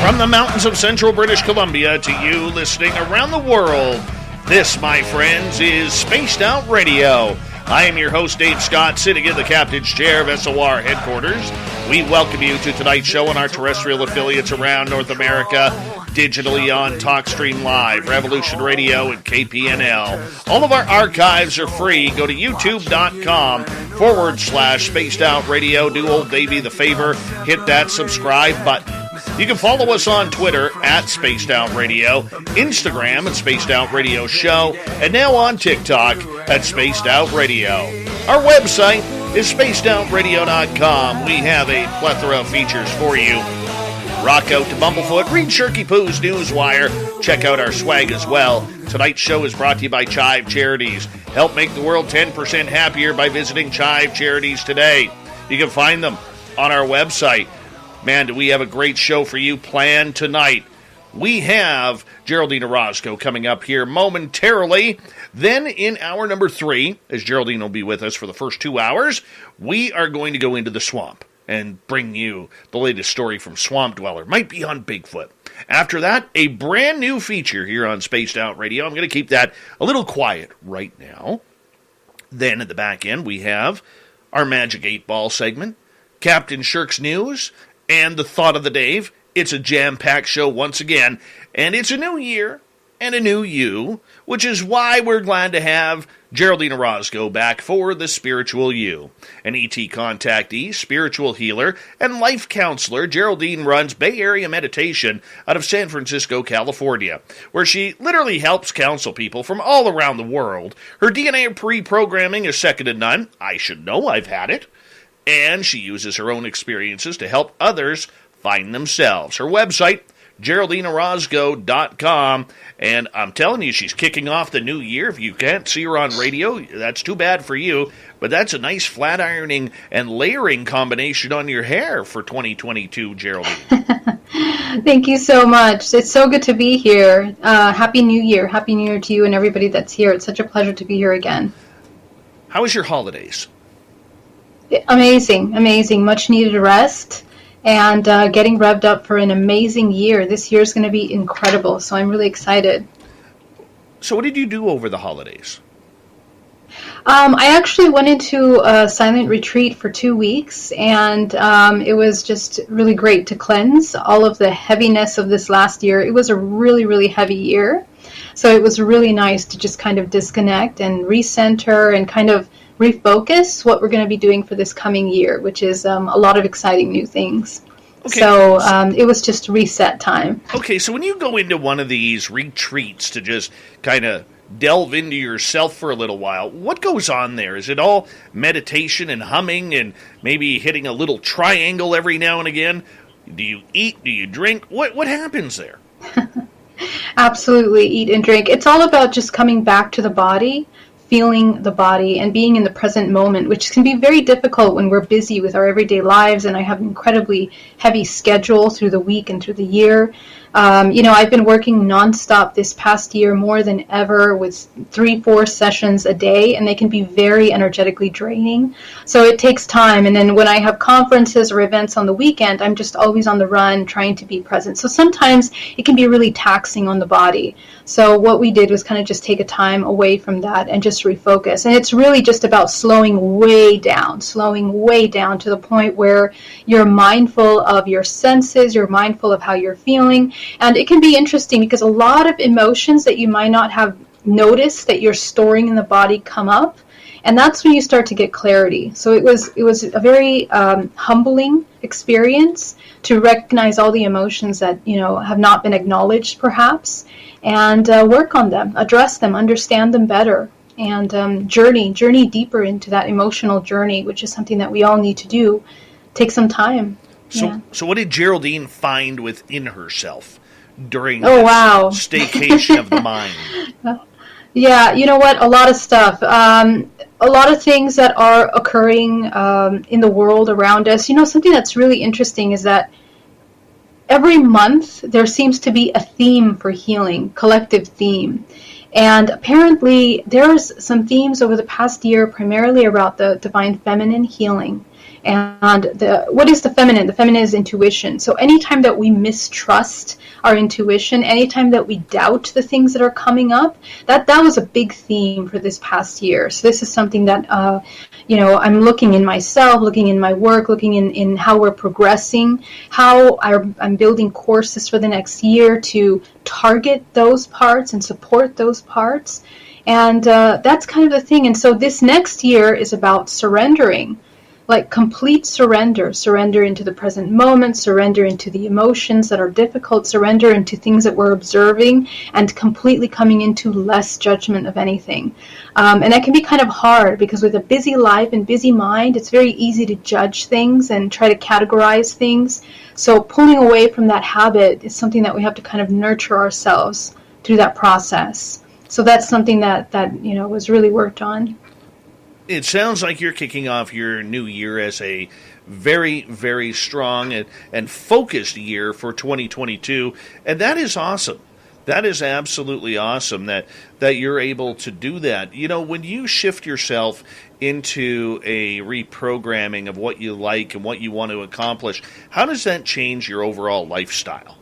From the mountains of central British Columbia to you listening around the world, this, my friends, is Spaced Out Radio. I am your host, Dave Scott, sitting in the captain's chair of SOR headquarters. We welcome you to tonight's show on our terrestrial affiliates around North America, digitally on TalkStream Live, Revolution Radio, and KPNL. All of our archives are free. Go to youtube.com/Spaced Out Radio. Do old Davey the favor, hit that subscribe button. You can follow us on Twitter at Spaced Out Radio, Instagram at Spaced Out Radio Show, and now on TikTok at Spaced Out Radio. Our website is spacedoutradio.com. We have a plethora of features for you. Rock out to Bumblefoot, read Shirky Poo's Newswire, check out our swag as well. Tonight's show is brought to you by Chive Charities. Help make the world 10% happier by visiting Chive Charities today. You can find them on our website. Man, do we have a great show for you planned tonight. We have Geraldine Orozco coming up here momentarily. Then in hour number 3, as Geraldine will be with us for the first 2 hours, we are going to go into the swamp and bring you the latest story from Swamp Dweller. Might be on Bigfoot. After that, a brand new feature here on Spaced Out Radio. I'm going to keep that a little quiet right now. Then at the back end, we have our Magic 8-Ball segment, Captain Shirk's News, and the Thought of the Dave. It's a jam-packed show once again, and it's a new year and a new you, which is why we're glad to have Geraldine Orozco back for the Spiritual You. An ET contactee, spiritual healer, and life counselor, Geraldine runs Bay Area Meditation out of San Francisco, California, where she literally helps counsel people from all around the world. Her DNA pre-programming is second to none. I should know, I've had it. And she uses her own experiences to help others find themselves. Her website, GeraldineOrozco.com. And I'm telling you, she's kicking off the new year. If you can't see her on radio, that's too bad for you. But that's a nice flat ironing and layering combination on your hair for 2022, Geraldine. Thank you so much. It's so good to be here. Happy New Year. Happy New Year to you and everybody that's here. It's such a pleasure to be here again. How was your holidays? Amazing. Much needed rest and getting revved up for an amazing year. This year is going to be incredible, so I'm really excited. So what did you do over the holidays? I actually went into a silent retreat for 2 weeks, and it was just really great to cleanse all of the heaviness of this last year. It was a really, really heavy year, so it was really nice to just kind of disconnect and recenter and kind of refocus what we're going to be doing for this coming year, which is a lot of exciting new things. Okay. So it was just reset time. Okay, so when you go into one of these retreats to just kind of delve into yourself for a little while, what goes on there? Is it all meditation and humming and maybe hitting a little triangle every now and again? Do you eat? Do you drink? What happens there? Absolutely, eat and drink. It's all about just coming back to the body, feeling the body, and being in the present moment, which can be very difficult when we're busy with our everyday lives, and I have an incredibly heavy schedule through the week and through the year. I've been working nonstop this past year more than ever with 3-4 sessions a day, and they can be very energetically draining. So it takes time. And then when I have conferences or events on the weekend, I'm just always on the run trying to be present. So sometimes it can be really taxing on the body. So what we did was kind of just take a time away from that and just refocus. And it's really just about slowing way down to the point where you're mindful of your senses, you're mindful of how you're feeling. And it can be interesting because a lot of emotions that you might not have noticed that you're storing in the body come up. And that's when you start to get clarity. So it was a very humbling experience to recognize all the emotions that, have not been acknowledged perhaps, and work on them, address them, understand them better, and journey deeper into that emotional journey, which is something that we all need to do. Take some time. So what did Geraldine find within herself during this staycation of the mind? Yeah, you know what? A lot of stuff. A lot of things that are occurring in the world around us. Something that's really interesting is that every month there seems to be a theme for healing, collective theme. And apparently there's some themes over the past year primarily about the divine feminine healing. And what is the feminine? The feminine is intuition. So anytime that we mistrust our intuition, anytime that we doubt the things that are coming up, that was a big theme for this past year. So this is something that, I'm looking in myself, looking in my work, looking in how we're progressing, how I'm building courses for the next year to target those parts and support those parts. And that's kind of the thing. And so this next year is about surrendering. Like complete surrender into the present moment, surrender into the emotions that are difficult, surrender into things that we're observing, and completely coming into less judgment of anything. And that can be kind of hard because with a busy life and busy mind, it's very easy to judge things and try to categorize things. So pulling away from that habit is something that we have to kind of nurture ourselves through that process. So that's something that was really worked on. It sounds like you're kicking off your new year as a very, very strong and focused year for 2022, and that is awesome. That is absolutely awesome that you're able to do that. When you shift yourself into a reprogramming of what you like and what you want to accomplish, how does that change your overall lifestyle?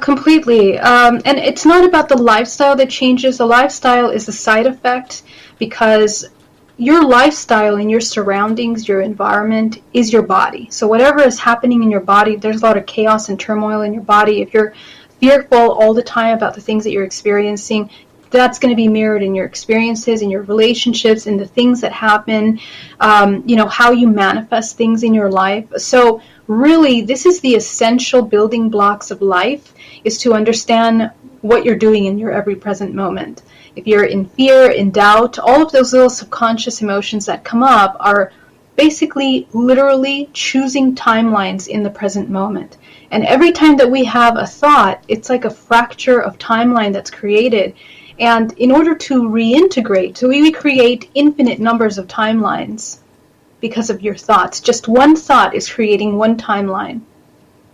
Completely. And it's not about the lifestyle that changes. The lifestyle is a side effect because your lifestyle and your surroundings, your environment is your body. So whatever is happening in your body, there's a lot of chaos and turmoil in your body. If you're fearful all the time about the things that you're experiencing, that's going to be mirrored in your experiences, in your relationships, in the things that happen, how you manifest things in your life. So really, this is the essential building blocks of life, is to understand what you're doing in your every present moment. If you're in fear, in doubt, all of those little subconscious emotions that come up are basically literally choosing timelines in the present moment. And every time that we have a thought, it's like a fracture of timeline that's created. And in order to reintegrate, so we create infinite numbers of timelines because of your thoughts. Just one thought is creating one timeline.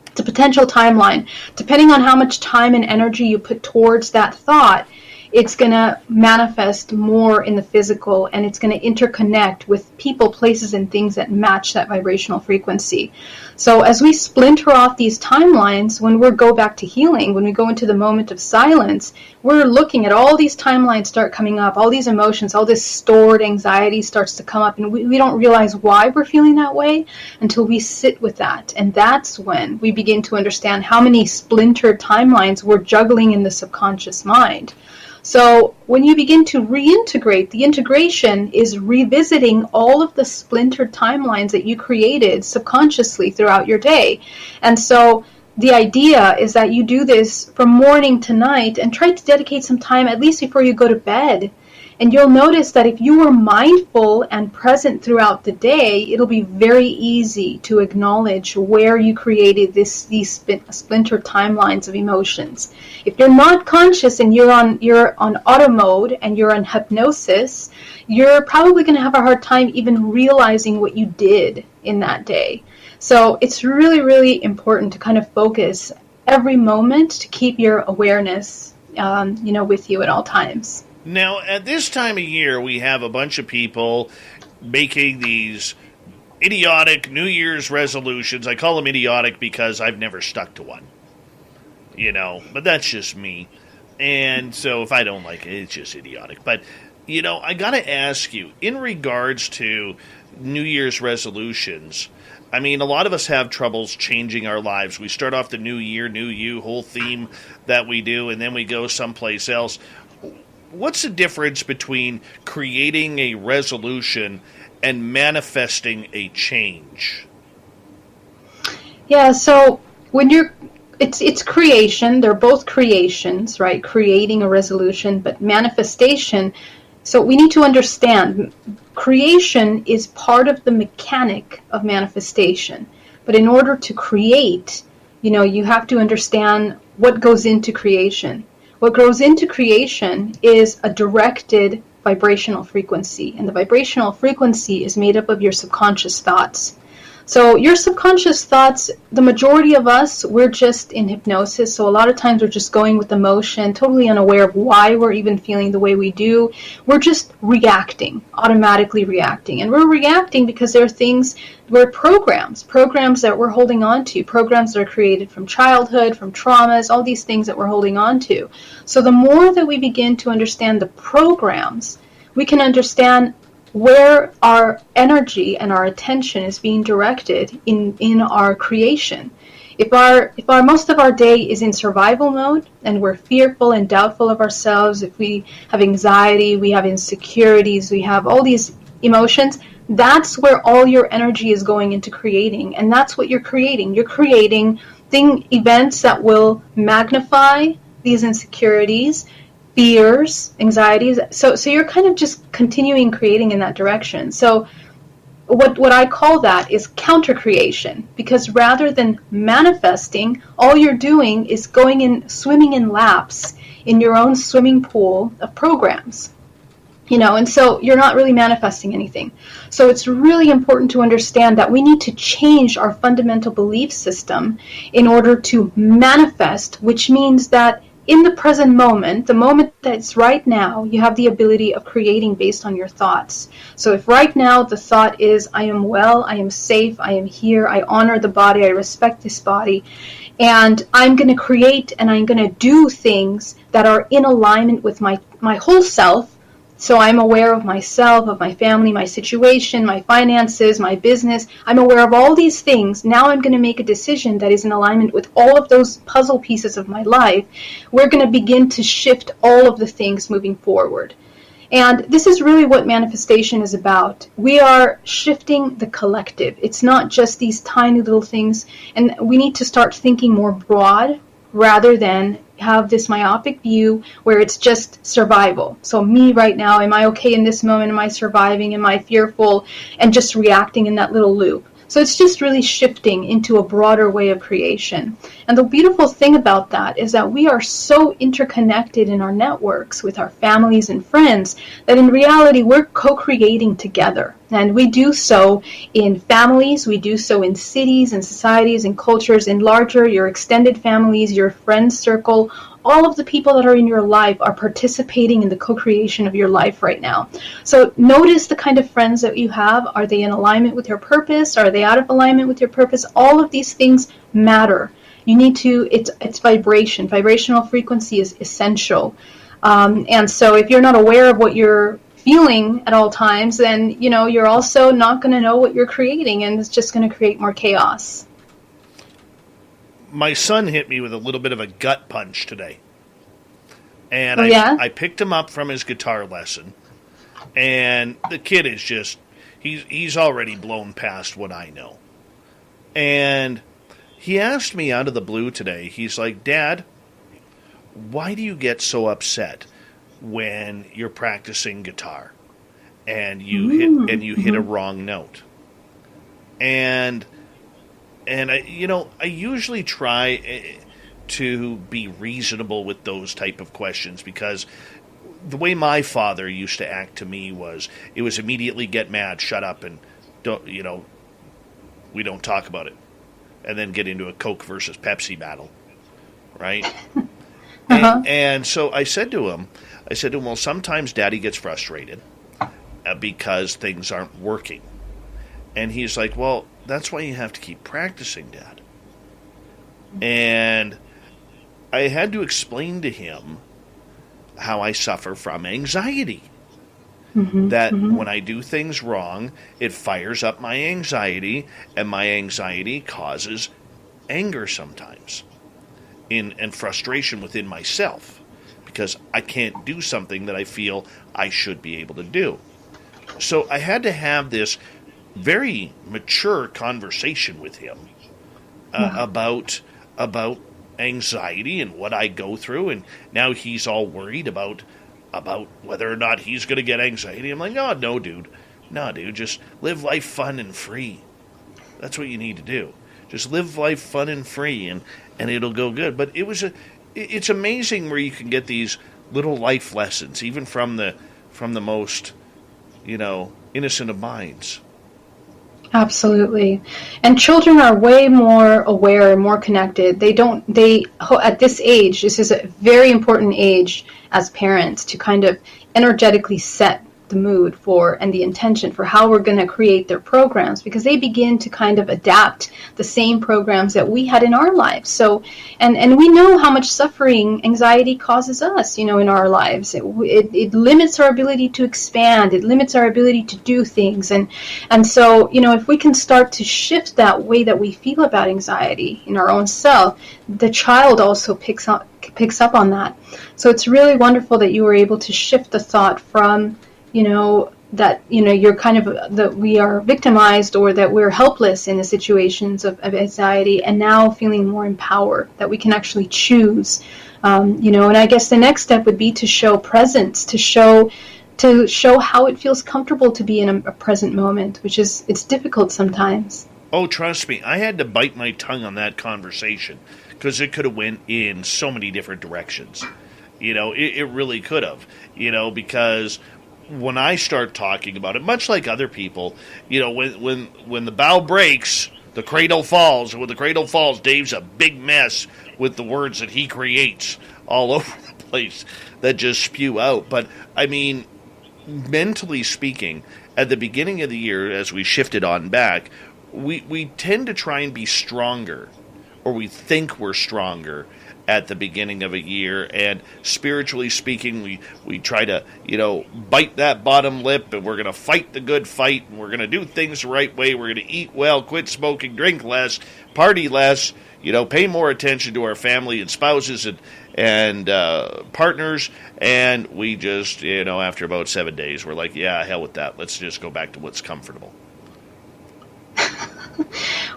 It's a potential timeline. Depending on how much time and energy you put towards that thought, it's going to manifest more in the physical, and it's going to interconnect with people, places, and things that match that vibrational frequency. So as we splinter off these timelines, when we go back to healing, when we go into the moment of silence, we're looking at all these timelines start coming up, all these emotions, all this stored anxiety starts to come up, and we don't realize why we're feeling that way until we sit with that. And that's when we begin to understand how many splintered timelines we're juggling in the subconscious mind. So when you begin to reintegrate, the integration is revisiting all of the splintered timelines that you created subconsciously throughout your day. And so the idea is that you do this from morning to night and try to dedicate some time at least before you go to bed. And you'll notice that if you are mindful and present throughout the day, it'll be very easy to acknowledge where you created these splintered timelines of emotions. If you're not conscious and you're on auto mode and you're on hypnosis, you're probably going to have a hard time even realizing what you did in that day. So it's really, really important to kind of focus every moment to keep your awareness, with you at all times. Now, at this time of year, we have a bunch of people making these idiotic New Year's resolutions. I call them idiotic because I've never stuck to one, but that's just me. And so if I don't like it, it's just idiotic. But, I got to ask you, in regards to New Year's resolutions, I mean, a lot of us have troubles changing our lives. We start off the new year, new you, whole theme that we do, and then we go someplace else. What's the difference between creating a resolution and manifesting a change? Yeah, so when it's creation, they're both creations, right? Creating a resolution, but manifestation, so we need to understand creation is part of the mechanic of manifestation. But in order to create, you have to understand what goes into creation. What goes into creation is a directed vibrational frequency, and the vibrational frequency is made up of your subconscious thoughts. So your subconscious thoughts, the majority of us, we're just in hypnosis. So a lot of times we're just going with emotion, totally unaware of why we're even feeling the way we do. We're just reacting, automatically reacting. And we're reacting because there are things, we're programs that we're holding on to, programs that are created from childhood, from traumas, all these things that we're holding on to. So the more that we begin to understand the programs, we can understand where our energy and our attention is being directed in our creation. If our most of our day is in survival mode and we're fearful and doubtful of ourselves, if we have anxiety, we have insecurities, we have all these emotions, that's where all your energy is going into creating, and that's what you're creating. You're creating events that will magnify these insecurities, fears, anxieties. So you're kind of just continuing creating in that direction. So what I call that is counter creation, because rather than manifesting, all you're doing is going in, swimming in laps in your own swimming pool of programs. And so you're not really manifesting anything. So it's really important to understand that we need to change our fundamental belief system in order to manifest, which means that in the present moment, the moment that's right now, you have the ability of creating based on your thoughts. So if right now the thought is, I am well, I am safe, I am here, I honor the body, I respect this body, and I'm going to create and I'm going to do things that are in alignment with my whole self. So I'm aware of myself, of my family, my situation, my finances, my business. I'm aware of all these things. Now I'm going to make a decision that is in alignment with all of those puzzle pieces of my life. We're going to begin to shift all of the things moving forward. And this is really what manifestation is about. We are shifting the collective. It's not just these tiny little things. And we need to start thinking more broad rather than have this myopic view where it's just survival. So me right now, am I okay in this moment? Am I surviving? Am I fearful? And just reacting in that little loop. So it's just really shifting into a broader way of creation. And the beautiful thing about that is that we are so interconnected in our networks with our families and friends that in reality we're co-creating together. And we do so in families, we do so in cities and societies and cultures, in larger, your extended families, your friends circle. All of the people that are in your life are participating in the co-creation of your life right now. So notice the kind of friends that you have. Are they in alignment with your purpose? Are they out of alignment with your purpose? All of these things matter. You need to, it's vibration. Vibrational frequency is essential. And so if you're not aware of what you're feeling at all times, then, you're also not going to know what you're creating, and it's just going to create more chaos. My son hit me with a little bit of a gut punch today. And I picked him up from his guitar lesson. And the kid is just, he's already blown past what I know. And he asked me out of the blue today, he's like, Dad, why do you get so upset when you're practicing guitar and you hit a wrong note? And I usually try to be reasonable with those type of questions, because the way my father used to act to me was, it was immediately get mad, shut up, and we don't talk about it, and then get into a Coke versus Pepsi battle, right? And so I said to him, well, sometimes Daddy gets frustrated because things aren't working. And he's like, well, that's why you have to keep practicing, Dad. And I had to explain to him how I suffer from anxiety. When I do things wrong, it fires up my anxiety, and my anxiety causes anger sometimes and frustration within myself, because I can't do something that I feel I should be able to do. So I had to have this very mature conversation with him about anxiety and what I go through, and now he's all worried about whether or not he's going to get anxiety. I'm like, no, dude, just live life fun and free. That's what you need to do. Just live life fun and free, and it'll go good. But it's amazing where you can get these little life lessons, even from the most, innocent of minds. Absolutely. And children are way more aware and more connected. At this age, this is a very important age as parents to kind of energetically set the mood for and the intention for how we're going to create their programs, because they begin to kind of adapt the same programs that we had in our lives. So, and we know how much suffering anxiety causes us, in our lives. It limits our ability to expand. It limits our ability to do things. And so, if we can start to shift that way that we feel about anxiety in our own self, the child also picks up on that. So it's really wonderful that you were able to shift the thought from that you're kind of that we are victimized or that we're helpless in the situations of anxiety, and now feeling more empowered that we can actually choose. And I guess the next step would be to show presence, to show how it feels comfortable to be in a present moment, which is, it's difficult sometimes. Oh, trust me, I had to bite my tongue on that conversation because it could have went in so many different directions. It really could have, because when I start talking about it, much like other people, when the bow breaks, the cradle falls. And when the cradle falls, Dave's a big mess with the words that he creates all over the place that just spew out. But, I mean, mentally speaking, at the beginning of the year, as we shifted on back, we tend to try and be stronger, or we think we're stronger at the beginning of a year, and spiritually speaking, we try to, bite that bottom lip, and we're going to fight the good fight, and we're going to do things the right way, we're going to eat well, quit smoking, drink less, party less, pay more attention to our family and spouses and partners, and we just, after about 7 days, we're like, yeah, hell with that, let's just go back to what's comfortable.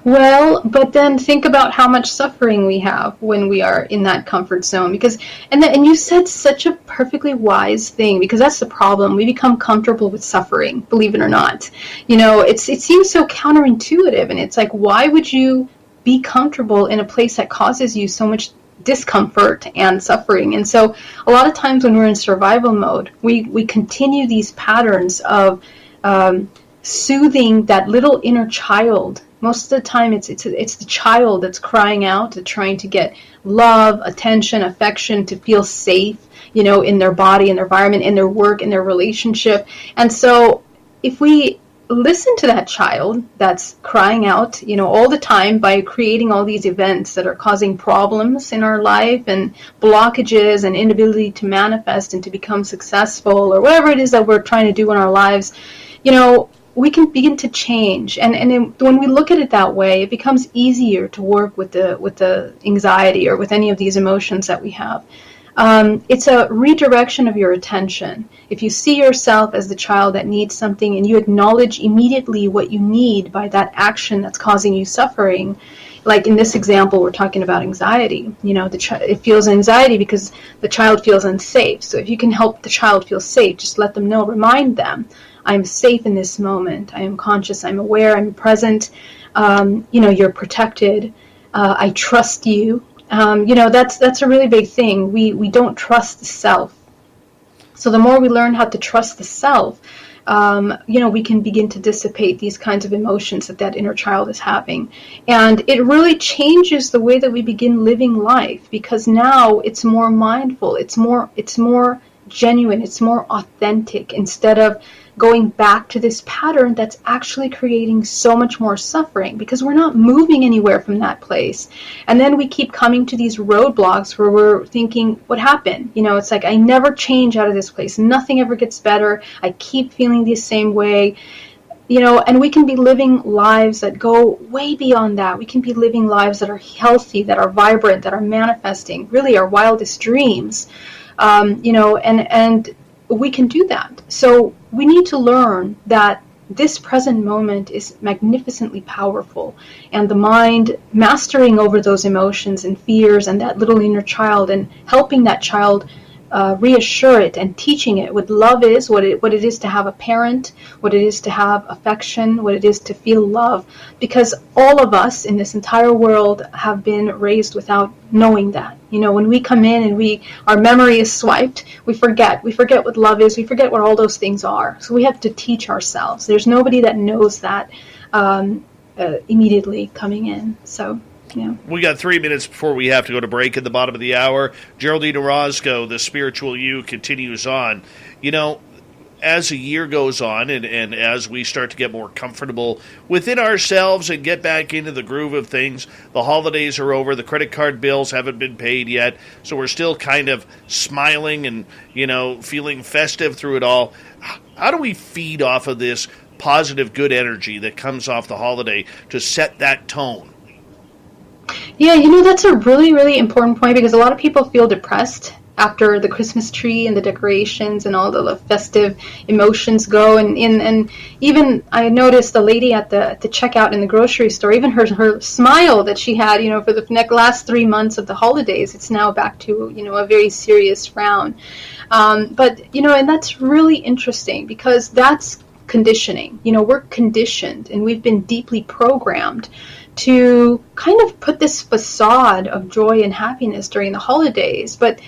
Well, but then think about how much suffering we have when we are in that comfort zone. And you said such a perfectly wise thing, because that's the problem. We become comfortable with suffering, believe it or not. It seems so counterintuitive, and it's like, why would you be comfortable in a place that causes you so much discomfort and suffering? And so a lot of times when we're in survival mode, we continue these patterns of soothing that little inner child. Most of the time it's the child that's crying out, to trying to get love, attention, affection, to feel safe, in their body, in their environment, in their work, in their relationship. And so if we listen to that child that's crying out, all the time, by creating all these events that are causing problems in our life and blockages and inability to manifest and to become successful, or whatever it is that we're trying to do in our lives, we can begin to change. And when we look at it that way, it becomes easier to work with the anxiety or with any of these emotions that we have. It's a redirection of your attention. If you see yourself as the child that needs something, and you acknowledge immediately what you need by that action that's causing you suffering, like in this example, we're talking about anxiety. It feels anxiety because the child feels unsafe. So if you can help the child feel safe, just let them know, remind them, I'm safe in this moment. I am conscious. I'm aware. I'm present. You're protected. I trust you. That's a really big thing. We don't trust the self. So the more we learn how to trust the self, we can begin to dissipate these kinds of emotions that inner child is having. And it really changes the way that we begin living life, because now it's more mindful. It's more genuine. It's more authentic, instead of going back to this pattern that's actually creating so much more suffering, because we're not moving anywhere from that place. And then we keep coming to these roadblocks where we're thinking, what happened? It's like, I never change out of this place. Nothing ever gets better. I keep feeling the same way. And we can be living lives that go way beyond that. We can be living lives that are healthy, that are vibrant, that are manifesting really our wildest dreams. And we can do that. So we need to learn that this present moment is magnificently powerful, and the mind mastering over those emotions and fears and that little inner child, and helping that child reassure it and teaching it what love is, what it is to have a parent, what it is to have affection, what it is to feel love. Because all of us in this entire world have been raised without knowing that. When we come in and our memory is swiped, we forget what love is, we forget what all those things are. So we have to teach ourselves. There's nobody that knows that immediately coming in. So yeah. We got 3 minutes before we have to go to break at the bottom of the hour. Geraldine Orozco, the spiritual you, continues on. As a year goes on and as we start to get more comfortable within ourselves and get back into the groove of things, the holidays are over, the credit card bills haven't been paid yet, so we're still kind of smiling and, feeling festive through it all. How do we feed off of this positive, good energy that comes off the holiday to set that tone? Yeah, that's a really, really important point, because a lot of people feel depressed after the Christmas tree and the decorations and all the festive emotions go. And even I noticed the lady at the checkout in the grocery store, even her smile that she had, for the last 3 months of the holidays, it's now back to, a very serious frown. But and that's really interesting, because that's conditioning. We're conditioned and we've been deeply programmed to kind of put this facade of joy and happiness during the holidays. But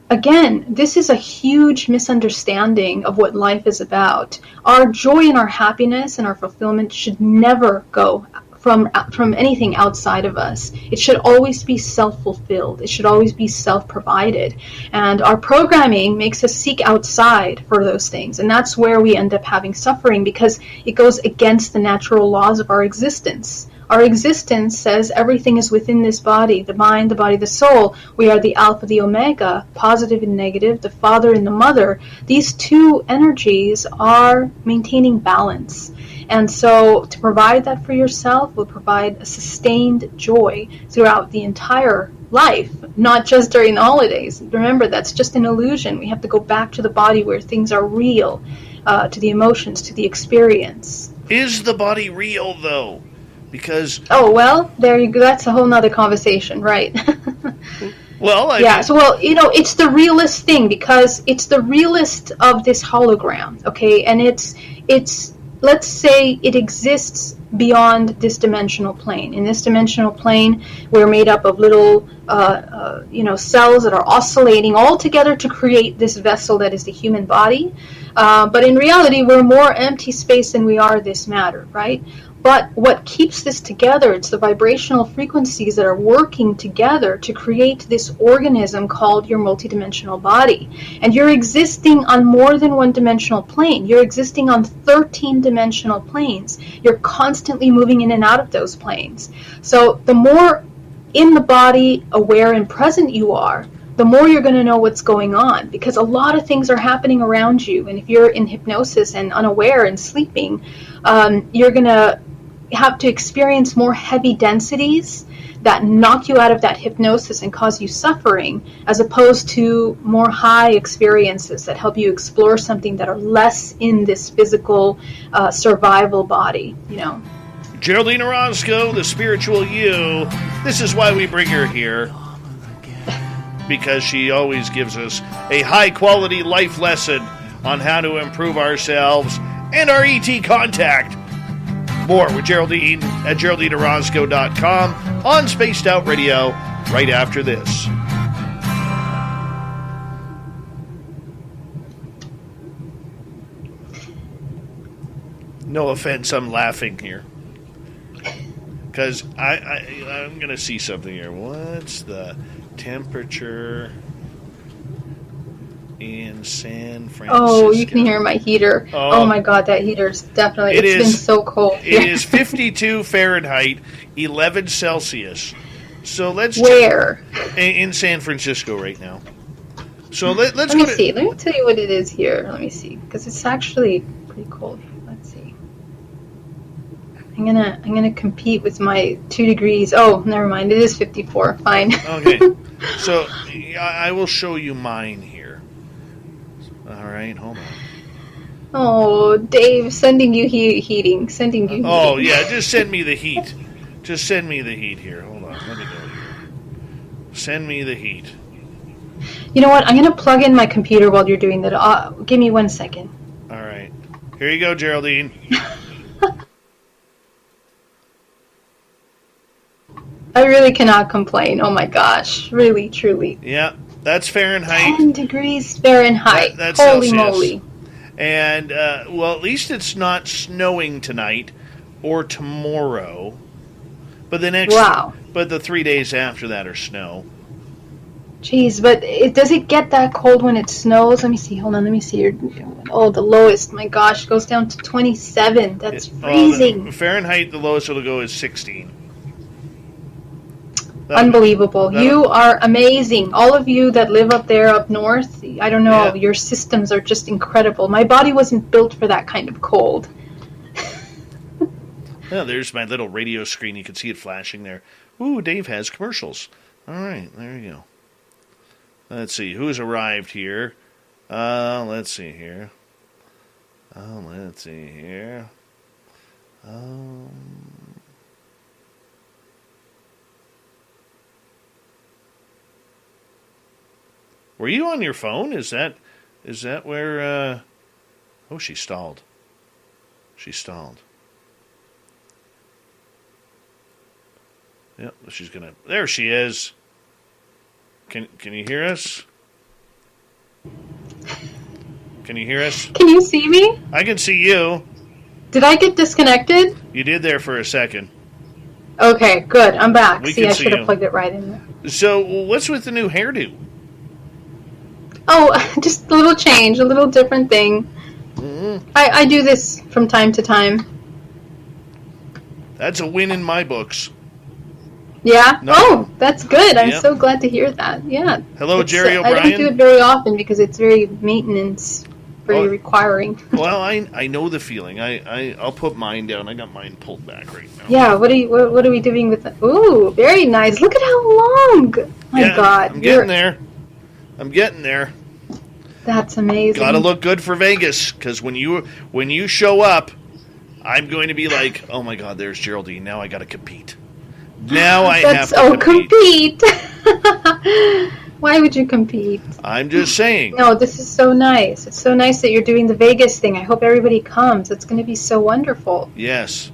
again, this is a huge misunderstanding of what life is about. Our joy and our happiness and our fulfillment should never go from anything outside of us. It should always be self-fulfilled. It should always be self-provided. And our programming makes us seek outside for those things. And that's where we end up having suffering, because it goes against the natural laws of our existence. Our existence says everything is within this body, the mind, the body, the soul. We are the alpha, the omega, positive and negative, the father and the mother. These two energies are maintaining balance. And so to provide that for yourself will provide a sustained joy throughout the entire life, not just during the holidays. Remember, that's just an illusion. We have to go back to the body where things are real, to the emotions, to the experience. Is the body real, though? Because there you go. That's a whole nother conversation, right? It's the realest thing, because it's the realest of this hologram, okay? And it's let's say it exists beyond this dimensional plane. In this dimensional plane, we're made up of little cells that are oscillating all together to create this vessel that is the human body. But in reality, we're more empty space than we are this matter, right? But what keeps this together, it's the vibrational frequencies that are working together to create this organism called your multidimensional body. And you're existing on more than one dimensional plane. You're existing on 13 dimensional planes. You're constantly moving in and out of those planes. So the more in the body aware and present you are, the more you're going to know what's going on, because a lot of things are happening around you. And if you're in hypnosis and unaware and sleeping, you're going to have to experience more heavy densities that knock you out of that hypnosis and cause you suffering, as opposed to more high experiences that help you explore something that are less in this physical survival body, Geraldine Orozco, the spiritual you. This is why we bring her here, because she always gives us a high-quality life lesson on how to improve ourselves and our ET contact. More with Geraldine at GeraldineOrozco.com on Spaced Out Radio right after this. No offense, I'm laughing here, because I'm going to see something here. What's the temperature in San Francisco? Oh, you can hear my heater. Oh my God, that heater's definitely, it's been so cold. It is 52 Fahrenheit, 11 Celsius. So let's... Where? In San Francisco right now. So let's Let me see. Let me tell you what it is here. Let me see, because it's actually pretty cold. Let's see. I'm gonna compete with my 2 degrees. Oh, never mind. It is 54. Fine. Okay. So I will show you mine here. All right, hold on. Oh, Dave, sending you heating. Sending you heating. Oh, yeah, just send me the heat. Just send me the heat here. Hold on, let me go here. Send me the heat. You know what? I'm going to plug in my computer while you're doing that. Give me 1 second. All right. Here you go, Geraldine. I really cannot complain. Oh my gosh. Really, truly. Yeah, that's Fahrenheit. 10 degrees Fahrenheit. That's Holy Celsius. moly. And, well, at least it's not snowing tonight or tomorrow. But but the 3 days after that are snow. Jeez, but does it get that cold when it snows? Let me see. Hold on. Let me see. Oh, the lowest. My gosh, goes down to 27. That's freezing. Fahrenheit, the lowest it'll go is 16. Unbelievable. You are amazing. All of you that live up there up north, I don't know, your systems are just incredible. My body wasn't built for that kind of cold. Oh, there's my little radio screen. You can see it flashing there. Ooh, Dave has commercials. All right, there you go. Let's see, who's arrived here? Let's see here. Were you on your phone? Is that where? Oh, she stalled. Yep, she's gonna. There she is. Can you hear us? Can you hear us? Can you see me? I can see you. Did I get disconnected? You did there for a second. Okay, good. I'm back. See, I should have plugged it right in there. So, what's with the new hairdo? Oh, just a little change, a little different thing. Mm-hmm. I do this from time to time. That's a win in my books. Yeah? No. Oh, that's good. I'm so glad to hear that. Yeah. Hello, Jerry O'Brien. I don't do it very often because it's very very requiring. Well, I know the feeling. I'll put mine down. I got mine pulled back right now. Yeah, what are we doing with that? Ooh, very nice. Look at how long. My God. I'm getting there. That's amazing. Gotta look good for Vegas, because when you show up, I'm going to be like, oh my God, there's Geraldine. Now I gotta compete. Now I have to compete. Why would you compete? I'm just saying. No, this is so nice. It's so nice that you're doing the Vegas thing. I hope everybody comes. It's going to be so wonderful. Yes.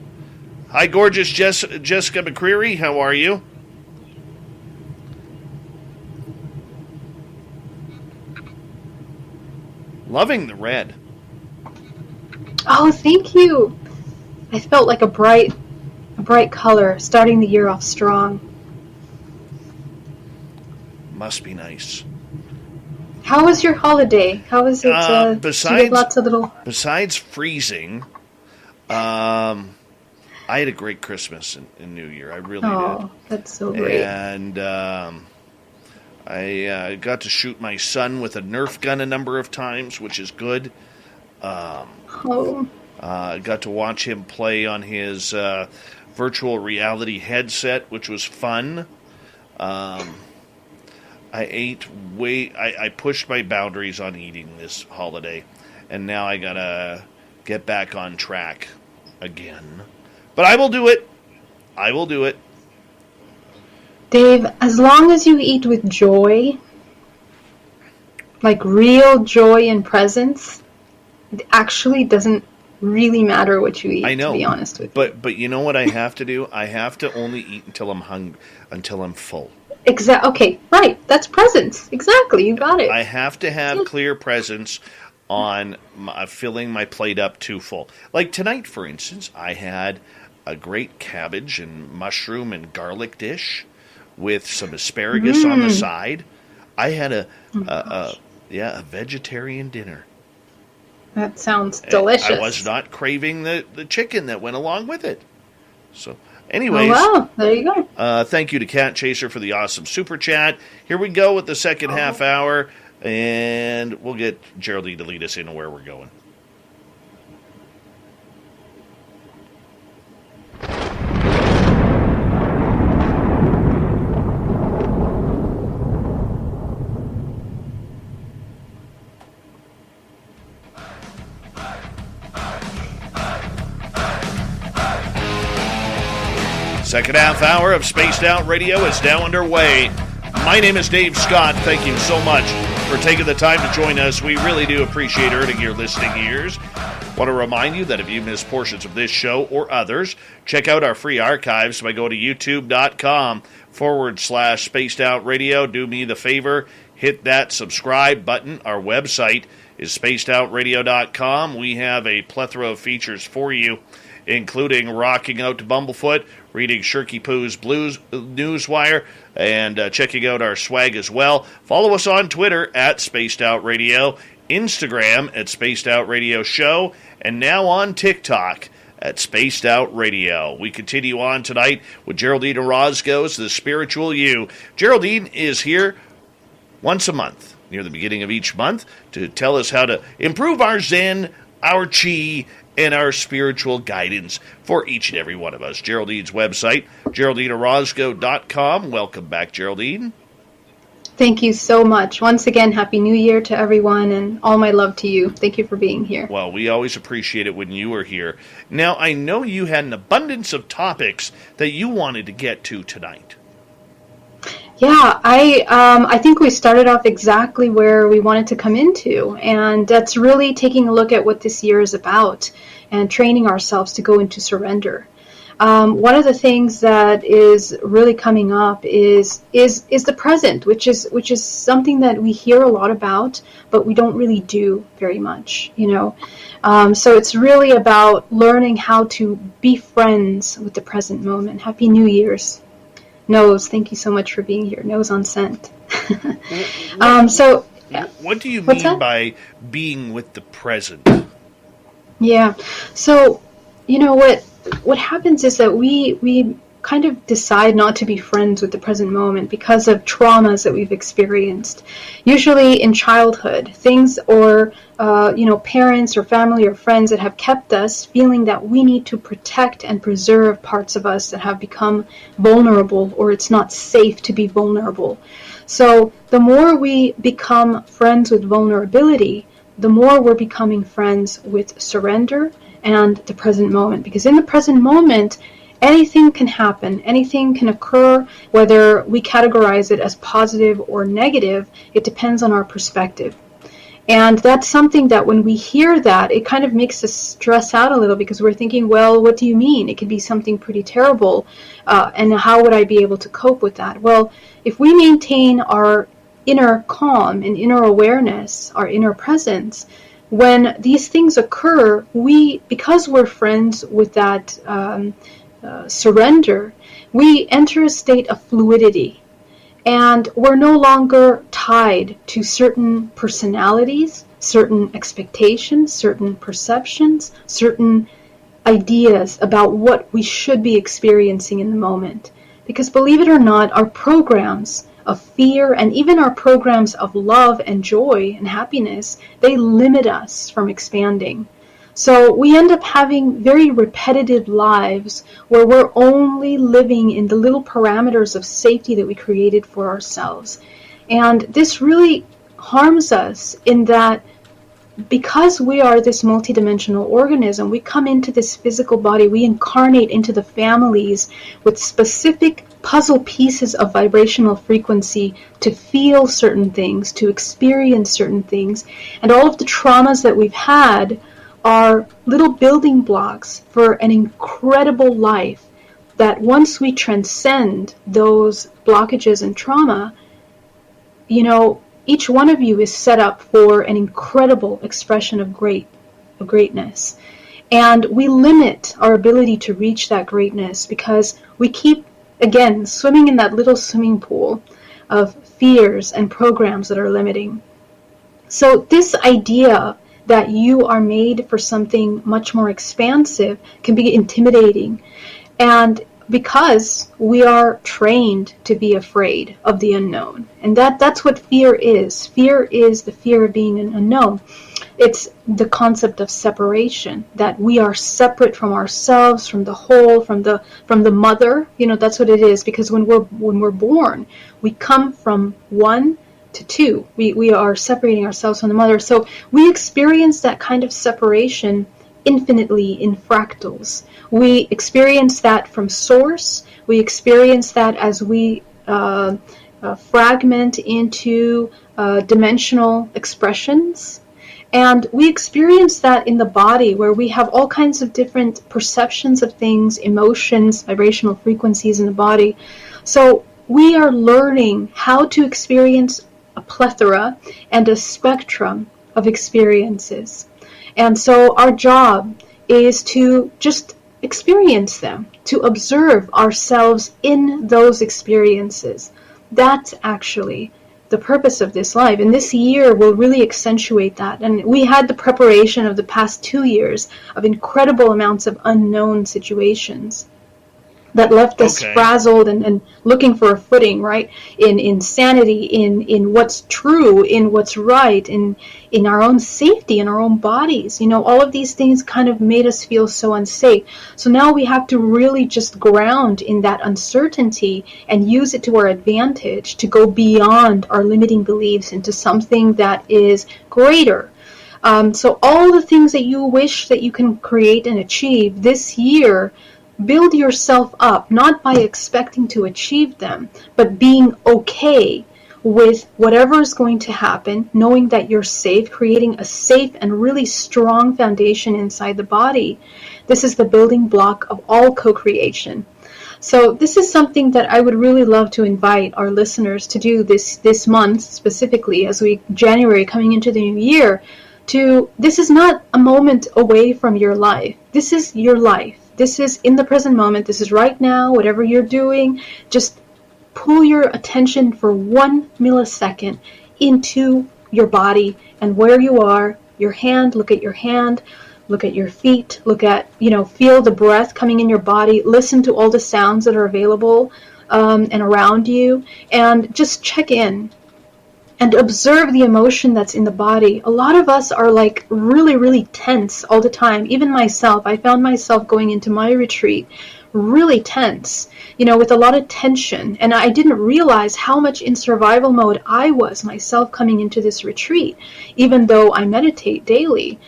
Hi, gorgeous Jessica McCreary. How are you? Loving the red. Oh, thank you. I felt like a bright color, starting the year off strong. Must be nice. How was your holiday? How was it? Besides freezing, I had a great Christmas and New Year. I really did. Oh, that's so great. And I got to shoot my son with a Nerf gun a number of times, which is good. Got to watch him play on his virtual reality headset, which was fun. I pushed my boundaries on eating this holiday, and now I gotta get back on track again. But I will do it. Dave, as long as you eat with joy, like real joy and presence, it actually doesn't really matter what you eat, to be honest with you. But you know what I have to do? I have to only eat until I'm full. Okay, right. That's presence. Exactly. You got it. I have to have clear presence on filling my plate up too full. Like tonight, for instance, I had a great cabbage and mushroom and garlic dish with some asparagus on the side. I had a vegetarian dinner. That sounds delicious. I was not craving the chicken that went along with it. So, anyways. Oh, wow. There you go. Thank you to Cat Chaser for the awesome super chat. Here we go with the second half hour, and we'll get Geraldine to lead us into where we're going. Second half hour of Spaced Out Radio is now underway. My name is Dave Scott. Thank you so much for taking the time to join us. We really do appreciate earning your listening ears. Want to remind you that if you miss portions of this show or others, check out our free archives by going to youtube.com/Spaced Out Radio. Do me the favor, hit that subscribe button. Our website is spacedoutradio.com. We have a plethora of features for you, including rocking out to Bumblefoot, reading Shirky Poo's Blues Newswire, and checking out our swag as well. Follow us on Twitter at Spaced Out Radio, Instagram at Spaced Out Radio Show, and now on TikTok at Spaced Out Radio. We continue on tonight with Geraldine Orozco's The Spiritual You. Geraldine is here once a month, near the beginning of each month, to tell us how to improve our Zen, our Chi, and our spiritual guidance for each and every one of us. Geraldine's website, GeraldineOrozco.com. Welcome back, Geraldine. Thank you so much. Once again, Happy New Year to everyone, and all my love to you. Thank you for being here. Well, we always appreciate it when you are here. Now, I know you had an abundance of topics that you wanted to get to tonight. Yeah, I think we started off exactly where we wanted to come into, and that's really taking a look at what this year is about and training ourselves to go into surrender. One of the things that is really coming up is the present, which is something that we hear a lot about, but we don't really do very much, So it's really about learning how to be friends with the present moment. Happy New Year's. Nose, thank you so much for being here. Nose on scent. What do you mean by being with the present? Yeah. So, what happens is that we kind of decide not to be friends with the present moment because of traumas that we've experienced. Usually in childhood, things or parents or family or friends that have kept us feeling that we need to protect and preserve parts of us that have become vulnerable, or it's not safe to be vulnerable. So the more we become friends with vulnerability, the more we're becoming friends with surrender and the present moment. Because in the present moment, anything can happen, anything can occur, whether we categorize it as positive or negative, it depends on our perspective. And that's something that when we hear that, it kind of makes us stress out a little because we're thinking, well, what do you mean? It could be something pretty terrible, and how would I be able to cope with that? Well, if we maintain our inner calm and inner awareness, our inner presence, when these things occur, because we're friends with that surrender, we enter a state of fluidity. And we're no longer tied to certain personalities, certain expectations, certain perceptions, certain ideas about what we should be experiencing in the moment. Because believe it or not, our programs of fear and even our programs of love and joy and happiness, they limit us from expanding. So we end up having very repetitive lives where we're only living in the little parameters of safety that we created for ourselves. And this really harms us in that because we are this multidimensional organism, we come into this physical body, we incarnate into the families with specific puzzle pieces of vibrational frequency to feel certain things, to experience certain things. And all of the traumas that we've had are little building blocks for an incredible life that once we transcend those blockages and trauma, each one of you is set up for an incredible expression of greatness. And we limit our ability to reach that greatness because we keep, again, swimming in that little swimming pool of fears and programs that are limiting. So this idea that you are made for something much more expansive can be intimidating. And because we are trained to be afraid of the unknown. And that's what fear is. Fear is the fear of being unknown. It's the concept of separation, that we are separate from ourselves, from the whole, from the mother. That's what it is, because when we're born, we come from one to two. We are separating ourselves from the mother. So we experience that kind of separation infinitely in fractals. We experience that from source. We experience that as we fragment into dimensional expressions. And we experience that in the body, where we have all kinds of different perceptions of things, emotions, vibrational frequencies in the body. So we are learning how to experience a plethora and a spectrum of experiences. And so our job is to just experience them, to observe ourselves in those experiences. That's actually the purpose of this life. And this year will really accentuate that. And we had the preparation of the past 2 years of incredible amounts of unknown situations that left us frazzled and looking for a footing, right? In insanity, in what's true, in what's right, in our own safety, in our own bodies. All of these things kind of made us feel so unsafe. So now we have to really just ground in that uncertainty and use it to our advantage to go beyond our limiting beliefs into something that is greater. So all the things that you wish that you can create and achieve this year, build yourself up, not by expecting to achieve them, but being okay with whatever is going to happen, knowing that you're safe, creating a safe and really strong foundation inside the body. This is the building block of all co-creation. So this is something that I would really love to invite our listeners to do this month, specifically as January coming into the new year. This is not a moment away from your life. This is your life. This is in the present moment. This is right now. Whatever you're doing, just pull your attention for 1 millisecond into your body and where you are, your hand. Look at your hand. Look at your feet. Look at, feel the breath coming in your body. Listen to all the sounds that are available and around you. And just check in and observe the emotion that's in the body. A lot of us are like really, really tense all the time. Even myself, I found myself going into my retreat really tense, with a lot of tension. And I didn't realize how much in survival mode I was myself coming into this retreat, even though I meditate daily.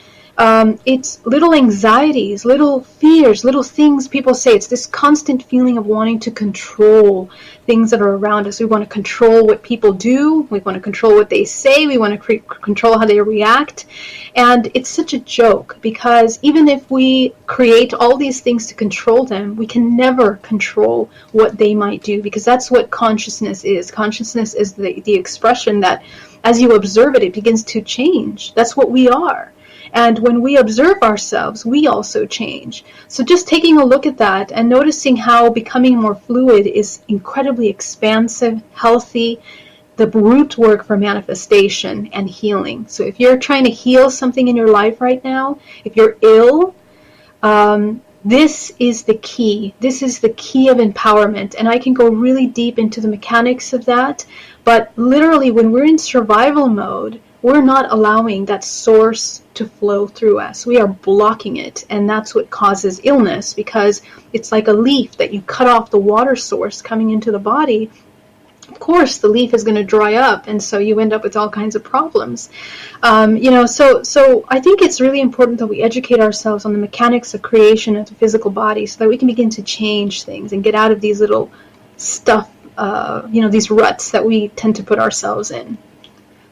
It's little anxieties, little fears, little things people say. It's this constant feeling of wanting to control things that are around us. We want to control what people do. We want to control what they say. We want to control how they react. And it's such a joke, because even if we create all these things to control them, we can never control what they might do, because that's what consciousness is. Consciousness is the expression that, as you observe it, it begins to change. That's what we are. And when we observe ourselves, we also change. So just taking a look at that and noticing how becoming more fluid is incredibly expansive, healthy, the root work for manifestation and healing. So if you're trying to heal something in your life right now, if you're ill, this is the key. This is the key of empowerment. And I can go really deep into the mechanics of that. But literally, when we're in survival mode, we're not allowing that source to flow through us. We are blocking it, and that's what causes illness, because it's like a leaf that you cut off the water source coming into the body. Of course, the leaf is going to dry up, and so you end up with all kinds of problems. So I think it's really important that we educate ourselves on the mechanics of creation of the physical body, so that we can begin to change things and get out of these little stuff, these ruts that we tend to put ourselves in.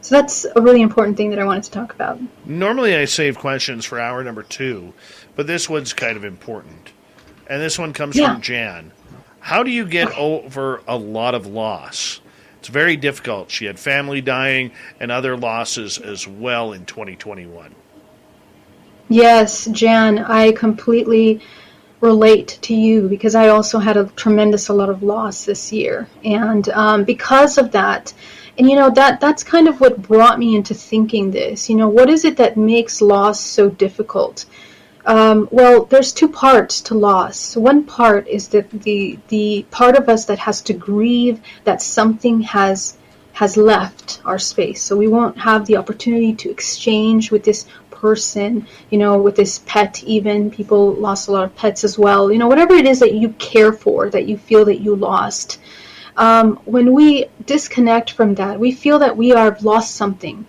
So that's a really important thing that I wanted to talk about. Normally I save questions for hour number 2, but this one's kind of important. And this one comes from Jan. How do you get over a lot of loss? It's very difficult. She had family dying and other losses as well in 2021. Yes, Jan, I completely relate to you, because I also had a lot of loss this year. And because of that, and that's kind of what brought me into thinking this. What is it that makes loss so difficult? Well, there's 2 parts to loss. One part is that the part of us that has to grieve that something has left our space. So we won't have the opportunity to exchange with this person, with this pet even. People lost a lot of pets as well. Whatever it is that you care for, that you feel that you lost. When we disconnect from that, we feel that we have lost something.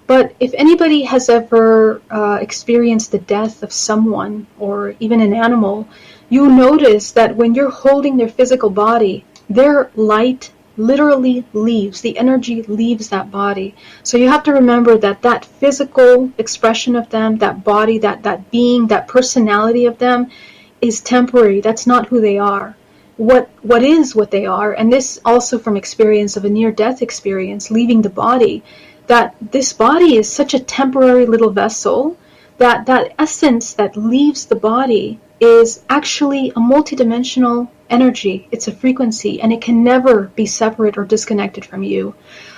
But if anybody has ever experienced the death of someone, or even an animal, you notice that when you're holding their physical body, they're light, literally leaves. The energy leaves that body. So you have to remember that that physical expression of them, that body, that being, that personality of them is temporary. That's not who they are. What is what they are, and this also from experience of a near-death experience, leaving the body, that this body is such a temporary little vessel, that that essence that leaves the body is actually a multidimensional energy. It's a frequency, and it can never be separate or disconnected from you.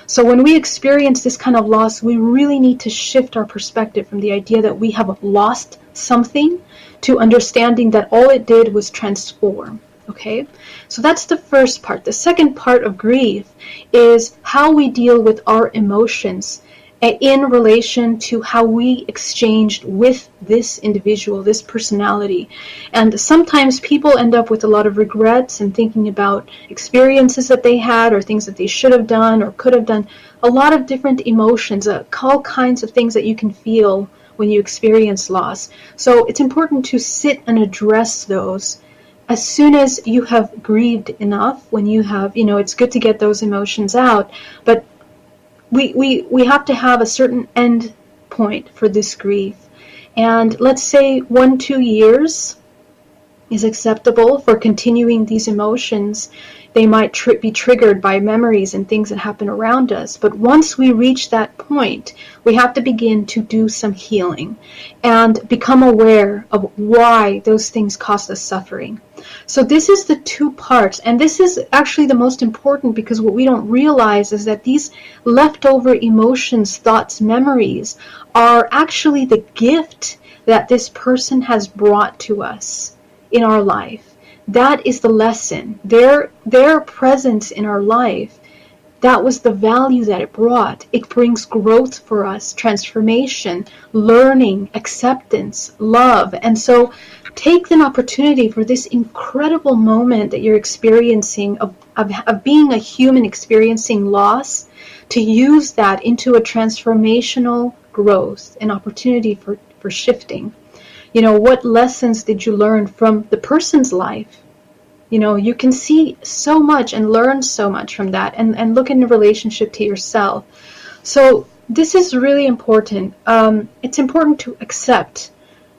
So when we experience this kind of loss, we really need to shift our perspective from the idea that we have lost something to understanding that all it did was transform. Okay, so that's the first part. The second part of grief is how we deal with our emotions in relation to how we exchanged with this individual, this personality. And sometimes people end up with a lot of regrets and thinking about experiences that they had or things that they should have done or could have done. A lot of different emotions, all kinds of things that you can feel when you experience loss. So it's important to sit and address those as soon as you have grieved enough. When you have, it's good to get those emotions out, but we have to have a certain end point for this grief. And let's say 1-2 years is acceptable for continuing these emotions. They might be triggered by memories and things that happen around us. But once we reach that point, we have to begin to do some healing and become aware of why those things cause us suffering. So this is the two parts, and this is actually the most important, because what we don't realize is that these leftover emotions, thoughts, memories are actually the gift that this person has brought to us in our life. That is the lesson. Their presence in our life, that was the value that it brought. It brings growth for us, transformation, learning, acceptance, love. And so take an opportunity for this incredible moment that you're experiencing of being a human experiencing loss, to use that into a transformational growth, an opportunity for shifting. What lessons did you learn from the person's life? You can see so much and learn so much from that, and look in the relationship to yourself. So this is really important. It's important to accept,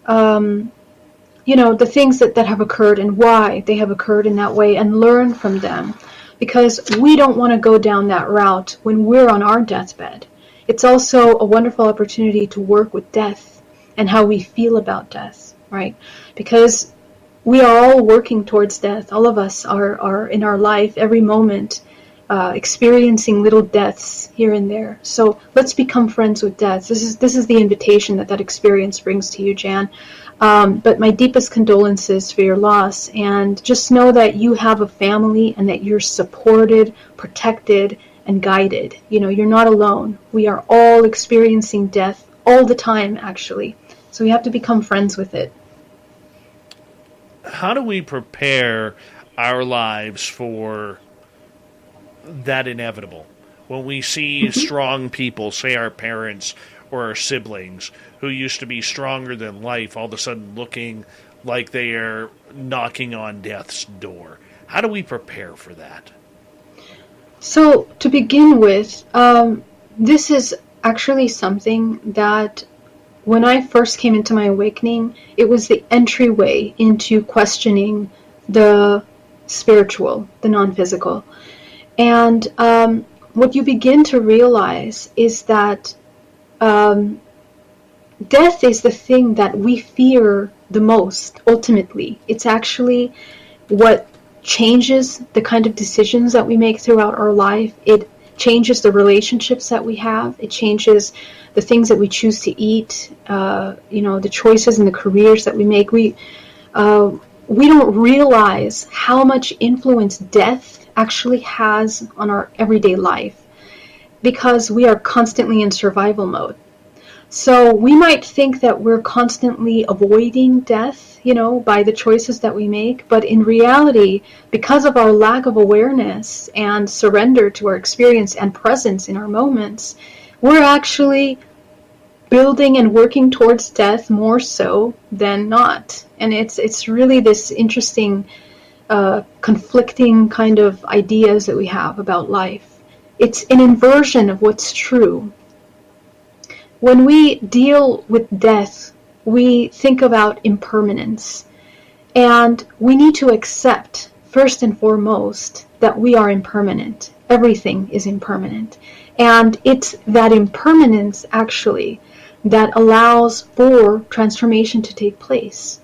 the things that have occurred and why they have occurred in that way, and learn from them, because we don't want to go down that route when we're on our deathbed. It's also a wonderful opportunity to work with death and how we feel about death, right? Because we are all working towards death. All of us are in our life, every moment, experiencing little deaths here and there. So let's become friends with death. This is the invitation that experience brings to you, Jan. But my deepest condolences for your loss, and just know that you have a family and that you're supported, protected, and guided. You're not alone. We are all experiencing death all the time, actually. So we have to become friends with it. How do we prepare our lives for that inevitable? When we see strong people, say our parents or our siblings, who used to be stronger than life, all of a sudden looking like they are knocking on death's door. How do we prepare for that? So to begin with, this is actually something that when I first came into my awakening, it was the entryway into questioning the spiritual, the non-physical. And what you begin to realize is that death is the thing that we fear the most, ultimately. It's actually what changes the kind of decisions that we make throughout our life. It changes the relationships that we have. It changes the things that we choose to eat, the choices and the careers that we make. We don't realize how much influence death actually has on our everyday life, because we are constantly in survival mode. So we might think that we're constantly avoiding death, by the choices that we make. But in reality, because of our lack of awareness and surrender to our experience and presence in our moments, we're actually building and working towards death more so than not. And it's really this interesting conflicting kind of ideas that we have about life. It's an inversion of what's true. When we deal with death, we think about impermanence. And we need to accept, first and foremost, that we are impermanent. Everything is impermanent. And it's that impermanence, actually, that allows for transformation to take place.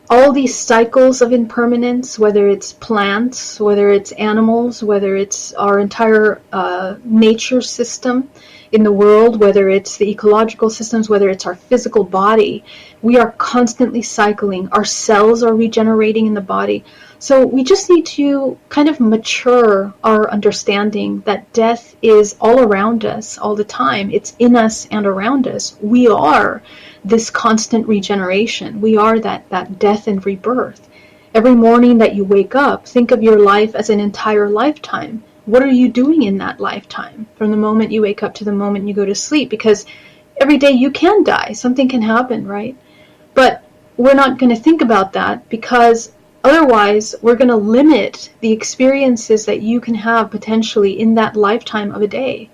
All these cycles of impermanence, whether it's plants, whether it's animals, whether it's our entire nature system in the world, whether it's the ecological systems, whether it's our physical body, we are constantly cycling. Our cells are regenerating in the body. So we just need to kind of mature our understanding that death is all around us all the time. It's in us and around us. We are this constant regeneration. We are that death and rebirth. Every morning that you wake up, think of your life as an entire lifetime. What are you doing in that lifetime from the moment you wake up to the moment you go to sleep? Because every day you can die. Something can happen, right? But we're not going to think about that, because otherwise we're going to limit the experiences that you can have potentially in that lifetime of a day.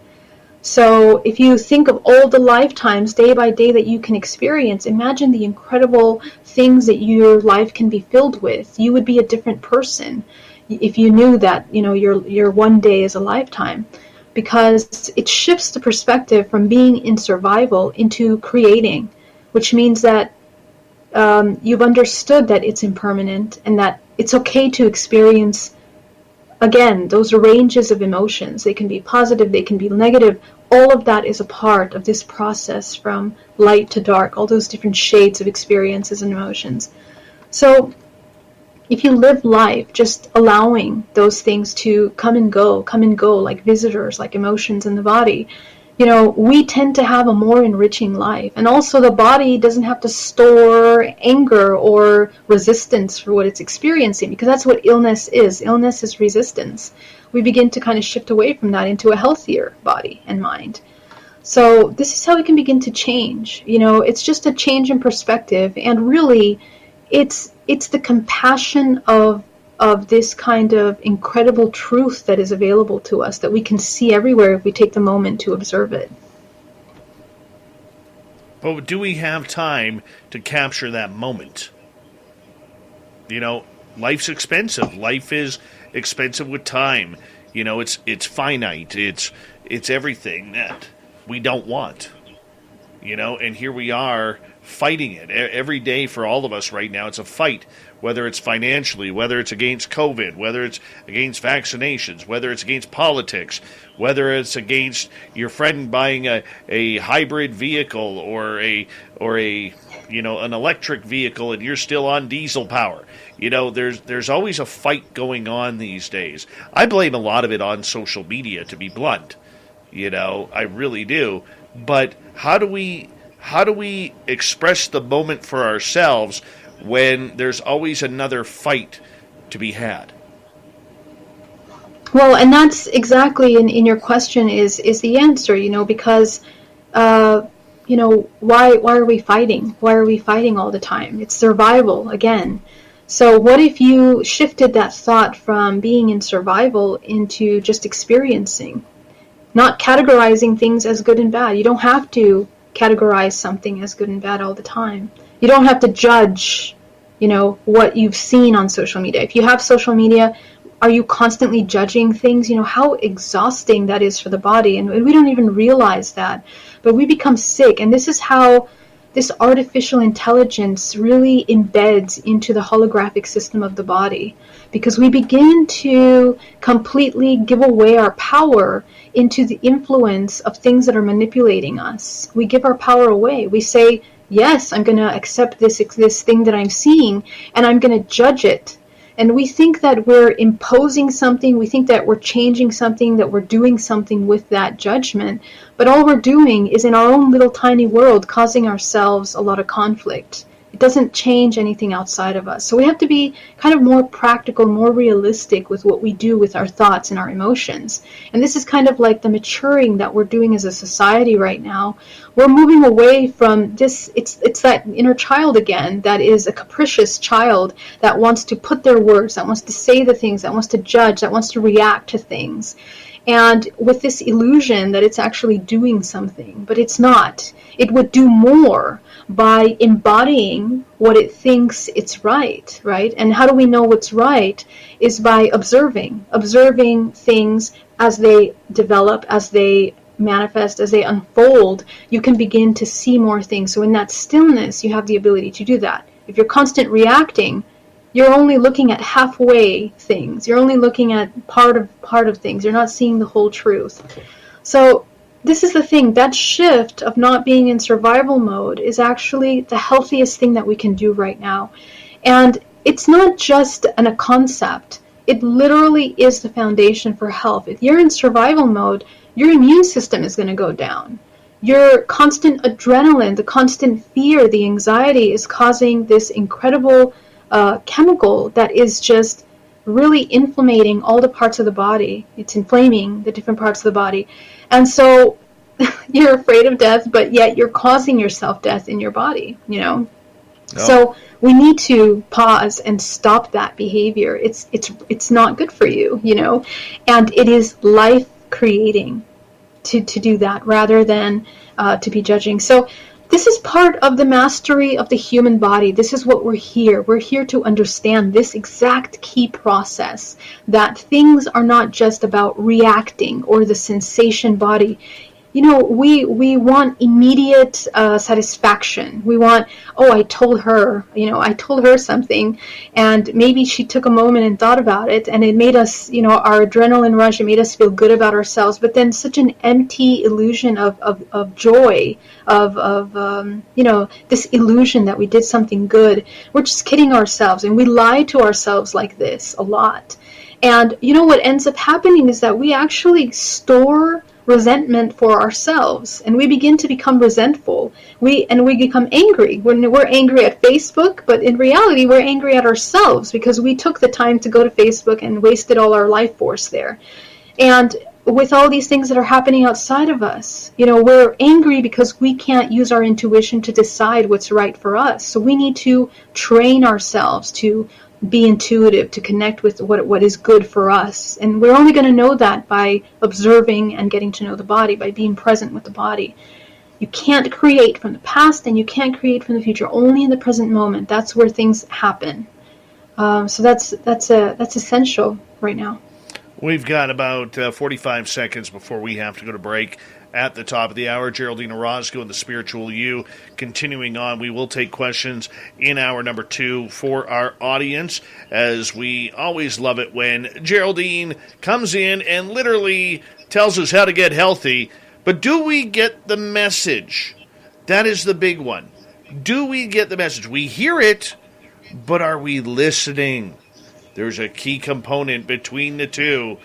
So if you think of all the lifetimes day by day that you can experience, imagine the incredible things that your life can be filled with. You would be a different person if you knew that, your one day is a lifetime, because it shifts the perspective from being in survival into creating, which means that you've understood that it's impermanent and that it's okay to experience, again, those ranges of emotions. They can be positive, they can be negative. All of that is a part of this process from light to dark, all those different shades of experiences and emotions. So if you live life just allowing those things to come and go like visitors, like emotions in the body, we tend to have a more enriching life. And also the body doesn't have to store anger or resistance for what it's experiencing, because that's what illness is. Illness is resistance. We begin to kind of shift away from that into a healthier body and mind. So this is how we can begin to change. It's just a change in perspective, and really it's the compassion of this kind of incredible truth that is available to us, that we can see everywhere if we take the moment to observe it. But do we have time to capture that moment? Life's expensive. Life is expensive with time. It's finite. It's everything that we don't want. And here we are fighting it every day. For all of us right now, it's a fight, whether it's financially, whether it's against COVID, whether it's against vaccinations, whether it's against politics, whether it's against your friend buying a hybrid vehicle or an electric vehicle and you're still on diesel power. There's always a fight going on these days. I blame a lot of it on social media, to be blunt. I really do. But how do we express the moment for ourselves when there's always another fight to be had? Well, and that's exactly in your question is the answer, because why are we fighting? Why are we fighting all the time? It's survival again. So what if you shifted that thought from being in survival into just experiencing, not categorizing things as good and bad? You don't have to categorize something as good and bad all the time. You don't have to judge, what you've seen on social media. If you have social media, are you constantly judging things? How exhausting that is for the body, and we don't even realize that. But we become sick, and this is how this artificial intelligence really embeds into the holographic system of the body, because we begin to completely give away our power into the influence of things that are manipulating us. We give our power away. We say, yes, I'm going to accept this thing that I'm seeing, and I'm going to judge it. And we think that we're imposing something, we think that we're changing something, that we're doing something with that judgment. But all we're doing is in our own little tiny world causing ourselves a lot of conflict. It doesn't change anything outside of us. So we have to be kind of more practical, more realistic with what we do with our thoughts and our emotions. And this is kind of like the maturing that we're doing as a society right now. We're moving away from this. It's that inner child again that is a capricious child that wants to put their words, that wants to say the things, that wants to judge, that wants to react to things. And with this illusion that it's actually doing something, but it's not. It would do more by embodying what it thinks it's right? And how do we know what's right? Is by observing things as they develop, as they manifest, as they unfold. You can begin to see more things. So in that stillness, you have the ability to do that. If you're constant reacting, you're only looking at halfway things. You're only looking at part of things. You're not seeing the whole truth. So this is the thing. That shift of not being in survival mode is actually the healthiest thing that we can do right now. And it's not just a concept. It literally is the foundation for health. If you're in survival mode, your immune system is going to go down. Your constant adrenaline, the constant fear, the anxiety is causing this incredible chemical that is just really inflammating all the parts of the body. It's inflaming the different parts of the body. And so you're afraid of death, but yet you're causing yourself death in your body, Oh. So we need to pause and stop that behavior. It's not good for you, and it is life creating to do that rather than to be judging. So this is part of the mastery of the human body. This is what we're here. We're here to understand this exact key process, that things are not just about reacting or the sensation body. We want immediate satisfaction. We want, I told her something, and maybe she took a moment and thought about it, and it made us, our adrenaline rush, it made us feel good about ourselves, but then such an empty illusion of joy, this illusion that we did something good. We're just kidding ourselves, and we lie to ourselves like this a lot. And what ends up happening is that we actually store resentment for ourselves, and we begin to become resentful. We become angry. We're angry at Facebook, but in reality we're angry at ourselves because we took the time to go to Facebook and wasted all our life force there. And with all these things that are happening outside of us, we're angry because we can't use our intuition to decide what's right for us. So we need to train ourselves to be intuitive, to connect with what is good for us. And we're only going to know that by observing and getting to know the body, by being present with the body. You can't create from the past and you can't create from the future, only in the present moment. That's where things happen. So that's essential right now. We've got about 45 seconds before we have to go to break. At the top of the hour, Geraldine Orozco and the Spiritual You. Continuing on, we will take questions in hour number 2 for our audience, as we always love it when Geraldine comes in and literally tells us how to get healthy. But do we get the message? That is the big one. Do we get the message? We hear it, but are we listening? There's a key component between the two.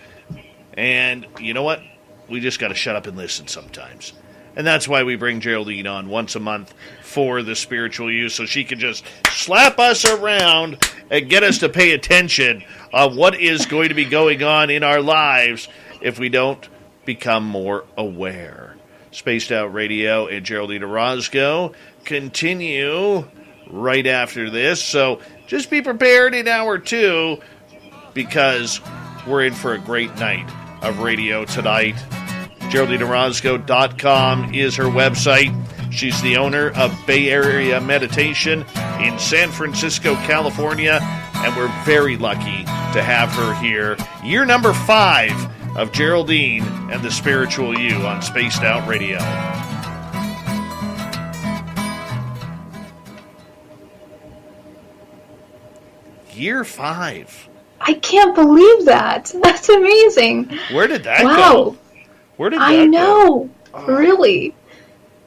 And you know what? We just got to shut up and listen sometimes. And that's why we bring Geraldine on once a month for the Spiritual You, so she can just slap us around and get us to pay attention on what is going to be going on in our lives if we don't become more aware. Spaced Out Radio and Geraldine Orozco continue right after this, so just be prepared in hour 2 because we're in for a great night of radio tonight. GeraldineOrozco.com is her website. She's the owner of Bay Area Meditation in San Francisco, California, and we're very lucky to have her here. Year number 5 of Geraldine and the Spiritual You on Spaced Out Radio. Year 5. I can't believe that. That's amazing. Where did that go? Where did that go? I know. Oh. Really.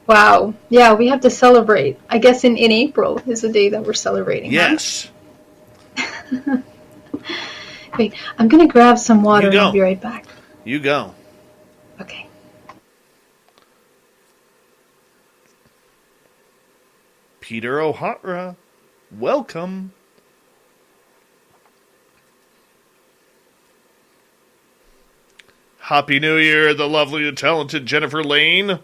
Wow. Yeah, we have to celebrate. I guess in April is the day that we're celebrating. Yes. Right? Wait, I'm going to grab some water and I'll be right back. You go. Okay. Peter O'Hara Welcome. Happy New Year, the lovely and talented Jennifer Lane.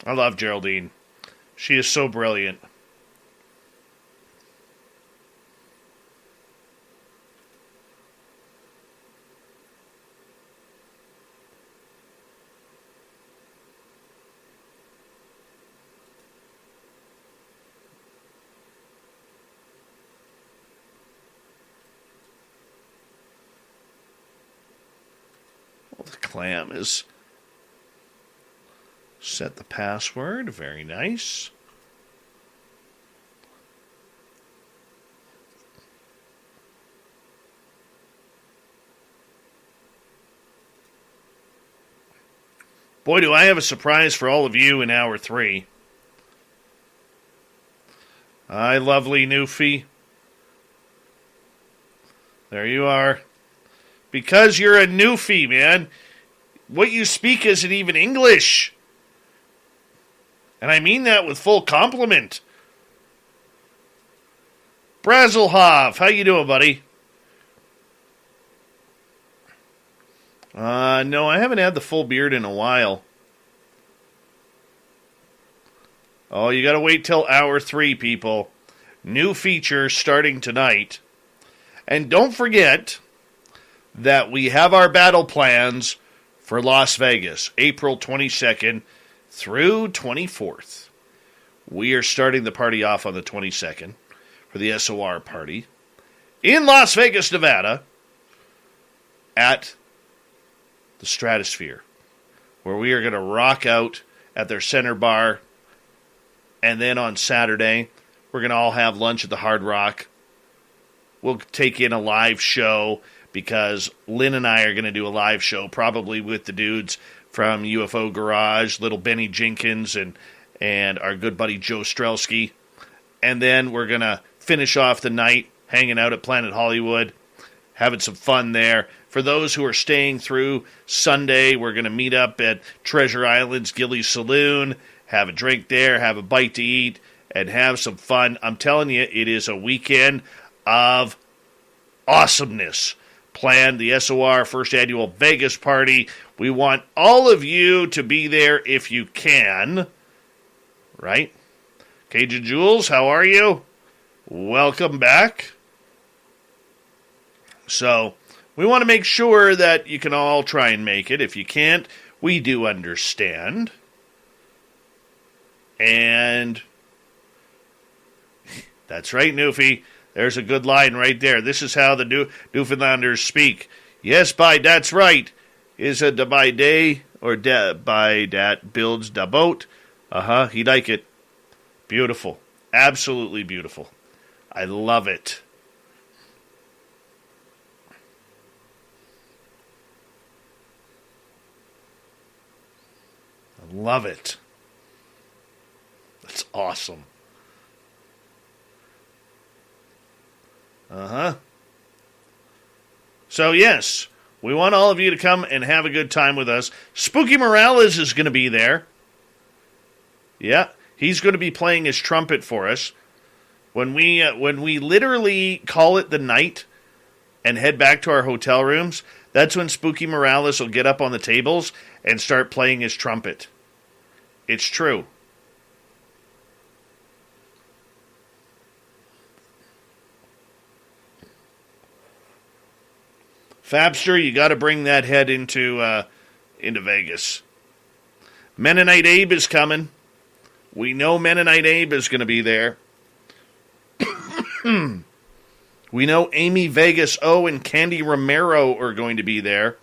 I love Geraldine. She is so brilliant. Well, the clam is set the password. Very nice. Boy, do I have a surprise for all of you in hour 3. Hi, lovely Newfie. There you are. Because you're a Newfie, man. What you speak isn't even English. And I mean that with full compliment. Brazelhoff, how you doing, buddy? No, I haven't had the full beard in a while. Oh, you gotta wait till hour 3, people. New feature starting tonight. And don't forget that we have our battle plans for Las Vegas, April 22nd through 24th. We are starting the party off on the 22nd for the SOR party in Las Vegas, Nevada, at the Stratosphere, where we are going to rock out at their center bar. And then on Saturday, we're going to all have lunch at the Hard Rock. We'll take in a live show because Lynn and I are going to do a live show, probably with the dudes from UFO Garage, little Benny Jenkins, and our good buddy Joe Strelski. And then we're going to finish off the night hanging out at Planet Hollywood, having some fun there. For those who are staying through Sunday, we're going to meet up at Treasure Island's Gilly's Saloon, have a drink there, have a bite to eat, and have some fun. I'm telling you, it is a weekend of awesomeness. Planned the SOR First Annual Vegas Party. We want all of you to be there if you can. Right? Cajun Jules, how are you? Welcome back. So, we want to make sure that you can all try and make it. If you can't, we do understand. And that's right, Newfie. There's a good line right there. This is how the Newfoundlanders speak. Yes, by that's right. Is it by day or by dat builds da boat? He like it. Beautiful. Absolutely beautiful. I love it. I love it. That's awesome. So, yes, we want all of you to come and have a good time with us. Spooky Morales is going to be there. Yeah, he's going to be playing his trumpet for us. When we literally call it the night and head back to our hotel rooms, that's when Spooky Morales will get up on the tables and start playing his trumpet. It's true. Fabster, you got to bring that head into Vegas. Mennonite Abe is coming. We know Mennonite Abe is going to be there. We know Amy Vegas O and Candy Romero are going to be there.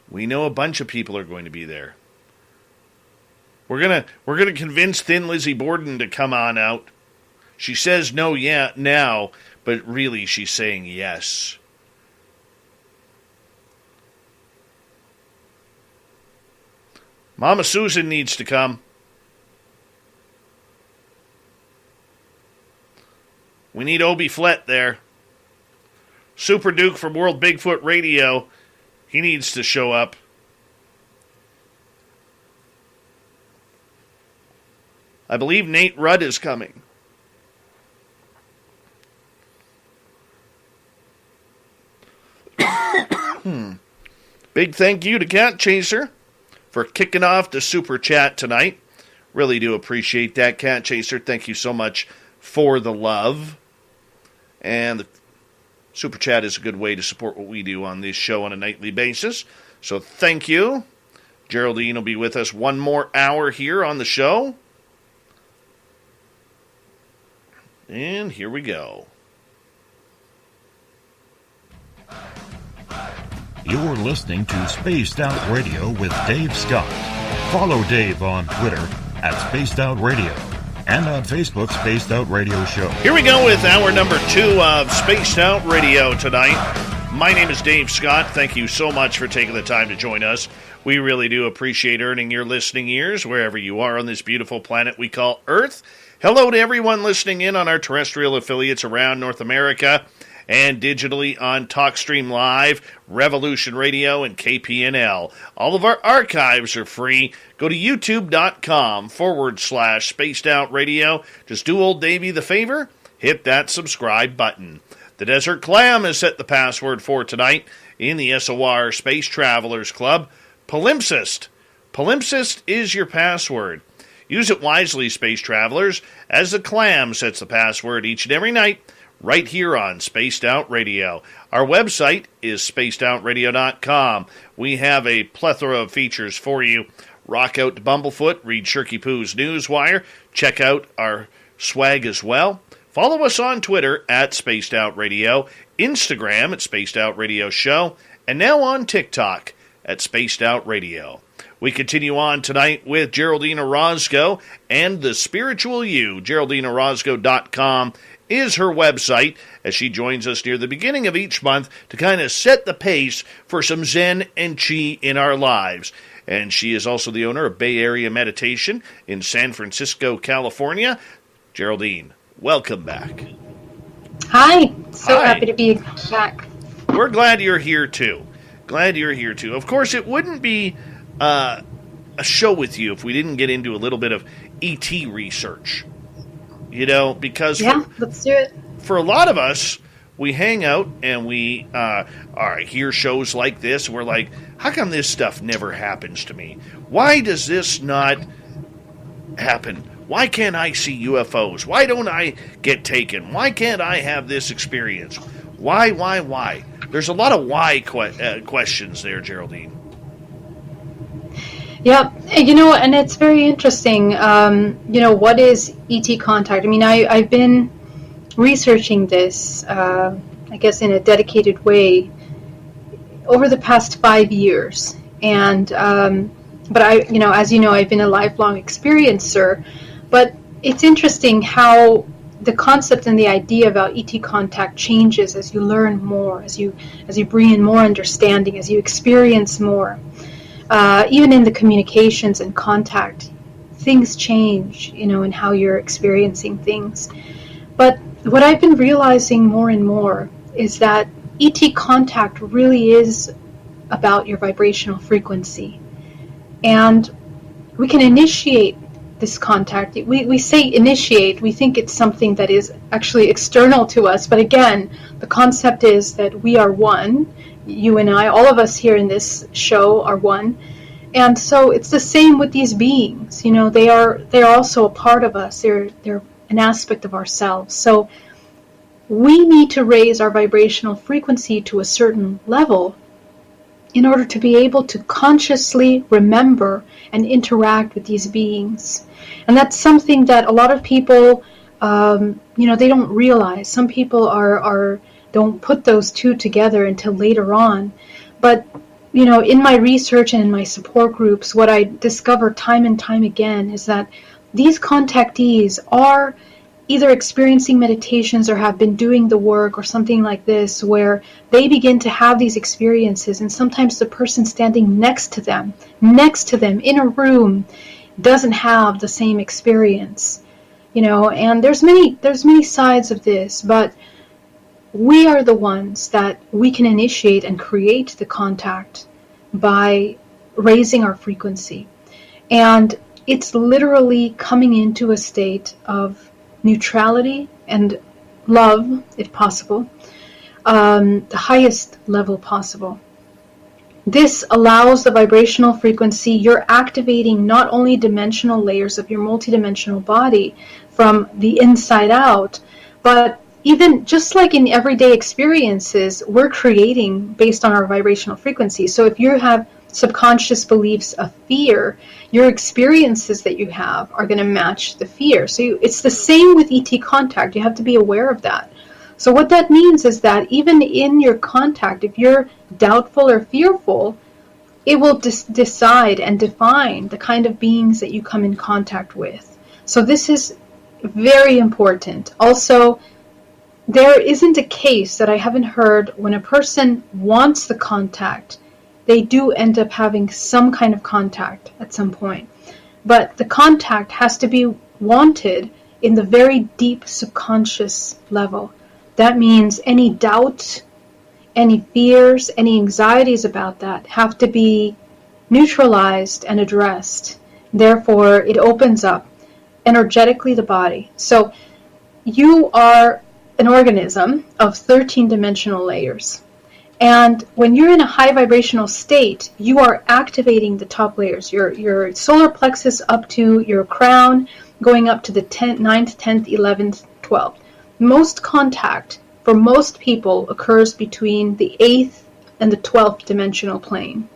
We know a bunch of people are going to be there. We're gonna convince Thin Lizzie Borden to come on out. She says no yeah now, but really she's saying yes. Mama Susan needs to come. We need Obie Flett there. Super Duke from World Bigfoot Radio. He needs to show up. I believe Nate Rudd is coming. Big thank you to Cat Chaser for kicking off the Super Chat tonight. Really do appreciate that, Cat Chaser. Thank you so much for the love. And the Super Chat is a good way to support what we do on this show on a nightly basis. So thank you. Geraldine will be with us one more hour here on the show. And here we go. You're listening to Spaced Out Radio with Dave Scott. Follow Dave on Twitter at Spaced Out Radio and on Facebook, Spaced Out Radio Show. Here we go with hour number 2 of Spaced Out Radio tonight. My name is Dave Scott. Thank you so much for taking the time to join us. We really do appreciate earning your listening ears wherever you are on this beautiful planet we call Earth. Hello to everyone listening in on our terrestrial affiliates around North America and digitally on TalkStream Live, Revolution Radio, and KPNL. All of our archives are free. Go to youtube.com/Spaced Out Radio. Just do old Davey the favor, hit that subscribe button. The Desert Clam has set the password for tonight in the SOR Space Travelers Club. Palimpsest. Palimpsest is your password. Use it wisely, Space Travelers, as the Clam sets the password each and every night right here on Spaced Out Radio. Our website is spacedoutradio.com. We have a plethora of features for you. Rock out to Bumblefoot, read Shirky Poo's Newswire, check out our swag as well. Follow us on Twitter at Spaced Out Radio, Instagram at Spaced Out Radio Show, and now on TikTok at Spaced Out Radio. We continue on tonight with Geraldine Orozco and the Spiritual You. GeraldineOrozco.com is her website, as she joins us near the beginning of each month to kind of set the pace for some Zen and Chi in our lives. And she is also the owner of Bay Area Meditation in San Francisco, California. Geraldine, welcome back. Hi. So Hi. Happy to be back. We're glad you're here, too. Of course, it wouldn't be a show with you if we didn't get into a little bit of ET research. You know, because let's do it. For a lot of us, we hang out and we hear shows like this, and we're like, how come this stuff never happens to me? Why does this not happen? Why can't I see UFOs? Why don't I get taken? Why can't I have this experience? Why? There's a lot of why questions there, Geraldine. Yeah, and it's very interesting. What is ET contact? I mean, I've been researching this, I guess, in a dedicated way over the past 5 years. And, but as you know, I've been a lifelong experiencer. But it's interesting how the concept and the idea about ET contact changes as you learn more, as you bring in more understanding, as you experience more. Even in the communications and contact, things change, in how you're experiencing things. But what I've been realizing more and more is that ET contact really is about your vibrational frequency. And we can initiate this contact. We say initiate, we think it's something that is actually external to us. But again, the concept is that we are one. You and I, all of us here in this show are one. And so it's the same with these beings. They're also a part of us. They're an aspect of ourselves. So we need to raise our vibrational frequency to a certain level in order to be able to consciously remember and interact with these beings. And that's something that a lot of people, they don't realize. Some people don't put those two together until later on. But, in my research and in my support groups, what I discover time and time again is that these contactees are either experiencing meditations or have been doing the work or something like this, where they begin to have these experiences, and sometimes the person standing next to them in a room doesn't have the same experience, and there's many sides of this, but we are the ones that we can initiate and create the contact by raising our frequency. And it's literally coming into a state of neutrality and love, if possible, the highest level possible. This allows the vibrational frequency. You're activating not only dimensional layers of your multidimensional body from the inside out, but even just like in everyday experiences, we're creating based on our vibrational frequency. So if you have subconscious beliefs of fear, your experiences that you have are going to match the fear. So it's the same with ET contact. You have to be aware of that. So what that means is that even in your contact, if you're doubtful or fearful, it will decide and define the kind of beings that you come in contact with. So this is very important. Also, there isn't a case that I haven't heard when a person wants the contact, they do end up having some kind of contact at some point. But the contact has to be wanted in the very deep subconscious level. That means any doubt, any fears, any anxieties about that have to be neutralized and addressed. Therefore, it opens up energetically the body. So you are an organism of 13 dimensional layers. And when you're in a high vibrational state, you are activating the top layers, your solar plexus up to your crown, going up to the 9th, 10th, 11th, 12th. Most contact for most people occurs between the 8th and the 12th dimensional plane.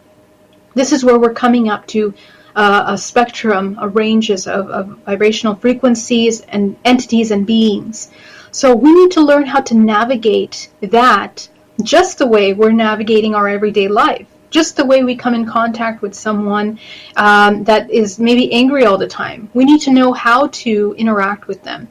This is where we're coming up to a spectrum of ranges of vibrational frequencies and entities and beings. So we need to learn how to navigate that just the way we're navigating our everyday life, just the way we come in contact with someone that is maybe angry all the time. We need to know how to interact with them.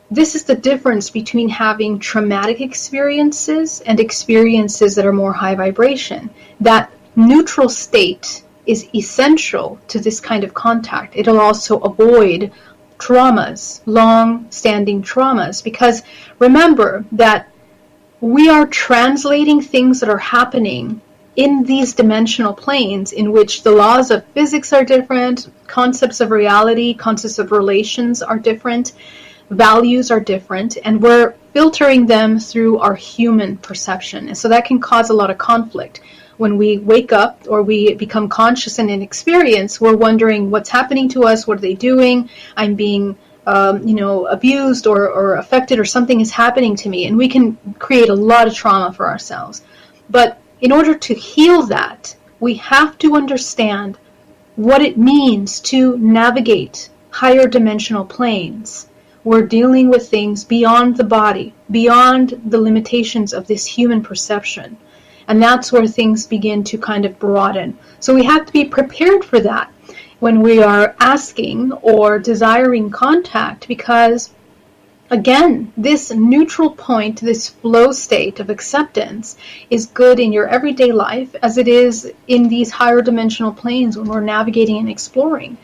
This is the difference between having traumatic experiences and experiences that are more high vibration. That neutral state is essential to this kind of contact. It'll also avoid traumas, long-standing traumas, because remember that we are translating things that are happening in these dimensional planes in which the laws of physics are different, concepts of reality, concepts of relations are different, values are different, and we're filtering them through our human perception. And so that can cause a lot of conflict. When we wake up or we become conscious in an experience, we're wondering what's happening to us, what are they doing, I'm being abused or affected, or something is happening to me, and we can create a lot of trauma for ourselves. But in order to heal that, we have to understand what it means to navigate higher dimensional planes. We're dealing with things beyond the body, beyond the limitations of this human perception. And that's where things begin to kind of broaden. So we have to be prepared for that when we are asking or desiring contact, because again, this neutral point, this flow state of acceptance is good in your everyday life as it is in these higher dimensional planes when we're navigating and exploring.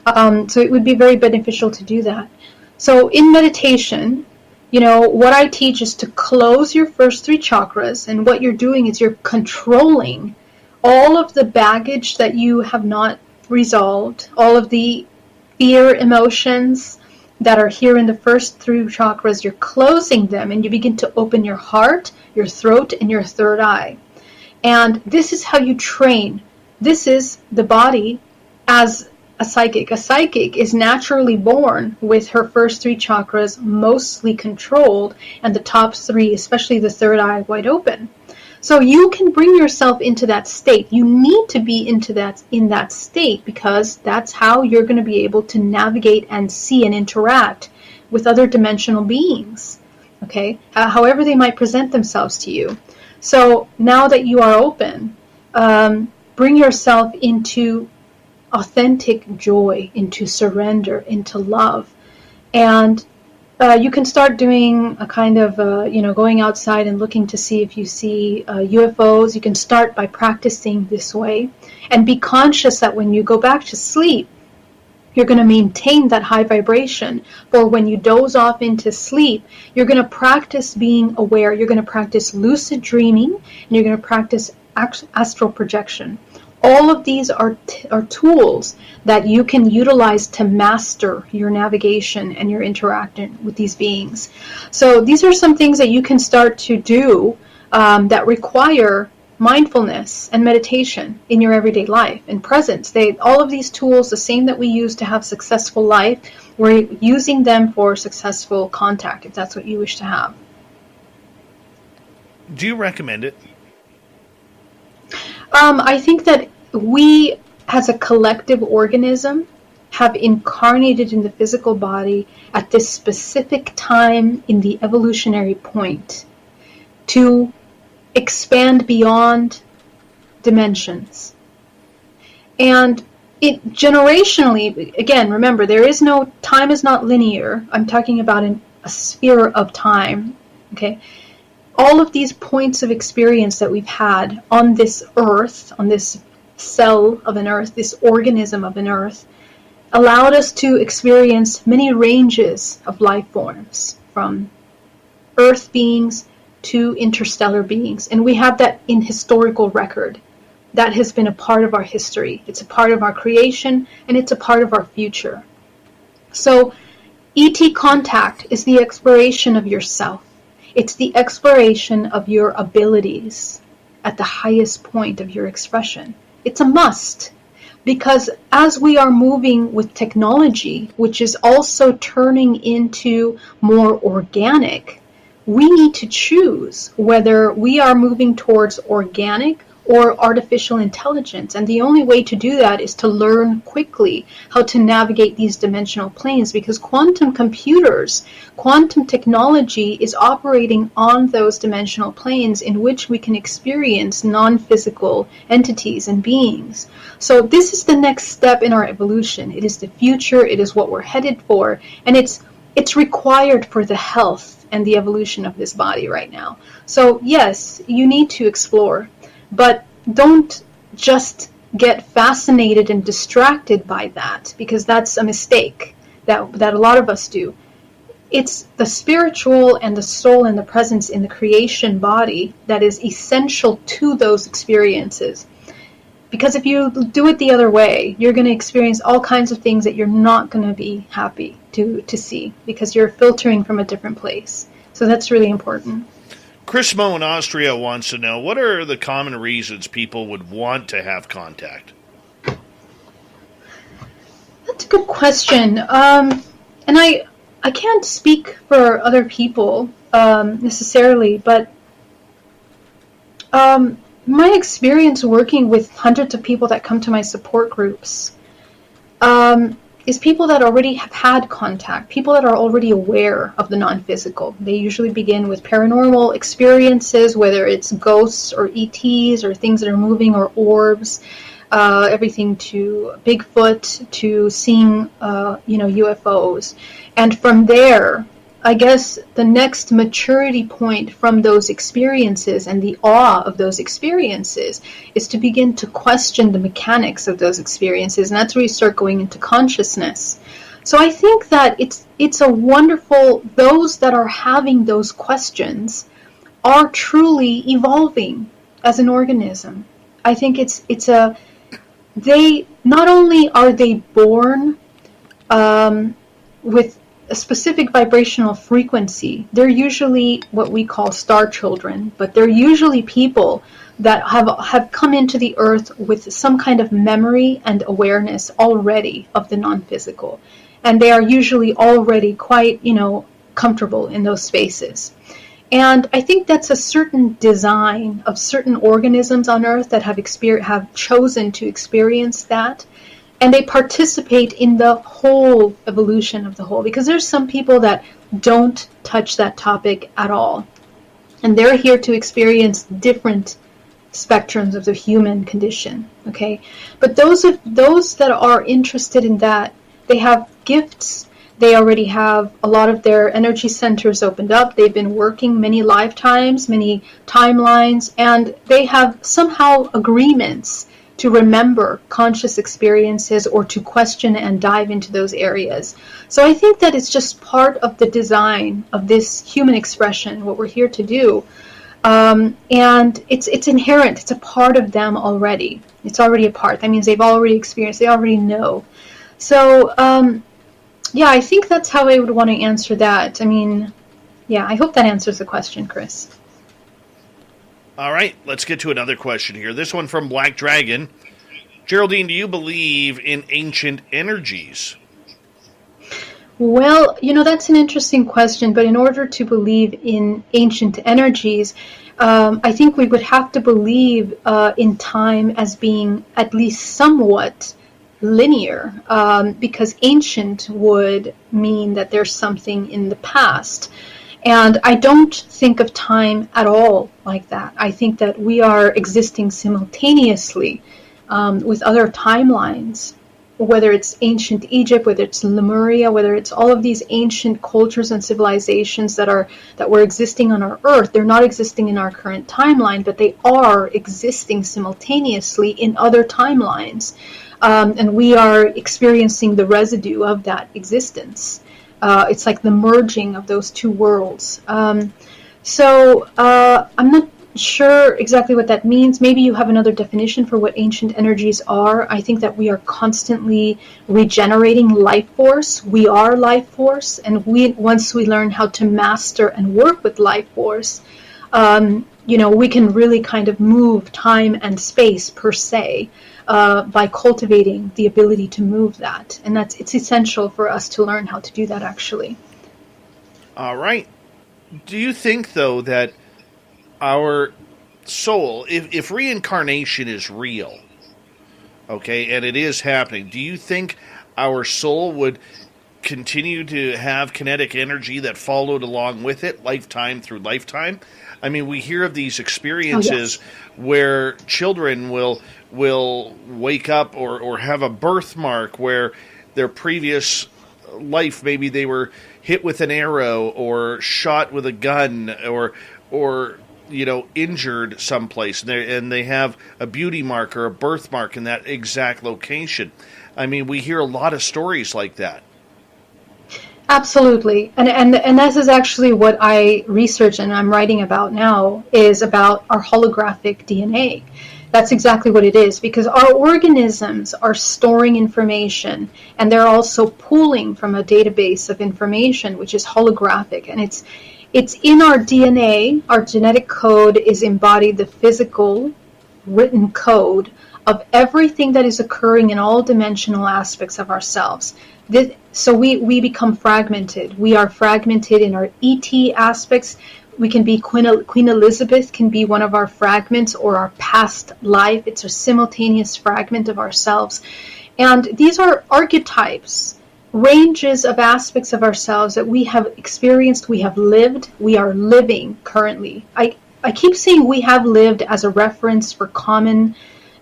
So it would be very beneficial to do that. So in meditation, what I teach is to close your first 3 chakras, and what you're doing is you're controlling all of the baggage that you have not resolved, all of the fear emotions that are here in the first 3 chakras. You're closing them, and you begin to open your heart, your throat, and your third eye. And this is how you train. This is the body as a psychic. A psychic is naturally born with her first 3 chakras mostly controlled, and the top 3, especially the third eye, wide open. So you can bring yourself into that state. You need to be in that state, because that's how you're going to be able to navigate and see and interact with other dimensional beings. Okay, however they might present themselves to you. So now that you are open, bring yourself into authentic joy, into surrender, into love. And You can start doing a kind of, going outside and looking to see if you see UFOs. You can start by practicing this way and be conscious that when you go back to sleep, you're going to maintain that high vibration. For when you doze off into sleep, you're going to practice being aware. You're going to practice lucid dreaming, and you're going to practice astral projection. All of these are tools that you can utilize to master your navigation and your interaction with these beings. So these are some things that you can start to do that require mindfulness and meditation in your everyday life and presence. All of these tools, the same that we use to have successful life, we're using them for successful contact, if that's what you wish to have. Do you recommend it? I think that we, as a collective organism, have incarnated in the physical body at this specific time in the evolutionary point to expand beyond dimensions. And it generationally, again, remember, time is not linear. I'm talking about a sphere of time, okay? All of these points of experience that we've had on this earth, on this cell of an earth, this organism of an earth, allowed us to experience many ranges of life forms, from earth beings to interstellar beings. And we have that in historical record. That has been a part of our history. It's a part of our creation, and it's a part of our future. So ET contact is the exploration of yourself. It's the exploration of your abilities at the highest point of your expression. It's a must, because as we are moving with technology, which is also turning into more organic, we need to choose whether we are moving towards organic or artificial intelligence. And the only way to do that is to learn quickly how to navigate these dimensional planes, because quantum computers, quantum technology is operating on those dimensional planes in which we can experience non-physical entities and beings. So this is the next step in our evolution. It is the future. It is what we're headed for. And it's required for the health and the evolution of this body right now. So yes, you need to explore. But don't just get fascinated and distracted by that, because that's a mistake that a lot of us do. It's the spiritual and the soul and the presence in the creation body that is essential to those experiences. Because if you do it the other way, you're going to experience all kinds of things that you're not going to be happy to see, because you're filtering from a different place. So that's really important. Chris Moe in Austria wants to know, what are the common reasons people would want to have contact? That's a good question. And I can't speak for other people necessarily, but my experience working with hundreds of people that come to my support groups is people that already have had contact, people that are already aware of the non-physical. They usually begin with paranormal experiences, whether it's ghosts or ETs or things that are moving or orbs, everything to Bigfoot to seeing, UFOs. And from there, I guess the next maturity point from those experiences and the awe of those experiences is to begin to question the mechanics of those experiences, and that's where you start going into consciousness. So I think that it's a wonderful, those that are having those questions are truly evolving as an organism. I think they not only are they born with a specific vibrational frequency, they're usually what we call star children, but they're usually people that have come into the earth with some kind of memory and awareness already of the non-physical. And they are usually already quite, comfortable in those spaces. And I think that's a certain design of certain organisms on earth that have chosen to experience that. And they participate in the whole evolution of the whole, because there's some people that don't touch that topic at all. And they're here to experience different spectrums of the human condition, okay? But those that are interested in that, they have gifts, They already have a lot of their energy centers opened up. They've been working many lifetimes, many timelines, and they have somehow agreements to remember conscious experiences or to question and dive into those areas. So I think that it's just part of the design of this human expression, what we're here to do. And it's inherent. It's a part of them already. It's already a part. That means they've already experienced, they already know. So, yeah, I think that's how I would want to answer that. I mean, yeah, I hope that answers the question, Chris. All right, let's get to another question here. This one from Black Dragon. Geraldine, do you believe in ancient energies? Well, that's an interesting question, but in order to believe in ancient energies, I think we would have to believe in time as being at least somewhat linear, because ancient would mean that there's something in the past. And I don't think of time at all like that. I think that we are existing simultaneously with other timelines, whether it's ancient Egypt, whether it's Lemuria, whether it's all of these ancient cultures and civilizations that were existing on our Earth. They're not existing in our current timeline, but they are existing simultaneously in other timelines. And we are experiencing the residue of that existence. It's like the merging of those two worlds. So I'm not sure exactly what that means. Maybe you have another definition for what ancient energies are. I think that we are constantly regenerating life force. We are life force, and once we learn how to master and work with life force, we can really kind of move time and space per se. By cultivating the ability to move that. And it's essential for us to learn how to do that, actually. All right. Do you think, though, that our soul, if reincarnation is real, okay, and it is happening, do you think our soul would continue to have kinetic energy that followed along with it, lifetime through lifetime? I mean, we hear of these experiences where children will wake up or have a birthmark where their previous life, maybe they were hit with an arrow or shot with a gun or injured someplace, and they have a beauty mark or a birthmark in that exact location. I mean, we hear a lot of stories like that. Absolutely. And this is actually what I research and I'm writing about now, is about our holographic DNA. That's exactly what it is, because our organisms are storing information, and they're also pulling from a database of information, which is holographic. And it's in our DNA. Our genetic code is embodied, the physical written code of everything that is occurring in all dimensional aspects of ourselves. So we become fragmented. We are fragmented in our ET aspects. We can be Queen Elizabeth can be one of our fragments, or our past life. It's a simultaneous fragment of ourselves. And these are archetypes, ranges of aspects of ourselves that we have experienced, we have lived, we are living currently. I keep saying we have lived as a reference for common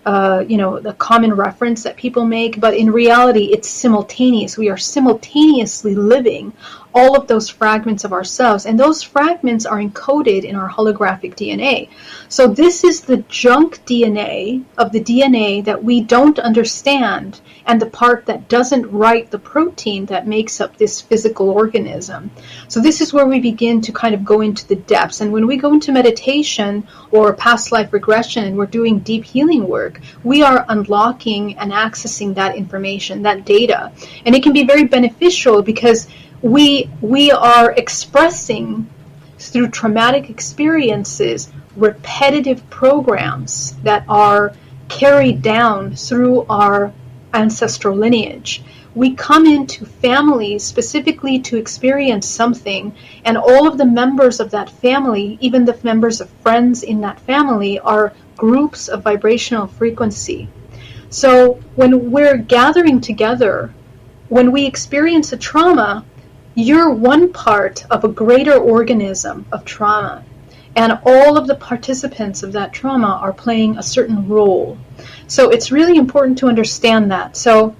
the common reference that people make, but in reality, it's simultaneous. We are simultaneously living all of those fragments of ourselves, and those fragments are encoded in our holographic DNA. So this is the junk DNA of the DNA that we don't understand, and the part that doesn't write the protein that makes up this physical organism. So this is where we begin to kind of go into the depths. And when we go into meditation or past life regression and we're doing deep healing work, we are unlocking and accessing that information, that data. And it can be very beneficial because we are expressing through traumatic experiences repetitive programs that are carried down through our ancestral lineage. We come into families specifically to experience something, and all of the members of that family, even the members of friends in that family, are groups of vibrational frequency. So when we're gathering together, when we experience a trauma, you're one part of a greater organism of trauma, and all of the participants of that trauma are playing a certain role. So it's really important to understand that. So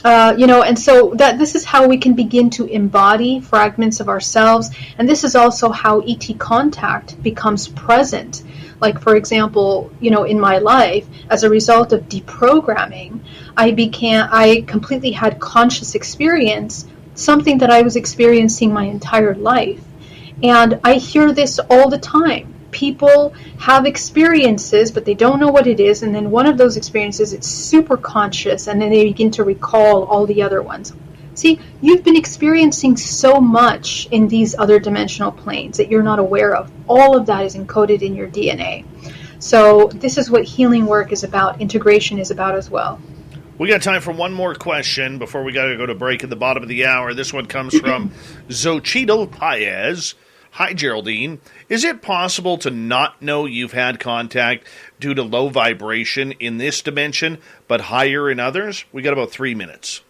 And so that this is how we can begin to embody fragments of ourselves, and this is also how ET contact becomes present. Like, for example, in my life, as a result of deprogramming, I completely had conscious experience, something that I was experiencing my entire life. And I hear this all the time. People have experiences, but they don't know what it is, and then one of those experiences, it's super conscious, and then they begin to recall all the other ones. See, you've been experiencing so much in these other dimensional planes that you're not aware of. All of that is encoded in your DNA. So this is what healing work is about, integration is about as well. We got time for one more question before we got to go to break at the bottom of the hour. This one comes from Xochitl Paez. Hi, Geraldine. Is it possible to not know you've had contact due to low vibration in this dimension, but higher in others? We got about 3 minutes.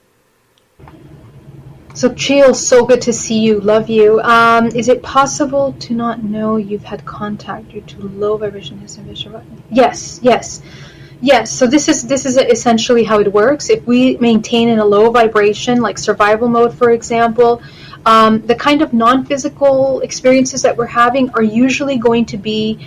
So, Chill, so good to see you. Love you. Is it possible to not know you've had contact due to low vibration? Yes. So this is essentially how it works. If we maintain in a low vibration, like survival mode, for example, the kind of non-physical experiences that we're having are usually going to be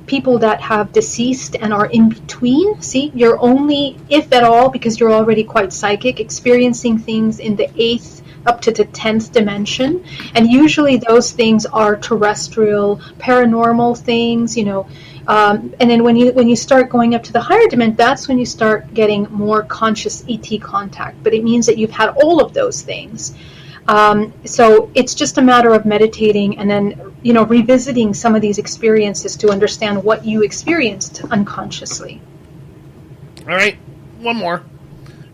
people that have deceased and are in between. See, you're only, if at all, because you're already quite psychic, experiencing things in the 8th up to the 10th dimension. And usually those things are terrestrial, paranormal things, and then when you start going up to the higher dimension, that's when you start getting more conscious ET contact. But it means that you've had all of those things. So it's just a matter of meditating and then, revisiting some of these experiences to understand what you experienced unconsciously. All right, one more.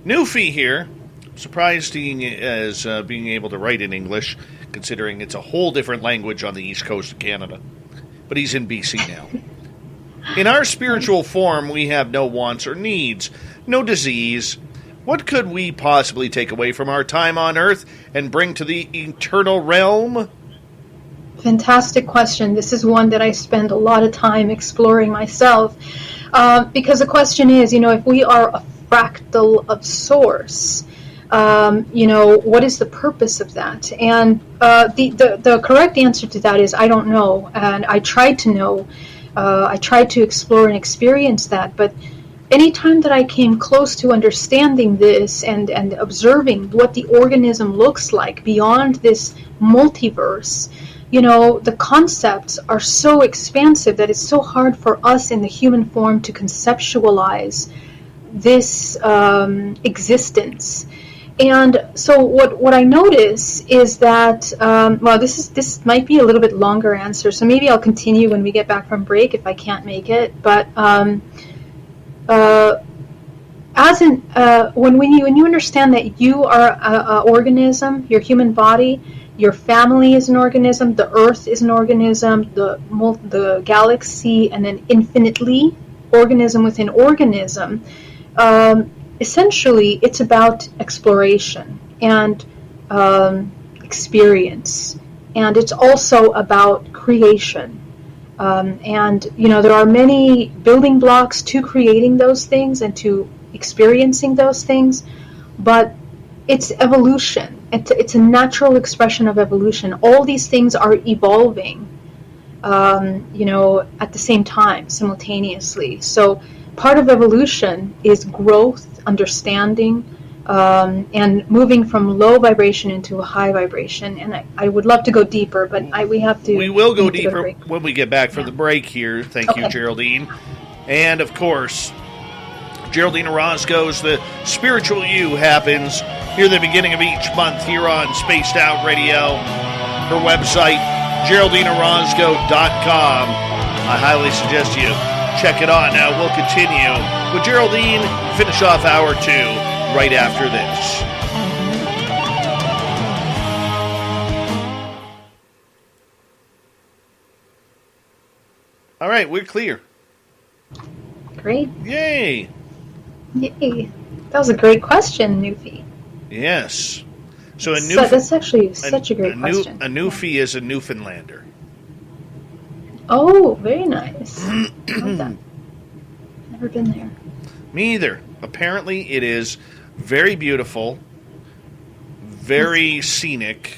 Newfie here. Surprised as being able to write in English, considering it's a whole different language on the east coast of Canada. But he's in BC now. In our spiritual form, we have no wants or needs, no disease. What could we possibly take away from our time on Earth and bring to the eternal realm? Fantastic question. This is one that I spend a lot of time exploring myself. Because the question is, if we are a fractal of source, what is the purpose of that? And the correct answer to that is I don't know. And I tried to know. I tried to explore and experience that, but anytime that I came close to understanding this and observing what the organism looks like beyond this multiverse, the concepts are so expansive that it's so hard for us in the human form to conceptualize this existence. And so what I notice is that, this might be a little bit longer answer, so maybe I'll continue when we get back from break if I can't make it. But when you understand that you are an organism, your human body, your family is an organism, the Earth is an organism, the galaxy, and then infinitely, organism within organism. Essentially, it's about exploration and experience, and it's also about creation. And there are many building blocks to creating those things and to experiencing those things, but it's evolution. It's a natural expression of evolution. All these things are evolving, at the same time, simultaneously. So part of evolution is growth, understanding, and moving from low vibration into a high vibration. And I would love to go deeper, but we will go deeper when we get back from the break here. Thank you, Geraldine. And of course, Geraldine Orozco's The Spiritual You happens near the beginning of each month here on Spaced Out Radio. Her website, GeraldineOrozco.com. I highly suggest you check it on. Now we'll continue with Geraldine, finish off hour 2 right after this. All right, we're clear. Great. Yay. That was a great question, Newfie. Yes. So that's actually such a great question. A Newfie is a Newfoundlander. Oh, very nice. Love that. Never been there. Me either. Apparently, it is Very beautiful, very scenic,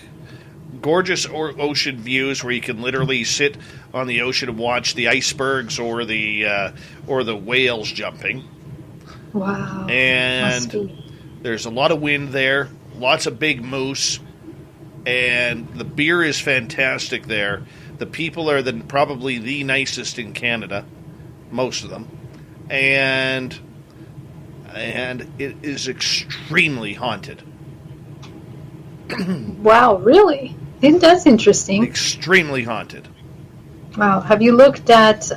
gorgeous ocean views where you can literally sit on the ocean and watch the icebergs or the whales jumping. Wow. And there's a lot of wind there, lots of big moose, and the beer is fantastic there. The people are probably the nicest in Canada, most of them, and it is extremely haunted. Wow, really? That's interesting. Extremely haunted. Wow. Have you looked at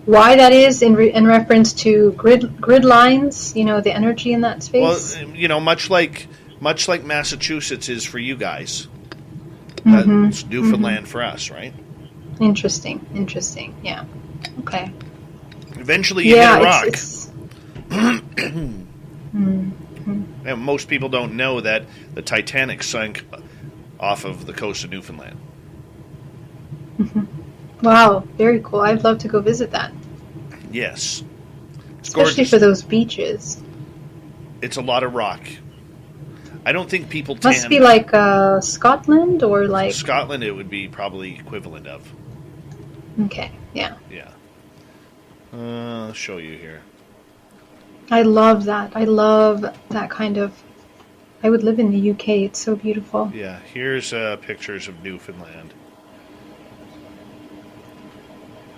why that is in reference to grid lines? You know, the energy in that space. Well, you know, much like Massachusetts is for you guys. That's Newfoundland for us, right? Interesting. Yeah. Okay. Eventually, you hit a rock. It's And most people don't know that the Titanic sunk off of the coast of Newfoundland. Wow, very cool. I'd love to go visit that. Yes. It's Especially gorgeous. for those beaches. It's a lot of rock. I don't think people Must be like Scotland or like... Scotland, it would be probably equivalent of. Okay, yeah. Yeah. I'll show you here. I love that. I love that kind of... I would live in the UK. It's so beautiful. Yeah, here's pictures of Newfoundland.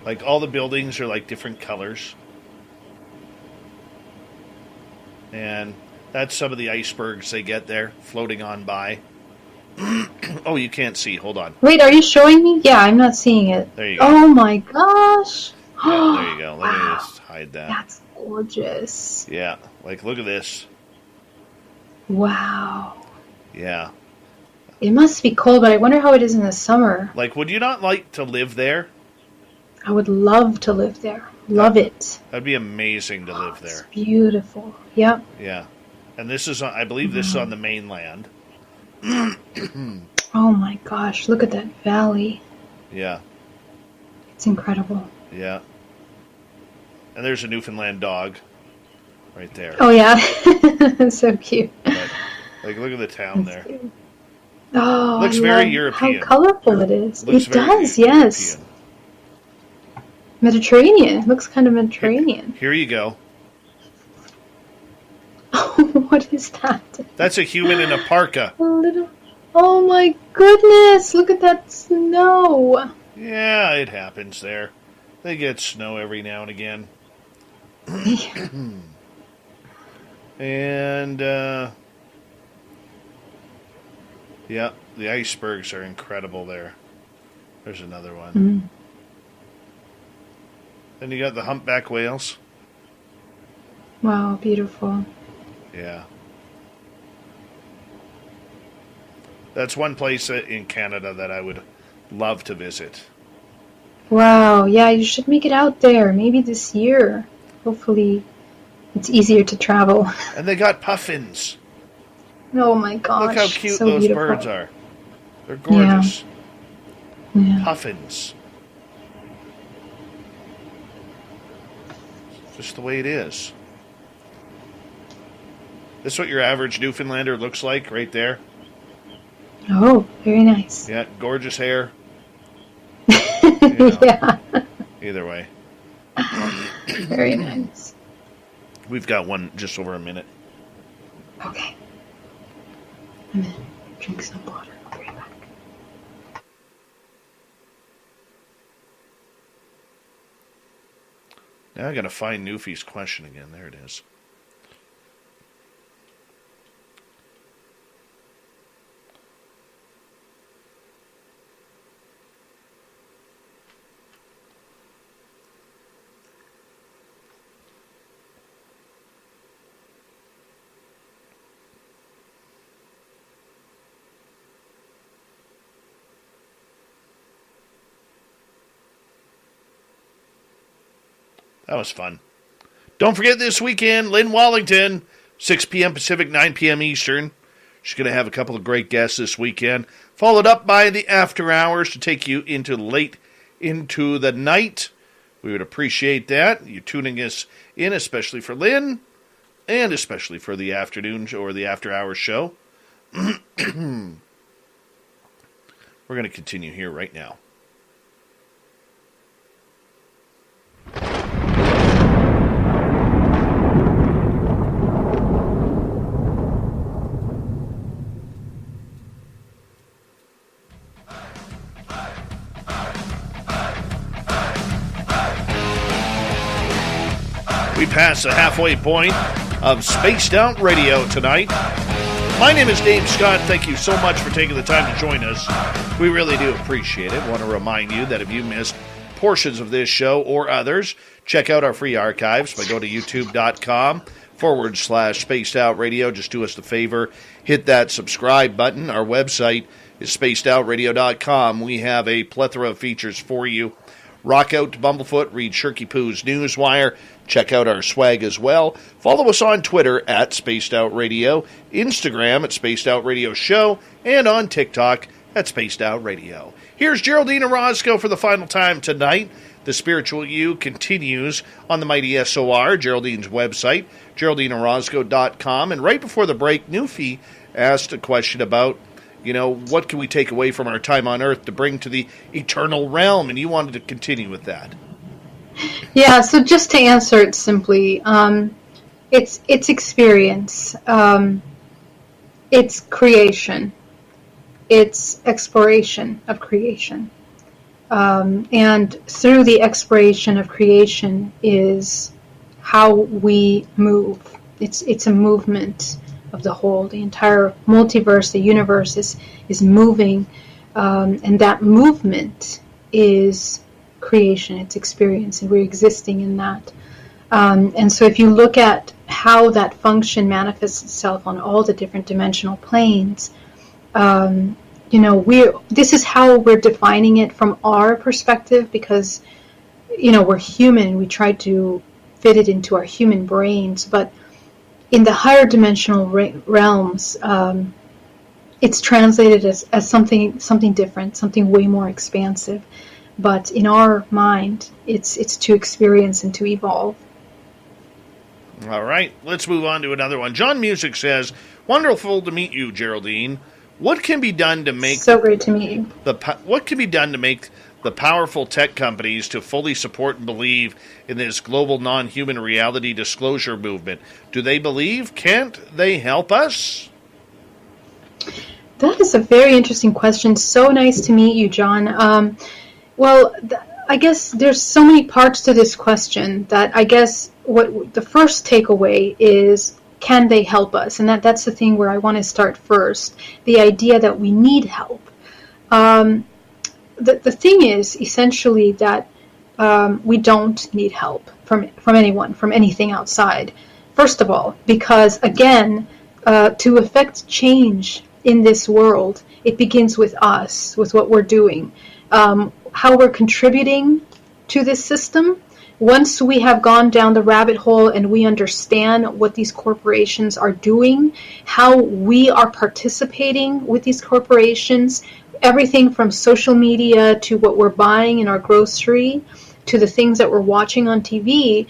Like, all the buildings are like different colors. And that's some of the icebergs they get there, floating on by. Oh, you can't see. Hold on. Wait, are you showing me? Yeah, I'm not seeing it. There you go. Oh my gosh. Yeah, there you go. Let me Wow. just hide that. That's gorgeous. Yeah, like, look at this. Wow. Yeah. It must be cold, but I wonder how it is in the summer. Like, would you not like to live there? I would love to live there. Love it. That'd be amazing to live It's there. beautiful. Yep. Yeah. And this is, I believe this is on the mainland. Oh my gosh, look at that valley. Yeah. It's incredible. Yeah. And there's a Newfoundland dog right there. Oh yeah. So cute. But, like, look at the town That's there. cute. Oh, Looks I very love European. How colorful it is. Looks It very does, yes. European. Mediterranean. It looks kind of Mediterranean. Here you go. Oh, what is that? That's a human in a parka. A little. Oh my goodness! Look at that snow. Yeah, it happens there. They get snow every now and again. And, yeah, the icebergs are incredible there. There's another one. Mm. Then you got the humpback whales. Wow, beautiful. Yeah. That's one place in Canada that I would love to visit. Wow, yeah, you should make it out there. Maybe this year. Hopefully, it's easier to travel. And they got puffins. Oh my gosh. Look how cute so those beautiful. birds are. They're gorgeous. Yeah. Puffins. Just the way it is. This is what your average Newfoundlander looks like right there. Oh, very nice. Yeah, gorgeous hair. You know, Yeah. either way. Very nice. We've got one just over a minute. Okay. I'm gonna drink some water. I'll be right back. Now I gotta find Newfie's question again. There it is. That was fun. Don't forget this weekend, Lynn Wallington, 6 p.m. Pacific, 9 p.m. Eastern. She's going to have a couple of great guests this weekend, followed up by the after hours to take you into late into the night. We would appreciate that. You tuning us in, especially for Lynn. and especially for the afternoon or the after-hours show. We're going to continue here right now. We pass the halfway point of Spaced Out Radio tonight. My name is Dave Scott. Thank you so much for taking the time to join us. We really do appreciate it. I want to remind you that if you missed portions of this show or others, check out our free archives by going to youtube.com/Spaced Out Radio. Just do us the favor, hit that subscribe button. Our website is spacedoutradio.com. We have a plethora of features for you. Rock out to Bumblefoot, read Shirky Poo's Newswire, check out our swag as well. Follow us on Twitter at Spaced Out Radio, Instagram at Spaced Out Radio Show, and on TikTok at Spaced Out Radio. Here's Geraldine Orozco for the final time tonight. The Spiritual You continues on the mighty SOR, Geraldine's website, GeraldineOrozco.com. And right before the break, Newfie asked a question about, what can we take away from our time on Earth to bring to the eternal realm? And you wanted to continue with that. Yeah, so just to answer it simply, it's experience. It's creation. It's exploration of creation. And through the exploration of creation is how we move. It's a movement of the whole. The entire multiverse, the universe is moving, and that movement is creation, it's experience, and we're existing in that. And so if you look at how that function manifests itself on all the different dimensional planes, this is how we're defining it from our perspective, because we're human. We try to fit it into our human brains, but in the higher dimensional realms, it's translated as something different, something way more expansive. But in our mind, it's to experience and to evolve. All right, let's move on to another one. John Music says, "Wonderful to meet you, Geraldine. What can be done to make so great to meet you? What can be done to make the powerful tech companies to fully support and believe in this global non-human reality disclosure movement? Do they believe? Can't they help us?" That is a very interesting question. So nice to meet you, John. I guess there's so many parts to this question that I guess what the first takeaway is, can they help us? And that's the thing where I want to start first. The idea that we need help. The thing is essentially that we don't need help from anyone, from anything outside. First of all, because again, to effect change in this world, it begins with us, with what we're doing, how we're contributing to this system. Once we have gone down the rabbit hole and we understand what these corporations are doing, how we are participating with these corporations, everything from social media to what we're buying in our grocery to the things that we're watching on TV,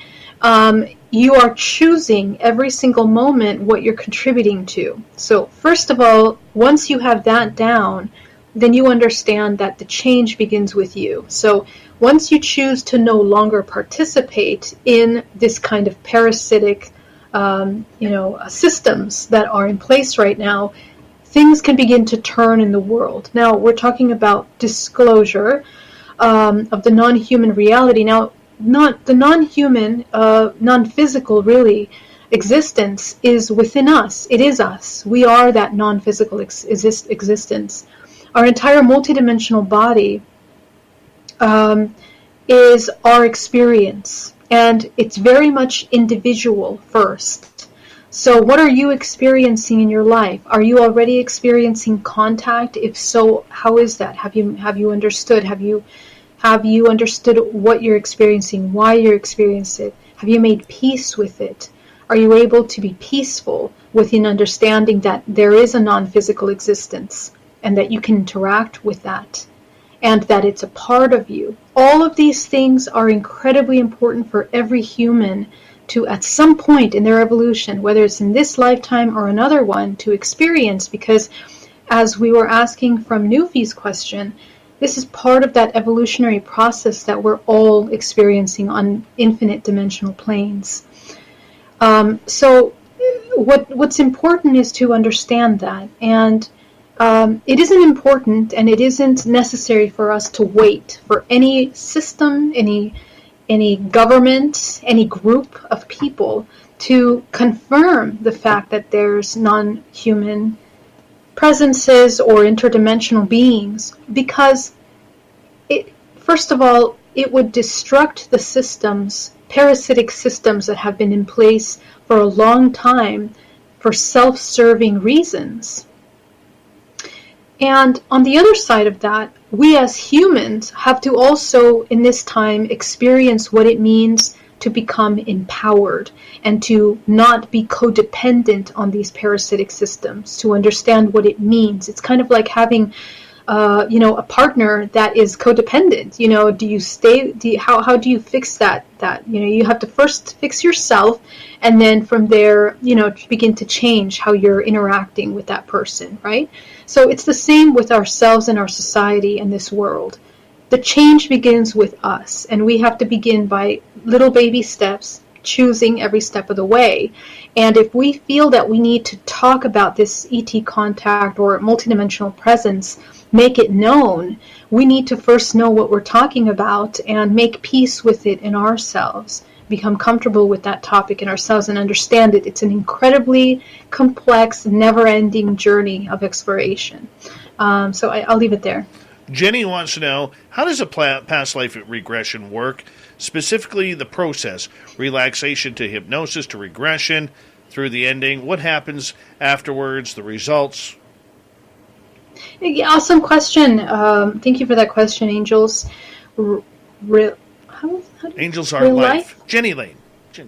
you are choosing every single moment what you're contributing to. So first of all, once you have that down, then you understand that the change begins with you. So once you choose to no longer participate in this kind of parasitic systems that are in place right now, things can begin to turn in the world. Now, we're talking about disclosure of the non-human reality. Now, not the non-human, non-physical, really, existence is within us. It is us. We are that non-physical existence. Our entire multidimensional body is our experience, and it's very much individual first. So what are you experiencing in your life? Are you already experiencing contact? If so, how is that? Have you understood? Have you understood what you're experiencing, why you're experiencing it? Have you made peace with it? Are you able to be peaceful within understanding that there is a non-physical existence and that you can interact with that and that it's a part of you? All of these things are incredibly important for every human to, at some point in their evolution, whether it's in this lifetime or another one, to experience, because as we were asking from Newfie's question, this is part of that evolutionary process that we're all experiencing on infinite dimensional planes. So what's important is to understand that, and it isn't important and it isn't necessary for us to wait for any system, any government, any group of people to confirm the fact that there's non-human presences or interdimensional beings, because first of all, it would destruct the systems, parasitic systems that have been in place for a long time for self-serving reasons. And on the other side of that, we as humans have to also, in this time, experience what it means to become empowered and to not be codependent on these parasitic systems, to understand what it means. It's kind of like having a partner that is codependent. Do you stay? How do you fix that? You have to first fix yourself, and then from there, begin to change how you're interacting with that person, right? So it's the same with ourselves and our society and this world. The change begins with us, and we have to begin by little baby steps, choosing every step of the way. And if we feel that we need to talk about this ET contact or multidimensional presence, make it known, we need to first know what we're talking about and make peace with it in ourselves, become comfortable with that topic in ourselves and understand it. It's an incredibly complex, never-ending journey of exploration. So I'll leave it there. Jenny wants to know, how does a past life regression work? Specifically, the process, relaxation to hypnosis to regression, through the ending. What happens afterwards, the results? Awesome question. Thank you for that question, Angels. Angels Are Life. Jenny Lane.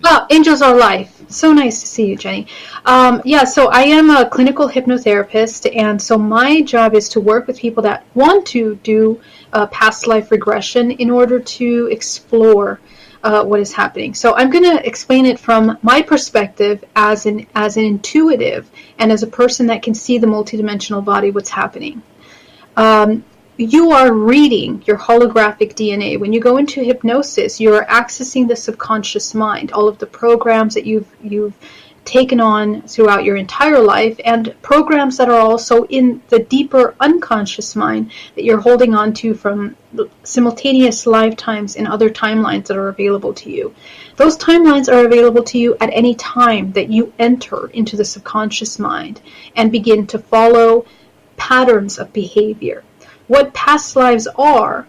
Oh, Angels Are Life. So nice to see you, Jenny. So I am a clinical hypnotherapist, and so my job is to work with people that want to do past life regression in order to explore what is happening. So I'm going to explain it from my perspective as an intuitive and as a person that can see the multidimensional body, what's happening. You are reading your holographic DNA. When you go into hypnosis, you are accessing the subconscious mind, all of the programs that you've taken on throughout your entire life, and programs that are also in the deeper unconscious mind that you're holding on to from simultaneous lifetimes in other timelines that are available to you. Those timelines are available to you at any time that you enter into the subconscious mind and begin to follow patterns of behavior. What past lives are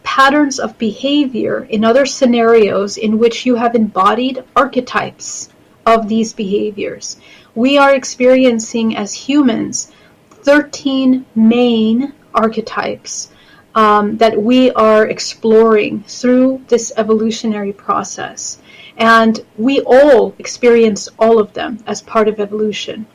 patterns of behavior in other scenarios in which you have embodied archetypes of these behaviors. We are experiencing as humans 13 main archetypes that we are exploring through this evolutionary process. And we all experience all of them as part of evolution.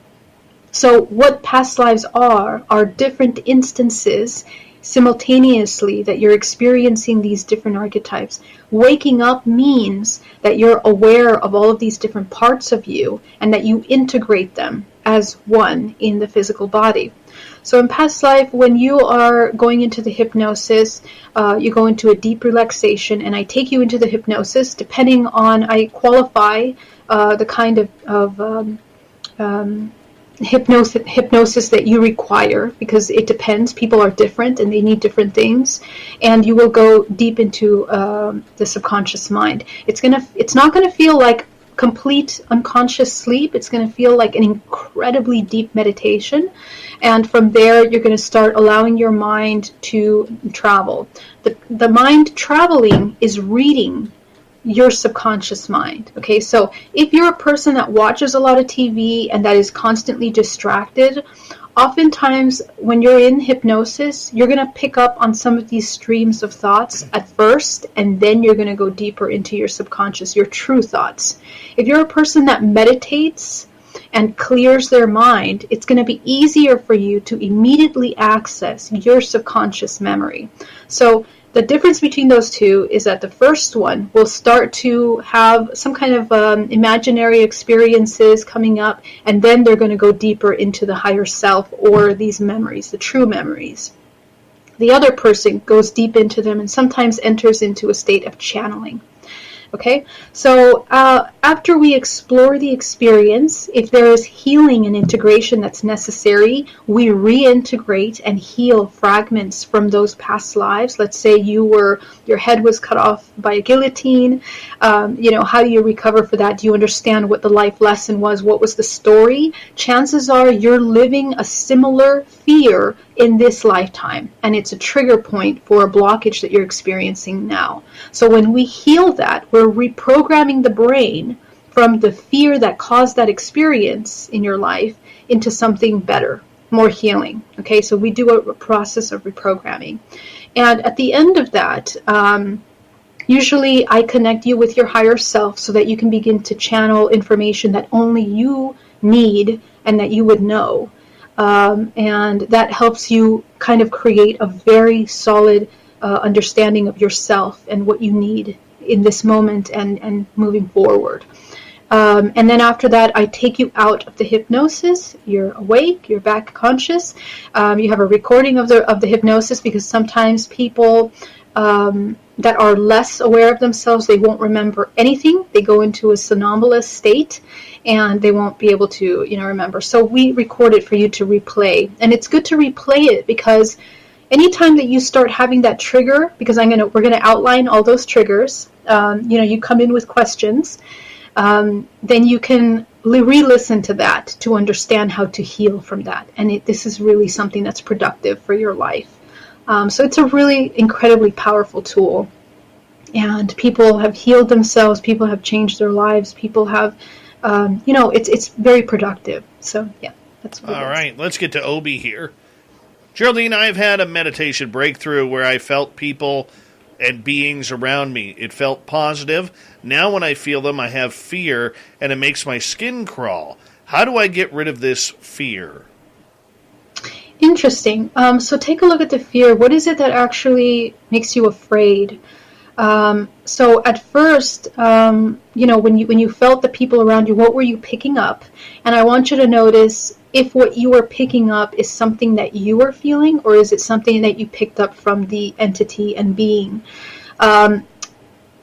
So what past lives are different instances simultaneously that you're experiencing these different archetypes. Waking up means that you're aware of all of these different parts of you and that you integrate them as one in the physical body. So in past life, when you are going into the hypnosis, you go into a deep relaxation, and I take you into the hypnosis depending on, I qualify the kind of hypnosis that you require, because it depends. People are different and they need different things, and you will go deep into the subconscious mind. It's not gonna feel like complete unconscious sleep. It's gonna feel like an incredibly deep meditation, and from there you're gonna start allowing your mind to travel. The mind traveling is reading your subconscious mind. Okay, so if you're a person that watches a lot of TV and that is constantly distracted, oftentimes when you're in hypnosis, you're going to pick up on some of these streams of thoughts at first, and then you're going to go deeper into your subconscious, your true thoughts. If you're a person that meditates and clears their mind, it's going to be easier for you to immediately access your subconscious memory. So The difference between those two is that the first one will start to have some kind of imaginary experiences coming up, and then they're going to go deeper into the higher self or these memories, the true memories. The other person goes deep into them and sometimes enters into a state of channeling. Okay, so after we explore the experience, if there is healing and integration that's necessary, we reintegrate and heal fragments from those past lives. Let's say your head was cut off by a guillotine. How do you recover for that? Do you understand what the life lesson was? What was the story? Chances are you're living a similar fear in this lifetime, and it's a trigger point for a blockage that you're experiencing now. So when we heal that, we're reprogramming the brain from the fear that caused that experience in your life into something better, more healing. Okay, so we do a process of reprogramming. And at the end of that, usually I connect you with your higher self so that you can begin to channel information that only you need and that you would know. And that helps you kind of create a very solid understanding of yourself and what you need in this moment and moving forward. And then after that, I take you out of the hypnosis. You're awake, you're back conscious. You have a recording of the hypnosis, because sometimes people that are less aware of themselves, they won't remember anything. They go into a somnambulous state and they won't be able to, remember. So we record it for you to replay. And it's good to replay it because anytime that you start having that trigger, because we're gonna outline all those triggers, you come in with questions, then you can re-listen to that to understand how to heal from that. And this is really something that's productive for your life. So it's a really incredibly powerful tool. And people have healed themselves, people have changed their lives, people have, it's very productive. So, yeah, that's what it is. All right, let's get to Obi here. Geraldine, I've had a meditation breakthrough where I felt people and beings around me. It felt positive. Now when I feel them, I have fear, and it makes my skin crawl. How do I get rid of this fear? Interesting. So take a look at the fear. What is it that actually makes you afraid? So at first, when you felt the people around you, what were you picking up? And I want you to notice if what you are picking up is something that you are feeling, or is it something that you picked up from the entity and being.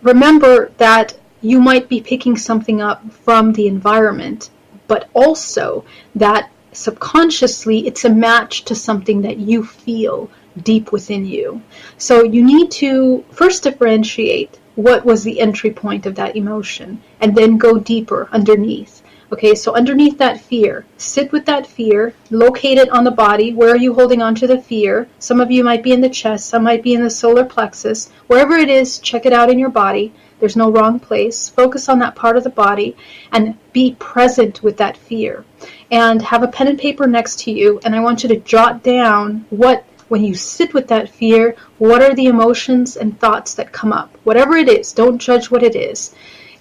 Remember that you might be picking something up from the environment, but also that subconsciously it's a match to something that you feel deep within you. So you need to first differentiate what was the entry point of that emotion, and then go deeper underneath. Okay, so underneath that fear, sit with that fear, locate it on the body. Where are you holding on to the fear? Some of you might be in the chest, some might be in the solar plexus. Wherever it is, check it out in your body. There's no wrong place. Focus on that part of the body and be present with that fear. And have a pen and paper next to you, and I want you to jot down when you sit with that fear, what are the emotions and thoughts that come up? Whatever it is, don't judge what it is.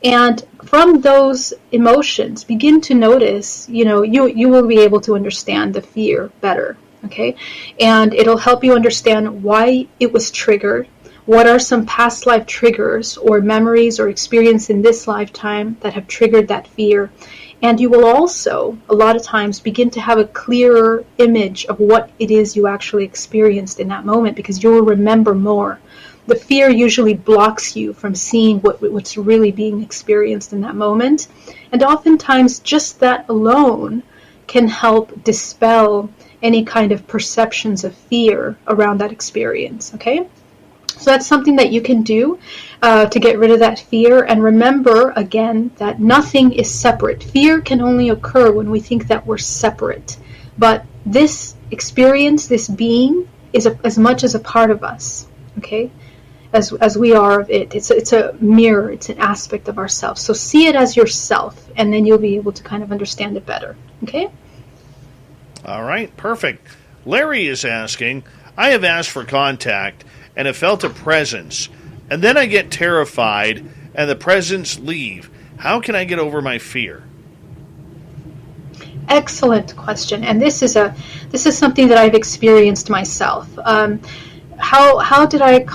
And from those emotions, begin to notice, you will be able to understand the fear better, okay? And it'll help you understand why it was triggered, what are some past life triggers or memories or experience in this lifetime that have triggered that fear. And you will also, a lot of times, begin to have a clearer image of what it is you actually experienced in that moment, because you will remember more. The fear usually blocks you from seeing what's really being experienced in that moment. And oftentimes, just that alone can help dispel any kind of perceptions of fear around that experience, okay? So that's something that you can do to get rid of that fear. And remember, again, that nothing is separate. Fear can only occur when we think that we're separate. But this experience, this being, is as much as a part of us, okay, as we are of it. It's a mirror. It's an aspect of ourselves. So see it as yourself, and then you'll be able to kind of understand it better, okay? All right, perfect. Larry is asking, I have asked for contact and have felt a presence, and then I get terrified and the presence leave. How can I get over my fear? Excellent question, and this is something that I've experienced myself. how did I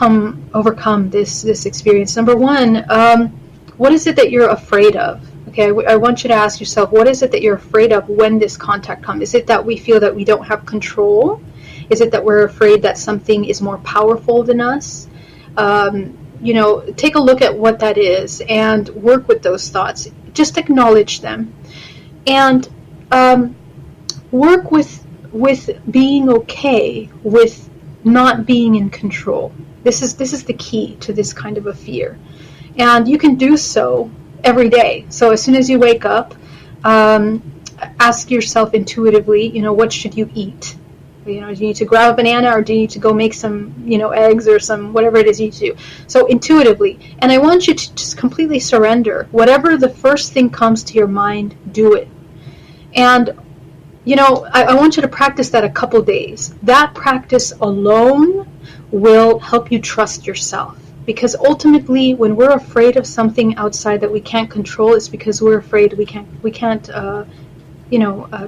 overcome this experience? Number one, what is it that you're afraid of? Okay, I want you to ask yourself, what is it that you're afraid of when this contact comes? Is it that we feel that we don't have control? Is it that we're afraid that something is more powerful than us? Take a look at what that is and work with those thoughts. Just acknowledge them, and work with being okay with not being in control. This is the key to this kind of a fear, and you can do so every day. So as soon as you wake up, ask yourself intuitively, what should you eat? Do you need to grab a banana, or do you need to go make some, eggs or some whatever it is you need to do? So intuitively. And I want you to just completely surrender. Whatever the first thing comes to your mind, do it. And, I want you to practice that a couple days. That practice alone will help you trust yourself. Because ultimately, when we're afraid of something outside that we can't control, it's because we're afraid we can't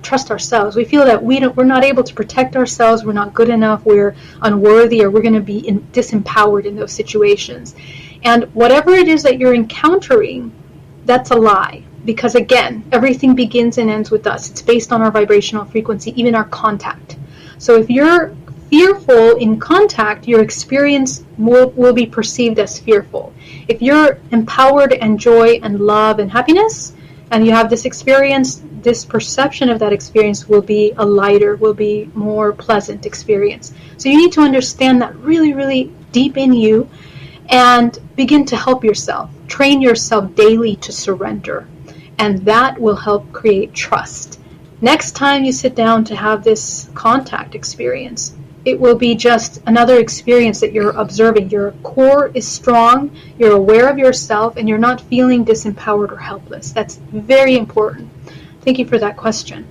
trust ourselves. We feel that we're not able to protect ourselves, we're not good enough, we're unworthy, or we're going to be disempowered in those situations. And whatever it is that you're encountering, that's a lie. Because again, everything begins and ends with us. It's based on our vibrational frequency, even our contact. So if you're fearful in contact, your experience will be perceived as fearful. If you're empowered and joy and love and happiness, and you have this experience, this perception of that experience will be a lighter, will be more pleasant experience. So you need to understand that really, really deep in you and begin to help yourself. Train yourself daily to surrender. And that will help create trust. Next time you sit down to have this contact experience, it will be just another experience that you're observing. Your core is strong, you're aware of yourself, and you're not feeling disempowered or helpless. That's very important. Thank you for that question.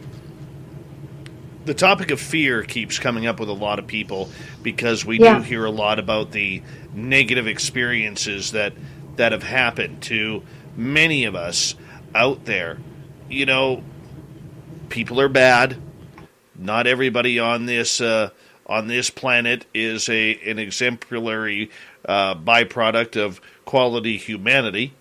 The topic of fear keeps coming up with a lot of people because we do hear a lot about the negative experiences that have happened to many of us out there. People are bad. Not everybody on this planet is an exemplary byproduct of quality humanity.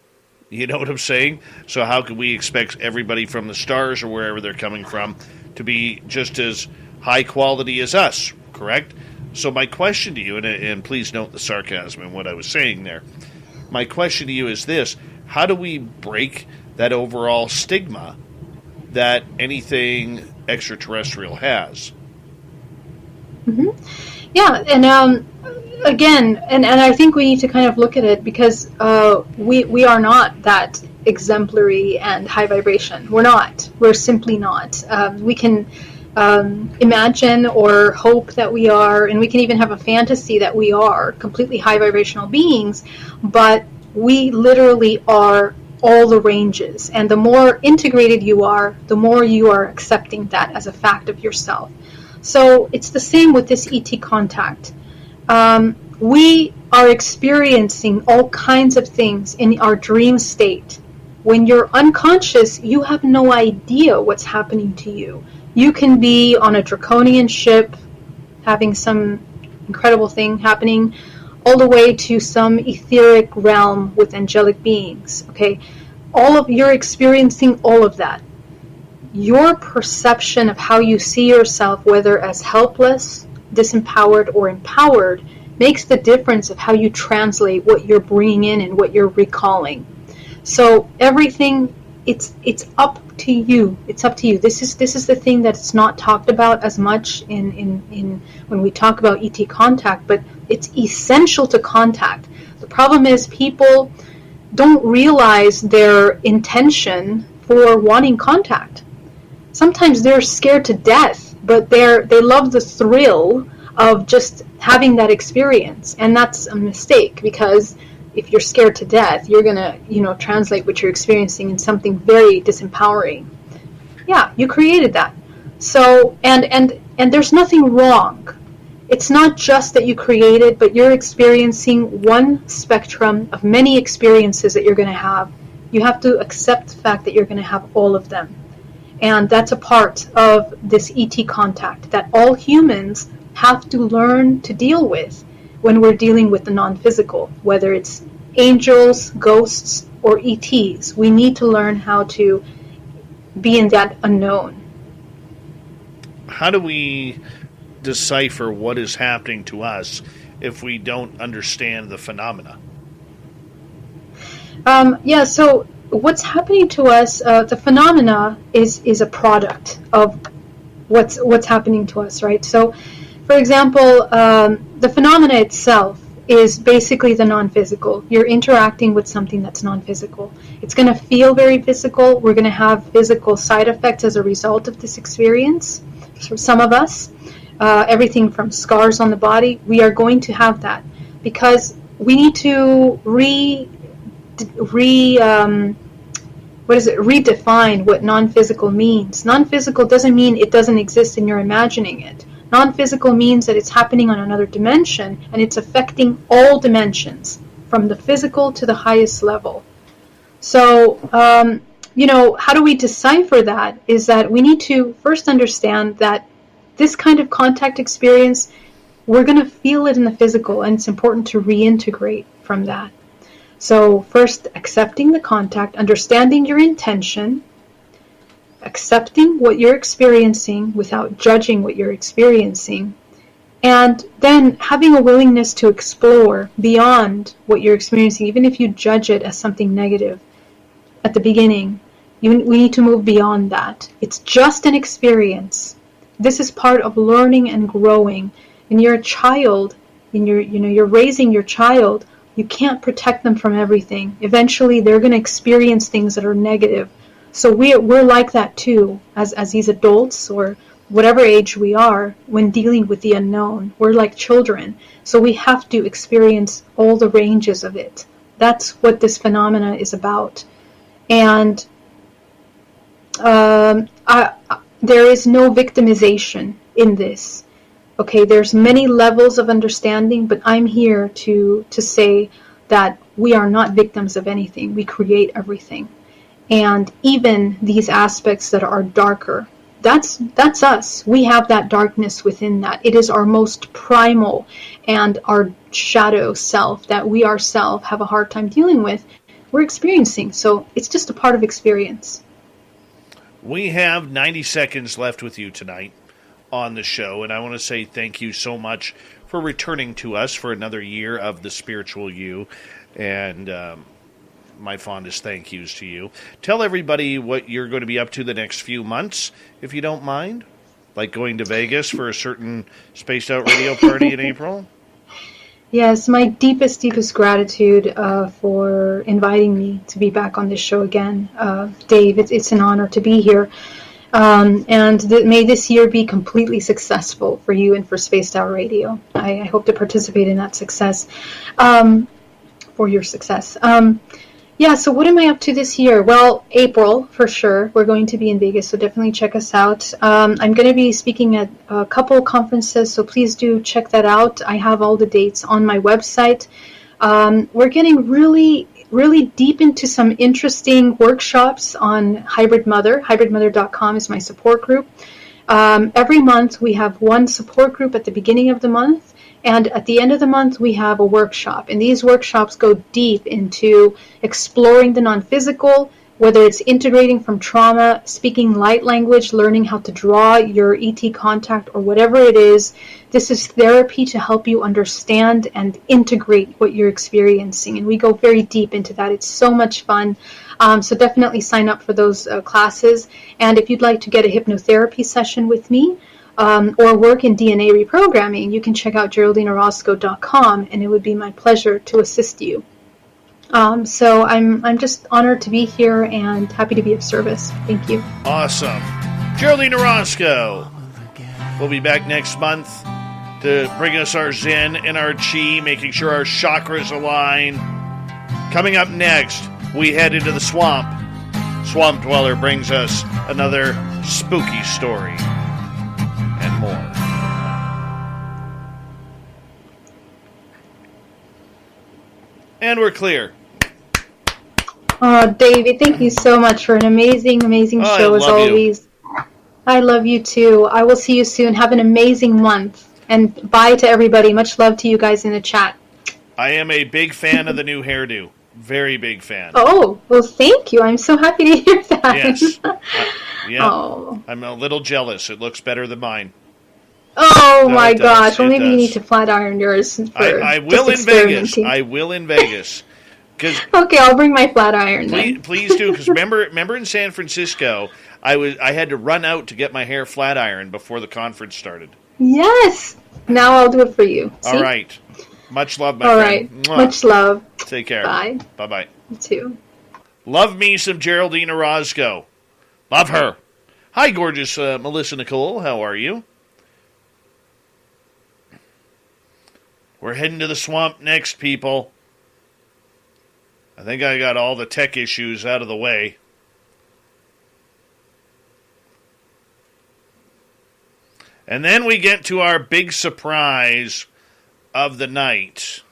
You know what I'm saying? So how can we expect everybody from the stars or wherever they're coming from to be just as high quality as us, correct? So my question to you, and please note the sarcasm in what I was saying there, my question to you is this: how do we break that overall stigma that anything extraterrestrial has? Mm-hmm. Yeah, and again, and I think we need to kind of look at it because we are not that exemplary and high vibration. We're not. We're simply not. We can imagine or hope that we are, and we can even have a fantasy that we are completely high vibrational beings, but we literally are all the ranges. And the more integrated you are, the more you are accepting that as a fact of yourself. So it's the same with this ET contact. We are experiencing all kinds of things in our dream state. When you're unconscious, you have no idea what's happening to you. You can be on a draconian ship, having some incredible thing happening, all the way to some etheric realm with angelic beings. Okay, you're experiencing all of that. Your perception of how you see yourself, whether as helpless, disempowered, or empowered, makes the difference of how you translate what you're bringing in and what you're recalling. So everything, it's up to you. It's up to you. This is the thing that's not talked about as much in when we talk about ET contact, but it's essential to contact. The problem is people don't realize their intention for wanting contact. Sometimes they're scared to death, but they love the thrill of just having that experience, and that's a mistake, because if you're scared to death, you're gonna translate what you're experiencing in something very disempowering. Yeah, you created that. So and there's nothing wrong. It's not just that you created, but you're experiencing one spectrum of many experiences that you're going to have. You have to accept the fact that you're going to have all of them. And that's a part of this ET contact that all humans have to learn to deal with. when we're dealing with the non-physical, whether it's angels, ghosts, or ETs. We need to learn how to be in that unknown. How do we decipher what is happening to us if we don't understand the phenomena? So what's happening to us, the phenomena is a product of what's happening to us, right? So, for example, the phenomena itself is basically the non-physical. You're interacting with something that's non-physical. It's going to feel very physical. We're going to have physical side effects as a result of this experience. For some of us, everything from scars on the body, we are going to have that because we need to redefine what non-physical means. Non-physical doesn't mean it doesn't exist and you're imagining it. Non-physical means that it's happening on another dimension and it's affecting all dimensions, from the physical to the highest level. So, how do we decipher that? Is that we need to first understand that this kind of contact experience, we're going to feel it in the physical, and it's important to reintegrate from that. So first, accepting the contact, understanding your intention, accepting what you're experiencing without judging what you're experiencing, and then having a willingness to explore beyond what you're experiencing, even if you judge it as something negative at the beginning. We need to move beyond that. It's just an experience. This is part of learning and growing. And you're a child, and you're raising your child. You can't protect them from everything. Eventually, they're going to experience things that are negative. So we're like that too, as these adults or whatever age we are, when dealing with the unknown. We're like children. So we have to experience all the ranges of it. That's what this phenomena is about. And there is no victimization in this. Okay, there's many levels of understanding, but I'm here to say that we are not victims of anything. We create everything. And even these aspects that are darker, that's us. We have that darkness within that. It is our most primal and our shadow self that we ourselves have a hard time dealing with. We're experiencing. So it's just a part of experience. We have 90 seconds left with you tonight on the show, and I want to say thank you so much for returning to us for another year of the Spiritual You, and my fondest thank yous to you. Tell everybody what you're going to be up to the next few months, if you don't mind, like going to Vegas for a certain Spaced Out Radio party in April. Yes, my deepest gratitude for inviting me to be back on this show again. Dave, it's an honor to be here. And may this year be completely successful for you and for Spaced Out Radio. I hope to participate in that success, for your success. So what am I up to this year? Well, April, for sure. We're going to be in Vegas, so definitely check us out. I'm going to be speaking at a couple conferences, so please do check that out. I have all the dates on my website. We're getting really deep into some interesting workshops on Hybrid Mother. HybridMother.com is my support group. Every month we have one support group at the beginning of the month, and at the end of the month we have a workshop. And these workshops go deep into exploring the non-physical, whether it's integrating from trauma, speaking light language, learning how to draw your ET contact, or whatever it is. This is therapy to help you understand and integrate what you're experiencing. And we go very deep into that. It's so much fun. So definitely sign up for those classes. And if you'd like to get a hypnotherapy session with me, or work in DNA reprogramming, you can check out GeraldineOrozco.com, and it would be my pleasure to assist you. So I'm just honored to be here and happy to be of service. Thank you. Awesome. Geraldine Orozco. We'll be back next month to bring us our Zen and our Chi, making sure our chakras align. Coming up next, we head into the swamp. Swamp Dweller brings us another spooky story and more. And we're clear. Oh, David, thank you so much for an amazing show as always. I love you too. I will see you soon. Have an amazing month. And bye to everybody. Much love to you guys in the chat. I am a big fan of the new hairdo. Very big fan. Oh, well, thank you. I'm so happy to hear that. Yes. Yeah. Oh. I'm a little jealous. It looks better than mine. Oh No, my it does. gosh. Well, It maybe you does. need to flat iron yours for I will just in Vegas. experimenting. I will in Vegas. Okay, I'll bring my flat iron then. Please do, because remember in San Francisco, I had to run out to get my hair flat ironed before the conference started. Yes. Now I'll do it for you. See? All right. Much love, my All friend. right. Mwah. Much love. Take care. Bye. Bye-bye. You too. Love me some Geraldine Orozco. Love her. Hi, gorgeous Melissa Nicole. How are you? We're heading to the swamp next, people. I think I got all the tech issues out of the way. And then we get to our big surprise of the night.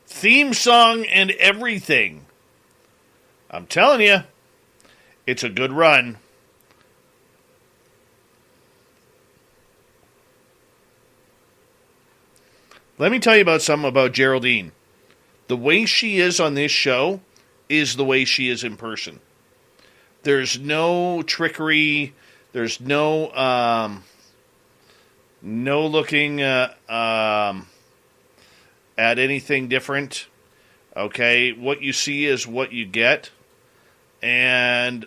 Theme song and everything. I'm telling you, it's a good run. Let me tell you about something about Geraldine. The way she is on this show is the way she is in person. There's no trickery. There's no looking at anything different. Okay, what you see is what you get, and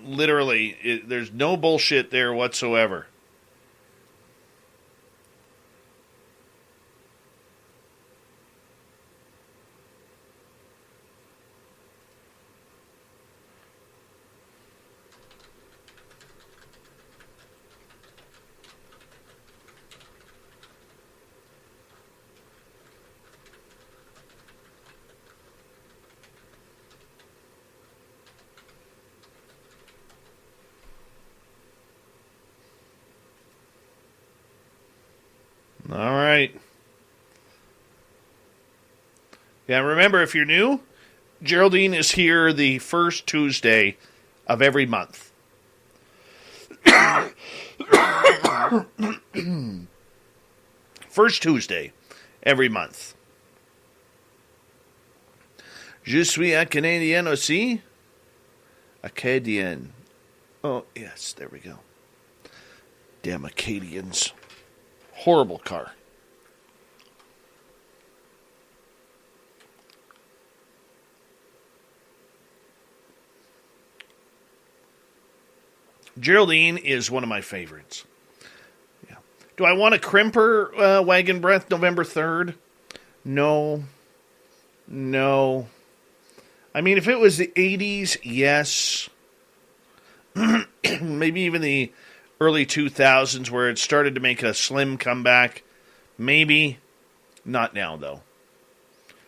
literally, there's no bullshit there whatsoever. All right. Yeah, remember, if you're new, Geraldine is here the first Tuesday of every month. First Tuesday every month. Je suis un Canadien aussi. Acadian. Oh, yes, there we go. Damn Acadians. Horrible car. Geraldine is one of my favorites. Yeah. Do I want a crimper wagon breath November 3rd? No. No. I mean, if it was the 80s, yes. Maybe even the early 2000s where it started to make a slim comeback. Maybe. Not now, though.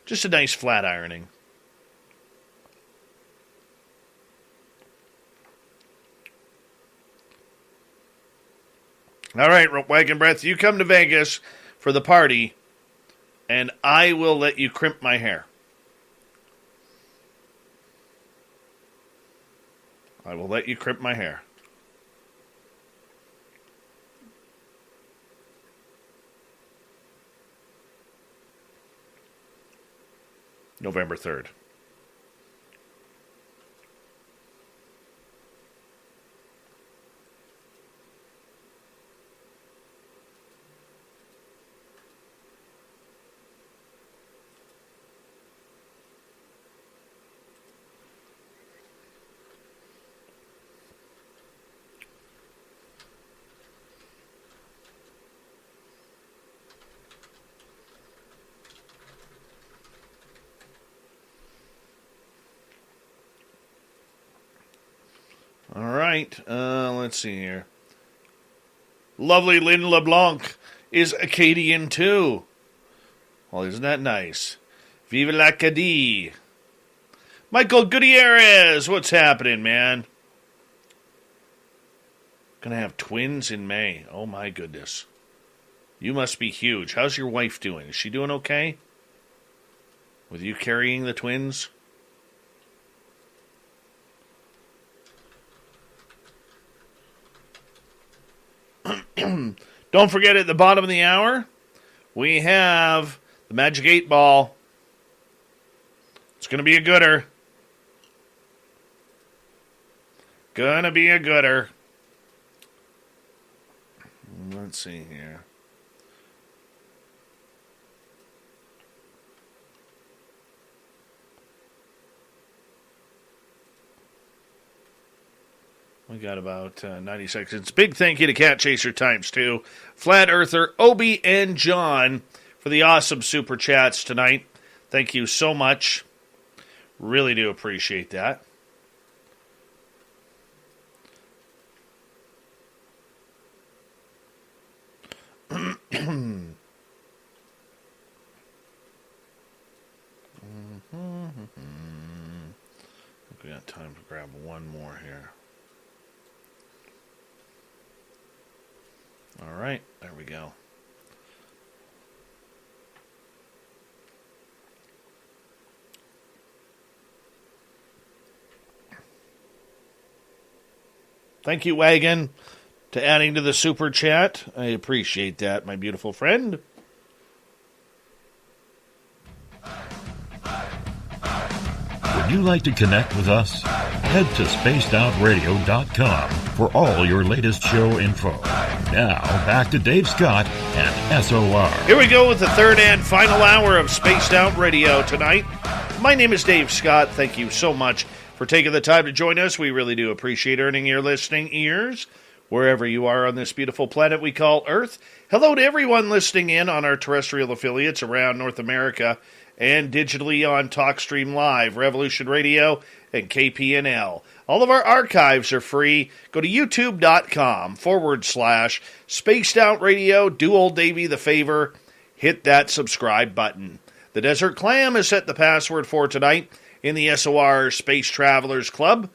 Just a nice flat ironing. All right, Wagon Breath, you come to Vegas for the party, and I will let you crimp my hair. I will let you crimp my hair. November 3rd. All right, let's see here. Lovely Lynn LeBlanc is Acadian too. Well, isn't that nice? Vive l'Acadie. Michael Gutierrez, what's happening, man? Gonna have twins in May. Oh my goodness. You must be huge. How's your wife doing? Is she doing okay? With you carrying the twins? Don't forget, at the bottom of the hour, we have the Magic 8 Ball. It's going to be a gooder. Gonna be a gooder. Let's see here. We got about 90 seconds. Big thank you to Cat Chaser ×2, Flat Earther, Obi, and John for the awesome super chats tonight. Thank you so much. Really do appreciate that. We got time to grab one more here. All right, there we go. Thank you, Wagon, to adding to the super chat. I appreciate that, my beautiful friend. Would you like to connect with us? Head to spacedoutradio.com for all your latest show info. Now, back to Dave Scott and SOR. Here we go with the third and final hour of Spaced Out Radio tonight. My name is Dave Scott. Thank you so much for taking the time to join us. We really do appreciate earning your listening ears wherever you are on this beautiful planet we call Earth. Hello to everyone listening in on our terrestrial affiliates around North America and digitally on TalkStream Live, Revolution Radio, and KPNL. All of our archives are free. Go to youtube.com/Spaced Out Radio. Do old Davey the favor. Hit that subscribe button. The Desert Clam has set the password for tonight in the SOR Space Travelers Club.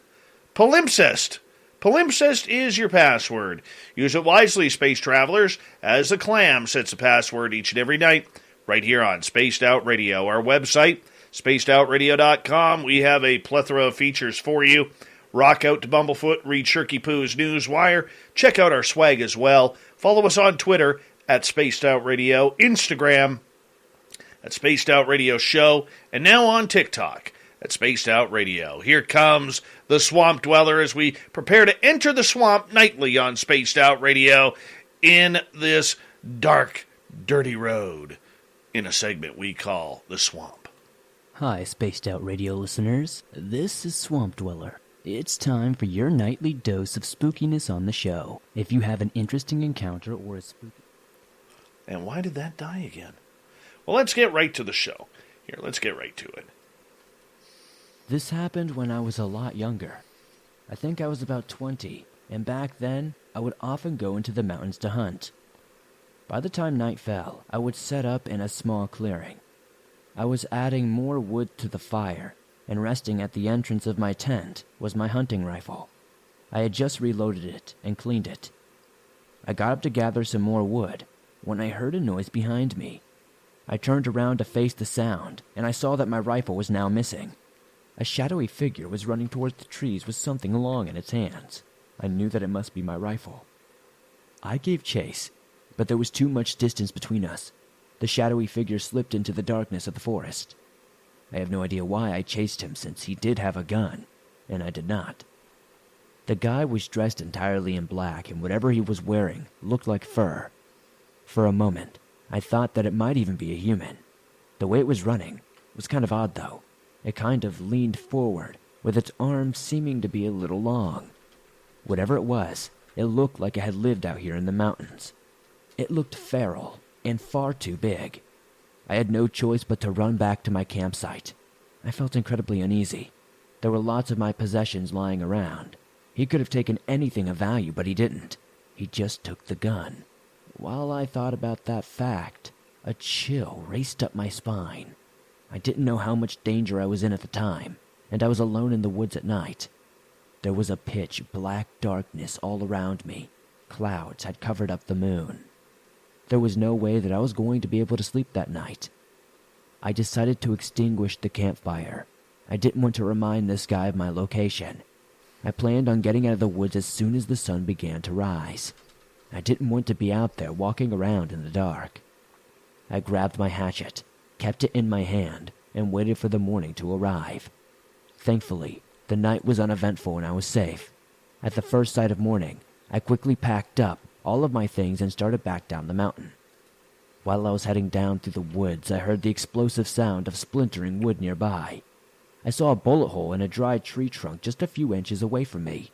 Palimpsest. Palimpsest is your password. Use it wisely, Space Travelers, as the Clam sets a password each and every night right here on Spaced Out Radio. Our website, spacedoutradio.com. We have a plethora of features for you. Rock out to Bumblefoot, read Shirky Poo's Newswire. Check out our swag as well. Follow us on Twitter at Spaced Out Radio, Instagram at Spaced Out Radio Show, and now on TikTok at Spaced Out Radio. Here comes the Swamp Dweller as we prepare to enter the swamp nightly on Spaced Out Radio in this dark, dirty road in a segment we call The Swamp. Hi, Spaced Out Radio listeners. This is Swamp Dweller. It's time for your nightly dose of spookiness on the show. If you have an interesting encounter or a spooky... And why did that die again? Well, let's get right to the show. Here, let's get right to it. This happened when I was a lot younger. I think I was about 20, and back then, I would often go into the mountains to hunt. By the time night fell, I would set up in a small clearing. I was adding more wood to the fire, and resting at the entrance of my tent was my hunting rifle. I had just reloaded it and cleaned it. I got up to gather some more wood when I heard a noise behind me. I turned around to face the sound, and I saw that my rifle was now missing. A shadowy figure was running towards the trees with something long in its hands. I knew that it must be my rifle. I gave chase, but there was too much distance between us. The shadowy figure slipped into the darkness of the forest. I have no idea why I chased him since he did have a gun, and I did not. The guy was dressed entirely in black, and whatever he was wearing looked like fur. For a moment, I thought that it might even be a human. The way it was running was kind of odd, though. It kind of leaned forward, with its arms seeming to be a little long. Whatever it was, it looked like it had lived out here in the mountains. It looked feral and far too big. I had no choice but to run back to my campsite. I felt incredibly uneasy. There were lots of my possessions lying around. He could have taken anything of value, but he didn't. He just took the gun. While I thought about that fact, a chill raced up my spine. I didn't know how much danger I was in at the time, and I was alone in the woods at night. There was a pitch black darkness all around me. Clouds had covered up the moon. There was no way that I was going to be able to sleep that night. I decided to extinguish the campfire. I didn't want to remind this guy of my location. I planned on getting out of the woods as soon as the sun began to rise. I didn't want to be out there walking around in the dark. I grabbed my hatchet, kept it in my hand, and waited for the morning to arrive. Thankfully, the night was uneventful and I was safe. At the first sight of morning, I quickly packed up all of my things and started back down the mountain. While I was heading down through the woods, I heard the explosive sound of splintering wood nearby. I saw a bullet hole in a dry tree trunk just a few inches away from me.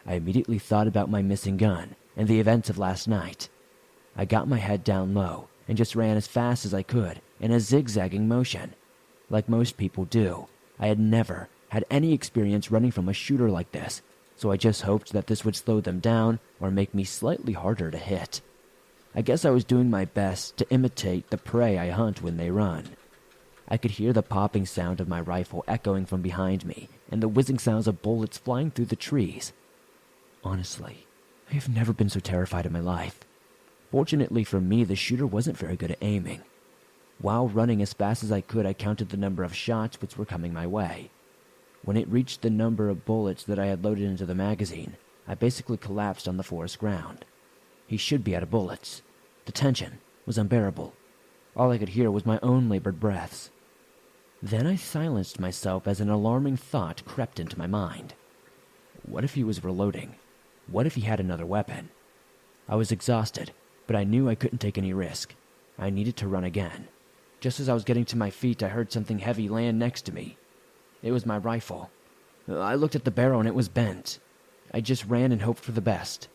I immediately thought about my missing gun and the events of last night. I got my head down low and just ran as fast as I could in a zigzagging motion. Like most people do, I had never had any experience running from a shooter like this, so I just hoped that this would slow them down or make me slightly harder to hit. I guess I was doing my best to imitate the prey I hunt when they run. I could hear the popping sound of my rifle echoing from behind me and the whizzing sounds of bullets flying through the trees. Honestly, I have never been so terrified in my life. Fortunately for me, the shooter wasn't very good at aiming. While running as fast as I could, I counted the number of shots which were coming my way. When it reached the number of bullets that I had loaded into the magazine, I basically collapsed on the forest ground. He should be out of bullets. The tension was unbearable. All I could hear was my own labored breaths. Then I silenced myself as an alarming thought crept into my mind. What if he was reloading? What if he had another weapon? I was exhausted, but I knew I couldn't take any risk. I needed to run again. Just as I was getting to my feet, I heard something heavy land next to me. It was my rifle. I looked at the barrel and it was bent. I just ran and hoped for the best.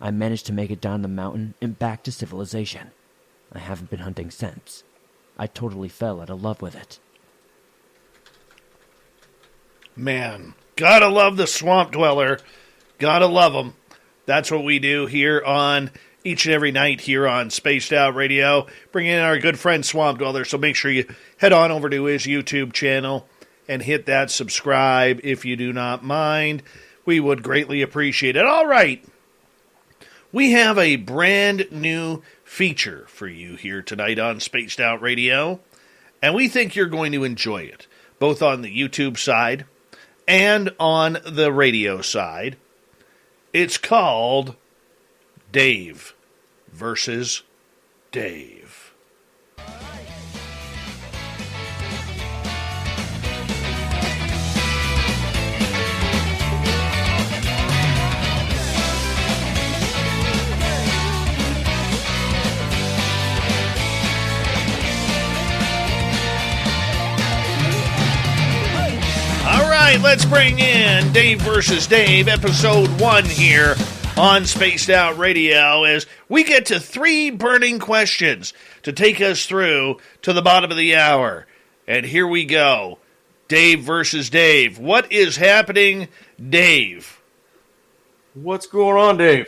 I managed to make it down the mountain and back to civilization. I haven't been hunting since. I totally fell out of love with it. Man, gotta love the Swamp Dweller. Gotta love him. That's what we do here on each and every night here on Spaced Out Radio. Bring in our good friend Swamp Dweller, so make sure you head on over to his YouTube channel and hit that subscribe if you do not mind. We would greatly appreciate it. All right. We have a brand new feature for you here tonight on Spaced Out Radio, and we think you're going to enjoy it, both on the YouTube side and on the radio side. It's called Dave versus Dave. Let's bring in Dave versus Dave, episode 1 here on Spaced Out Radio, as we get to 3 burning questions to take us through to the bottom of the hour. And here we go. Dave versus Dave. What is happening, Dave? What's going on, Dave?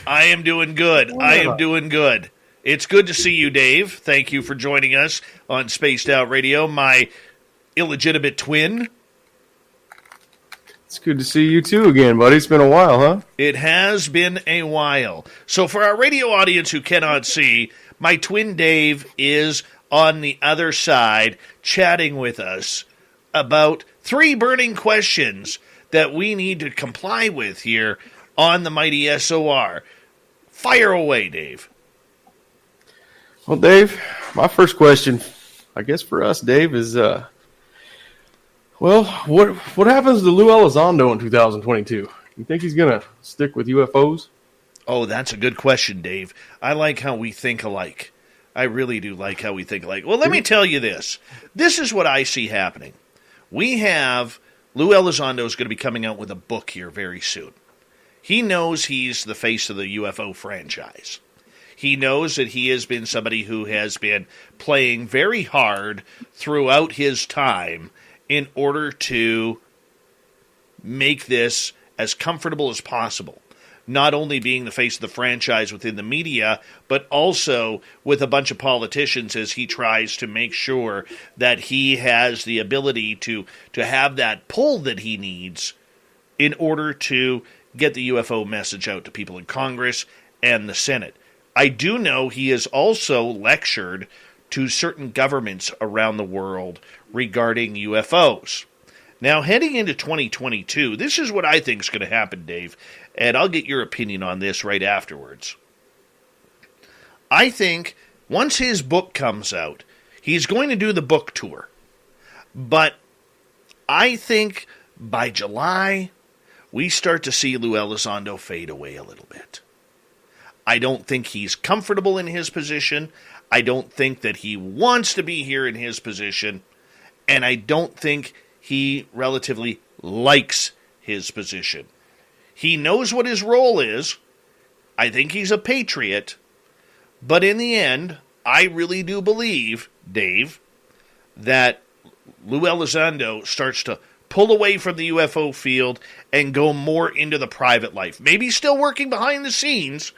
I am doing good. It's good to see you, Dave. Thank you for joining us on Spaced Out Radio, my illegitimate twin. It's good to see you too again, buddy. It's been a while, huh? It has been a while. So for our radio audience who cannot see, my twin Dave is on the other side chatting with us about 3 burning questions that we need to comply with here on the mighty SOR. Fire away, Dave. Well, Dave, my first question, I guess for us, Dave, is well, what happens to Lou Elizondo in 2022? You think he's going to stick with UFOs? Oh, that's a good question, Dave. I like how we think alike. I really do like how we think alike. Well, let me tell you this. This is what I see happening. We have Lou Elizondo is going to be coming out with a book here very soon. He knows he's the face of the UFO franchise. He knows that he has been somebody who has been playing very hard throughout his time in order to make this as comfortable as possible. Not only being the face of the franchise within the media, but also with a bunch of politicians as he tries to make sure that he has the ability to have that pull that he needs in order to get the UFO message out to people in Congress and the Senate. I do know he has also lectured to certain governments around the world regarding UFOs. Now, heading into 2022, this is what I think is going to happen, Dave, and I'll get your opinion on this right afterwards. I think once his book comes out, he's going to do the book tour. But I think by July, we start to see Lou Elizondo fade away a little bit. I don't think he's comfortable in his position. I don't think that he wants to be here in his position. And I don't think he relatively likes his position. He knows what his role is. I think he's a patriot. But in the end, I really do believe, Dave, that Lou Elizondo starts to pull away from the UFO field and go more into the private life. Maybe still working behind the scenes,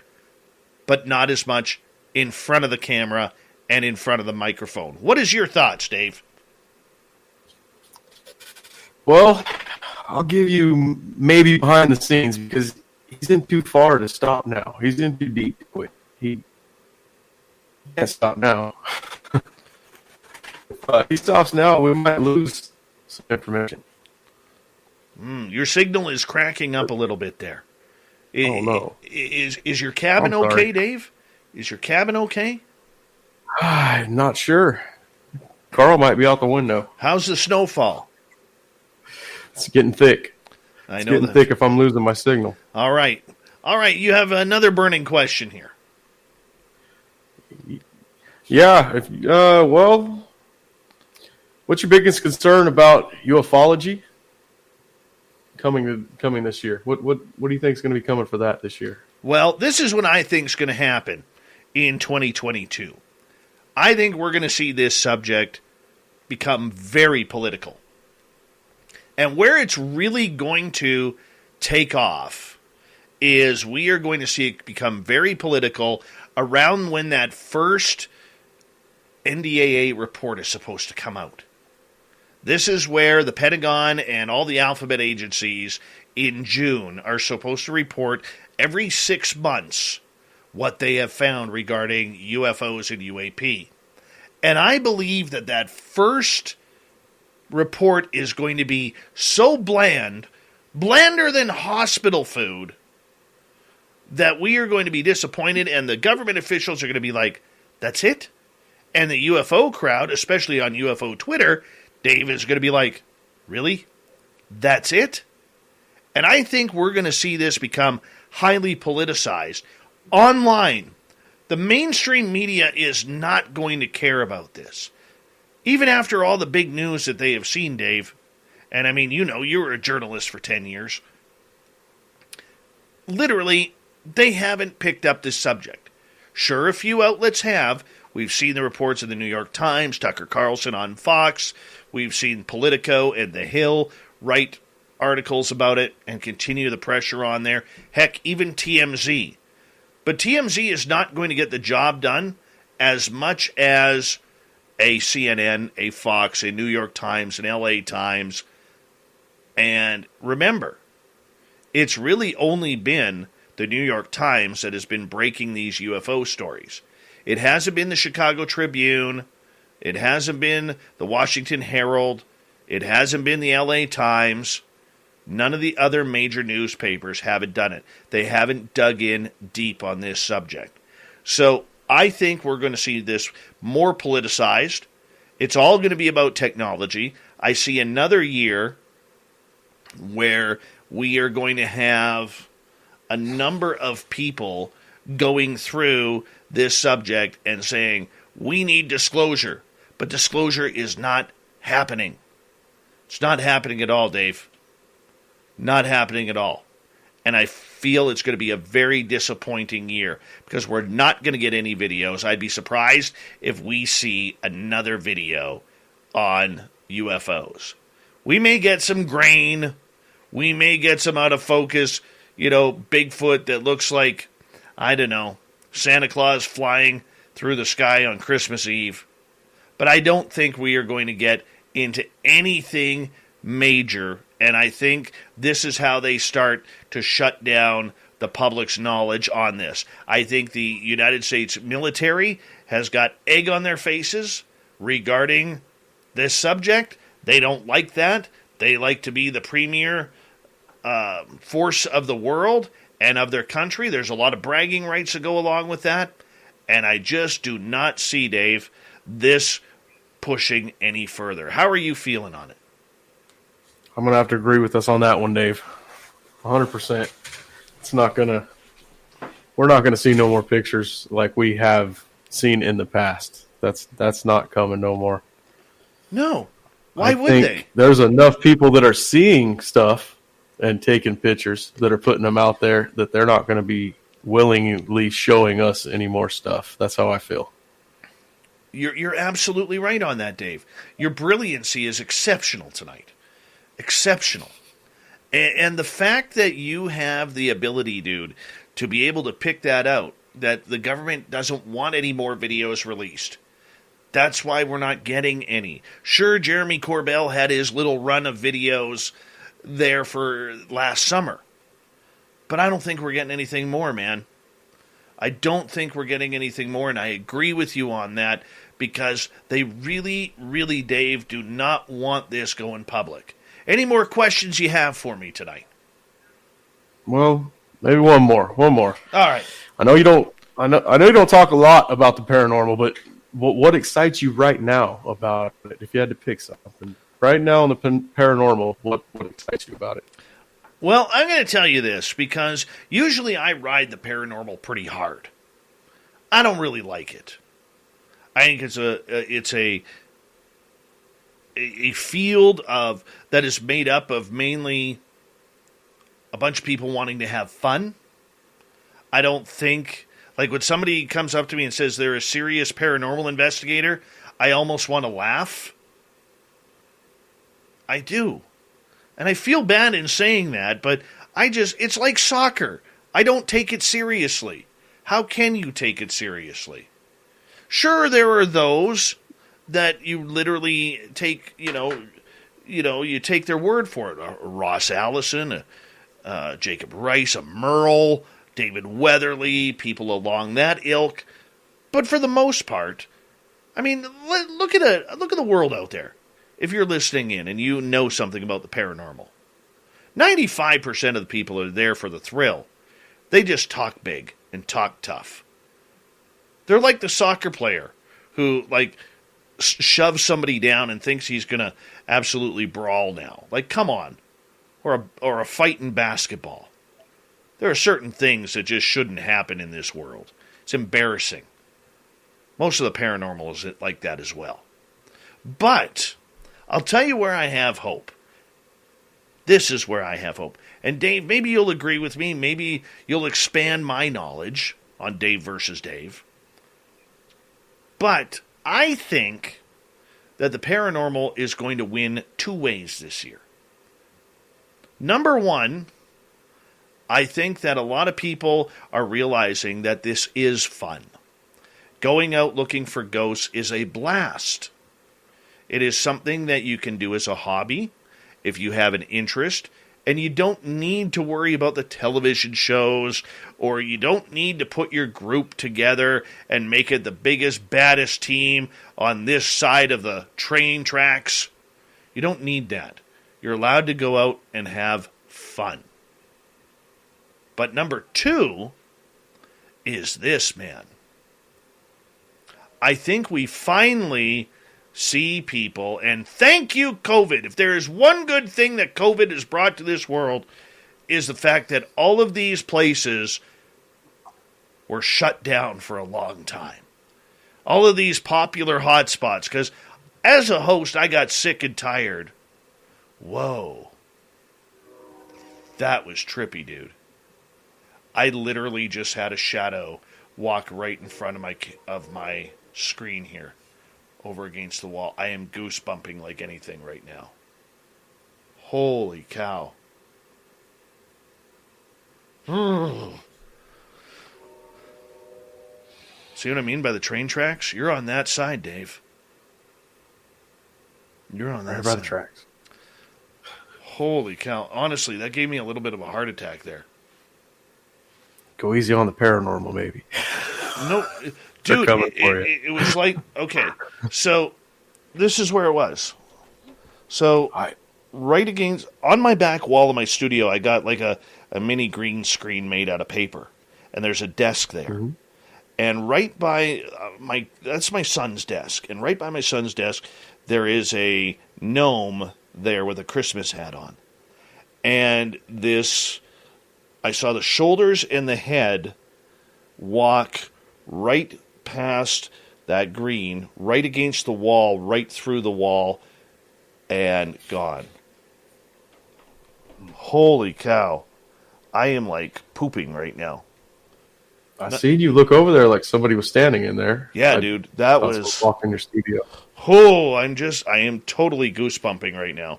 but not as much in front of the camera and in front of the microphone. What is your thoughts, Dave? Well, I'll give you maybe behind the scenes because he's in too far to stop now. He's in too deep to quit. He can't stop now. If he stops now, we might lose some information. Your signal is cracking up a little bit there. Oh, no. Is your cabin okay, Dave? Is your cabin okay? I'm not sure. Carl might be out the window. How's the snowfall? It's getting thick. It's getting thick if I'm losing my signal. All right. You have another burning question here. Yeah. Well, what's your biggest concern about ufology coming this year? What do you think is going to be coming for that this year? Well, this is what I think is going to happen in 2022. I think we're going to see this subject become very political. And where it's really going to take off is we are going to see it become very political around when that first NDAA report is supposed to come out. This is where the Pentagon and all the alphabet agencies in June are supposed to report every 6 months what they have found regarding UFOs and UAP. And I believe that first report is going to be so bland, blander than hospital food, that we are going to be disappointed and the government officials are going to be like, that's it? And the UFO crowd, especially on UFO Twitter, Dave, is going to be like, really? That's it? And I think we're going to see this become highly politicized. Online, the mainstream media is not going to care about this. Even after all the big news that they have seen, Dave, and I mean, you were a journalist for 10 years. Literally, they haven't picked up this subject. Sure, a few outlets have. We've seen the reports of the New York Times, Tucker Carlson on Fox. We've seen Politico and The Hill write articles about it and continue the pressure on there. Heck, even TMZ. But TMZ is not going to get the job done as much as a CNN, a Fox, a New York Times, an LA Times. And remember, it's really only been the New York Times that has been breaking these UFO stories. It hasn't been the Chicago Tribune. It hasn't been the Washington Herald. It hasn't been the LA Times. None of the other major newspapers haven't done it. They haven't dug in deep on this subject. So I think we're going to see this more politicized. It's all going to be about technology. I see another year where we are going to have a number of people going through this subject and saying, we need disclosure. But disclosure is not happening. It's not happening at all, Dave. Not happening at all. And I feel it's going to be a very disappointing year because we're not going to get any videos. I'd be surprised if we see another video on UFOs. We may get some grain. We may get some out of focus, Bigfoot that looks like, I don't know, Santa Claus flying through the sky on Christmas Eve. But I don't think we are going to get into anything major. And I think this is how they start to shut down the public's knowledge on this. I think the United States military has got egg on their faces regarding this subject. They don't like that. They like to be the premier force of the world and of their country. There's a lot of bragging rights that go along with that. And I just do not see, Dave, this pushing any further. How are you feeling on it? I'm going to have to agree with us on that one, Dave. 100%. We're not going to see no more pictures like we have seen in the past. That's not coming no more. No. Why would they? There's enough people that are seeing stuff and taking pictures that are putting them out there that they're not going to be willingly showing us any more stuff. That's how I feel. You're absolutely right on that, Dave. Your brilliancy is exceptional tonight. Exceptional. And the fact that you have the ability, dude, to be able to pick that out, that the government doesn't want any more videos released. That's why we're not getting any. Sure, Jeremy Corbell had his little run of videos there for last summer. But I don't think we're getting anything more, man. I don't think we're getting anything more, and I agree with you on that because they really, really, Dave, do not want this going public. Any more questions you have for me tonight? Well, maybe one more. All right. I know you don't talk a lot about the paranormal, but what excites you right now about it? If you had to pick something right now on the paranormal, what excites you about it? Well, I'm going to tell you this because usually I ride the paranormal pretty hard. I don't really like it. I think it's a field that is made up of mainly a bunch of people wanting to have fun. I don't think, like when somebody comes up to me and says they're a serious paranormal investigator, I almost want to laugh. I do. And I feel bad in saying that, but it's like soccer. I don't take it seriously. How can you take it seriously? Sure, there are those that you literally take, you take their word for it. Ross Allison, Jacob Rice, a Merle, David Weatherly, people along that ilk. But for the most part, I mean, look at the world out there. If you're listening in and you know something about the paranormal, 95% of the people are there for the thrill. They just talk big and talk tough. They're like the soccer player who, shoves somebody down and thinks he's going to absolutely brawl now. Like, come on. Or a fight in basketball. There are certain things that just shouldn't happen in this world. It's embarrassing. Most of the paranormal is like that as well. But I'll tell you where I have hope. This is where I have hope. And Dave, maybe you'll agree with me. Maybe you'll expand my knowledge on Dave versus Dave. But I think that the paranormal is going to win two ways this year. Number one, I think that a lot of people are realizing that this is fun. Going out looking for ghosts is a blast. It is something that you can do as a hobby if you have an interest, and you don't need to worry about the television shows, or you don't need to put your group together and make it the biggest, baddest team on this side of the train tracks. You don't need that. You're allowed to go out and have fun. But number two is this, man. I think we finally see people, and thank you, COVID. If there is one good thing that COVID has brought to this world, is the fact that all of these places were shut down for a long time. All of these popular hotspots, because as a host, I got sick and tired. Whoa. That was trippy, dude. I literally just had a shadow walk right in front of my screen here, over against the wall. I am goosebumping like anything right now. Holy cow. See what I mean by the train tracks? You're on that side, Dave. You're on that right side. by the tracks. Holy cow. Honestly, that gave me a little bit of a heart attack there. Go easy on the paranormal, maybe. No, dude, it was like, okay, so this is where it was. So, right against, on my back wall of my studio, I got like a mini green screen made out of paper. And there's a desk there. Mm-hmm. And right by that's my son's desk. And right by my son's desk, there is a gnome there with a Christmas hat on. And I saw the shoulders and the head walk right past that green, right against the wall, right through the wall, and gone. Holy cow. I am like pooping right now. I seen you look over there like somebody was standing in there. Yeah, dude, that was walk in your studio. Oh, I am totally goosebumping right now.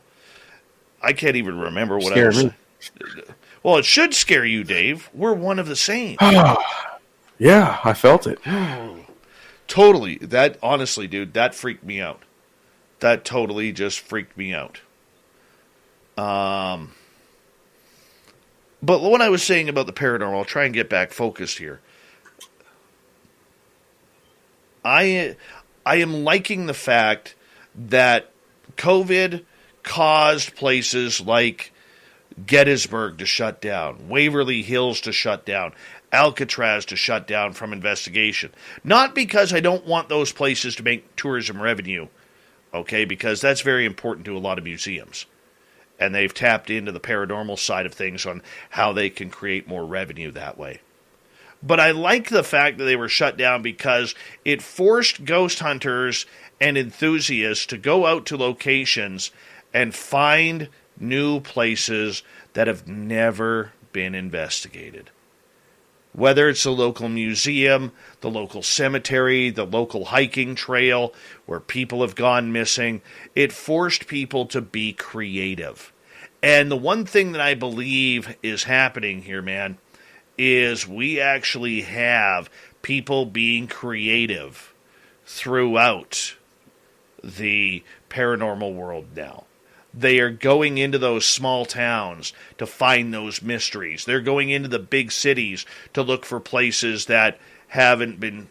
I can't even remember what I was saying. Well, it should scare you, Dave. We're one of the same. Yeah, I felt it. Totally. That, honestly, dude, that freaked me out. That totally just freaked me out. But what I was saying about the paranormal, I'll try and get back focused here. I am liking the fact that COVID caused places like Gettysburg to shut down, Waverly Hills to shut down, Alcatraz to shut down from investigation. Not because I don't want those places to make tourism revenue, okay, because that's very important to a lot of museums. And they've tapped into the paranormal side of things on how they can create more revenue that way. But I like the fact that they were shut down because it forced ghost hunters and enthusiasts to go out to locations and find new places that have never been investigated. Whether it's the local museum, the local cemetery, the local hiking trail where people have gone missing, it forced people to be creative. And the one thing that I believe is happening here, man, is we actually have people being creative throughout the paranormal world now. They are going into those small towns to find those mysteries. They're going into the big cities to look for places that haven't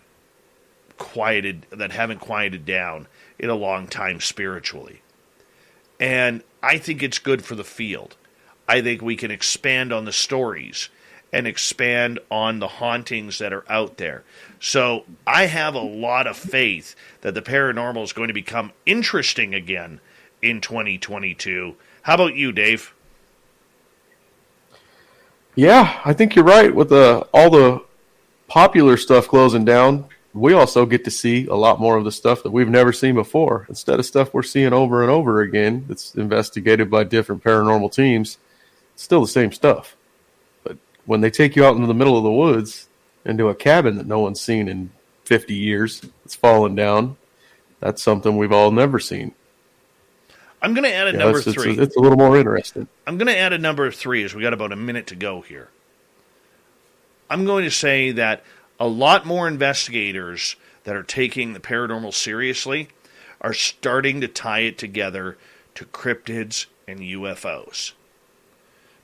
quieted down in a long time spiritually. And I think it's good for the field. I think we can expand on the stories and expand on the hauntings that are out there. So I have a lot of faith that the paranormal is going to become interesting again in 2022. How about you, Dave? Yeah, I think you're right. With all the popular stuff closing down, we also get to see a lot more of the stuff that we've never seen before. Instead of stuff we're seeing over and over again that's investigated by different paranormal teams, it's still the same stuff. But when they take you out into the middle of the woods into a cabin that no one's seen in 50 years, it's fallen down, that's something we've all never seen. I'm going to add a number 3. It's a little more interesting. I'm going to add a number 3 as we got about a minute to go here. I'm going to say that a lot more investigators that are taking the paranormal seriously are starting to tie it together to cryptids and UFOs.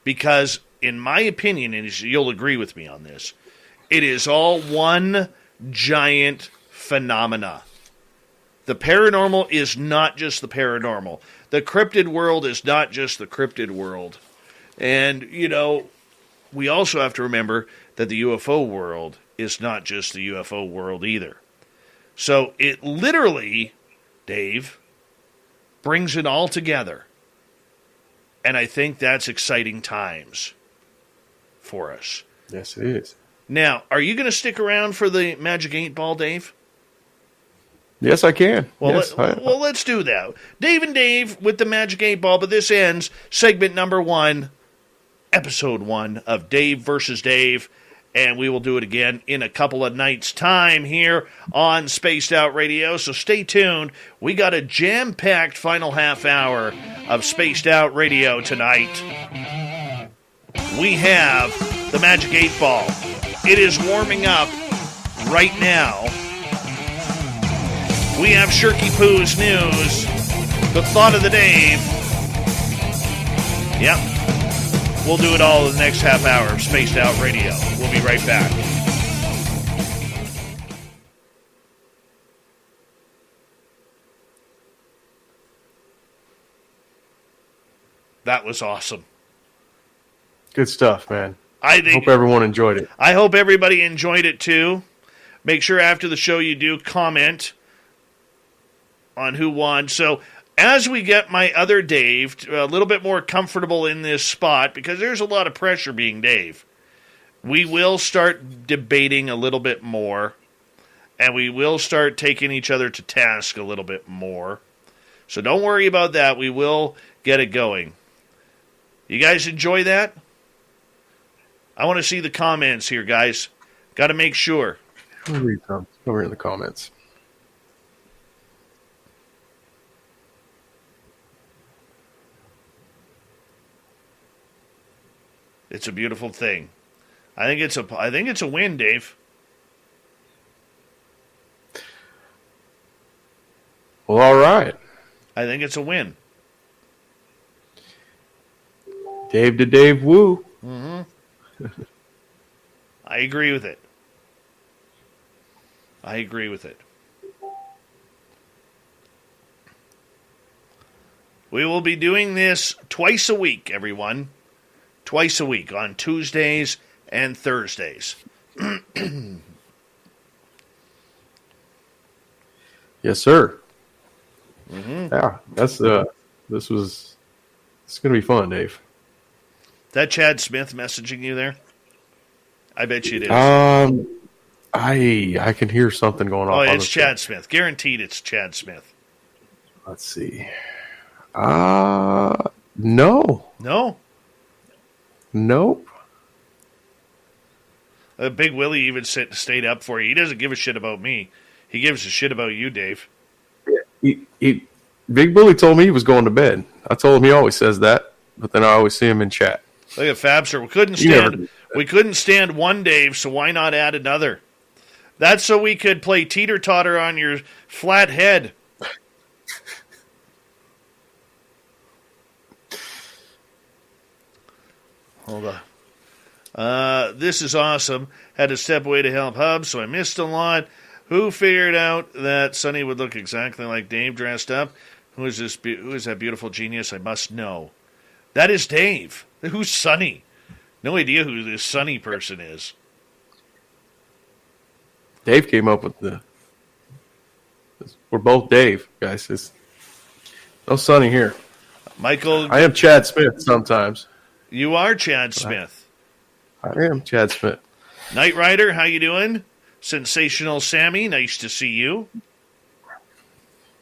Because, in my opinion, and you'll agree with me on this, it is all one giant phenomena. The paranormal is not just the paranormal. The cryptid world is not just the cryptid world. And, we also have to remember that the UFO world is not just the UFO world either. So it literally, Dave, brings it all together. And I think that's exciting times for us. Yes, it is. Now, are you going to stick around for the Magic 8 Ball, Dave? Yes, I can. Well, yes, let's do that. Dave and Dave with the Magic 8 Ball, but this ends segment number 1, episode 1 of Dave versus Dave. And we will do it again in a couple of nights' time here on Spaced Out Radio. So stay tuned. We got a jam-packed final half hour of Spaced Out Radio tonight. We have the Magic 8 Ball. It is warming up right now. We have Shirky Poo's news. The thought of the Dave. Yep. We'll do it all in the next half hour of Spaced Out Radio. We'll be right back. That was awesome. Good stuff, man. I hope everyone enjoyed it. I hope everybody enjoyed it too. Make sure after the show you do comment on who won. So as we get my other Dave a little bit more comfortable in this spot, because there's a lot of pressure being Dave, we will start debating a little bit more, and we will start taking each other to task a little bit more. So don't worry about that. We will get it going. You guys enjoy that? I want to see the comments here, guys. Got to make sure. I'll read some over in the comments. It's a beautiful thing. I think it's a win, Dave. Well, all right. I think it's a win. Dave to Dave woo. I agree with it. I agree with it. We will be doing this twice a week, everyone. Twice a week, on Tuesdays and Thursdays. Yes, sir. Yeah, it's going to be fun, Dave. That Chad Smith messaging you there? I bet you it is. I can hear something going on. Oh, it's Chad Smith. Guaranteed it's Chad Smith. Let's see. No. No? Nope. Big Willie even stayed up for you. He doesn't give a shit about me. He gives a shit about you, Dave. Big Willie told me he was going to bed. I told him he always says that, but then I always see him in chat. Look at Fabster. We couldn't stand one Dave, so why not add another? That's so we could play teeter-totter on your flat head. Hold on. This is awesome. Had to step away to help Hub, so I missed a lot. Who figured out that Sonny would look exactly like Dave dressed up? Who is this? Who is that beautiful genius? I must know. That is Dave. Who's Sonny? No idea who this Sonny person is. Dave came up with we're both Dave, guys. It's no Sonny here. Michael. I am Chad Smith sometimes. You are Chad Smith. I am Chad Smith. Knight Rider, how you doing? Sensational Sammy, nice to see you.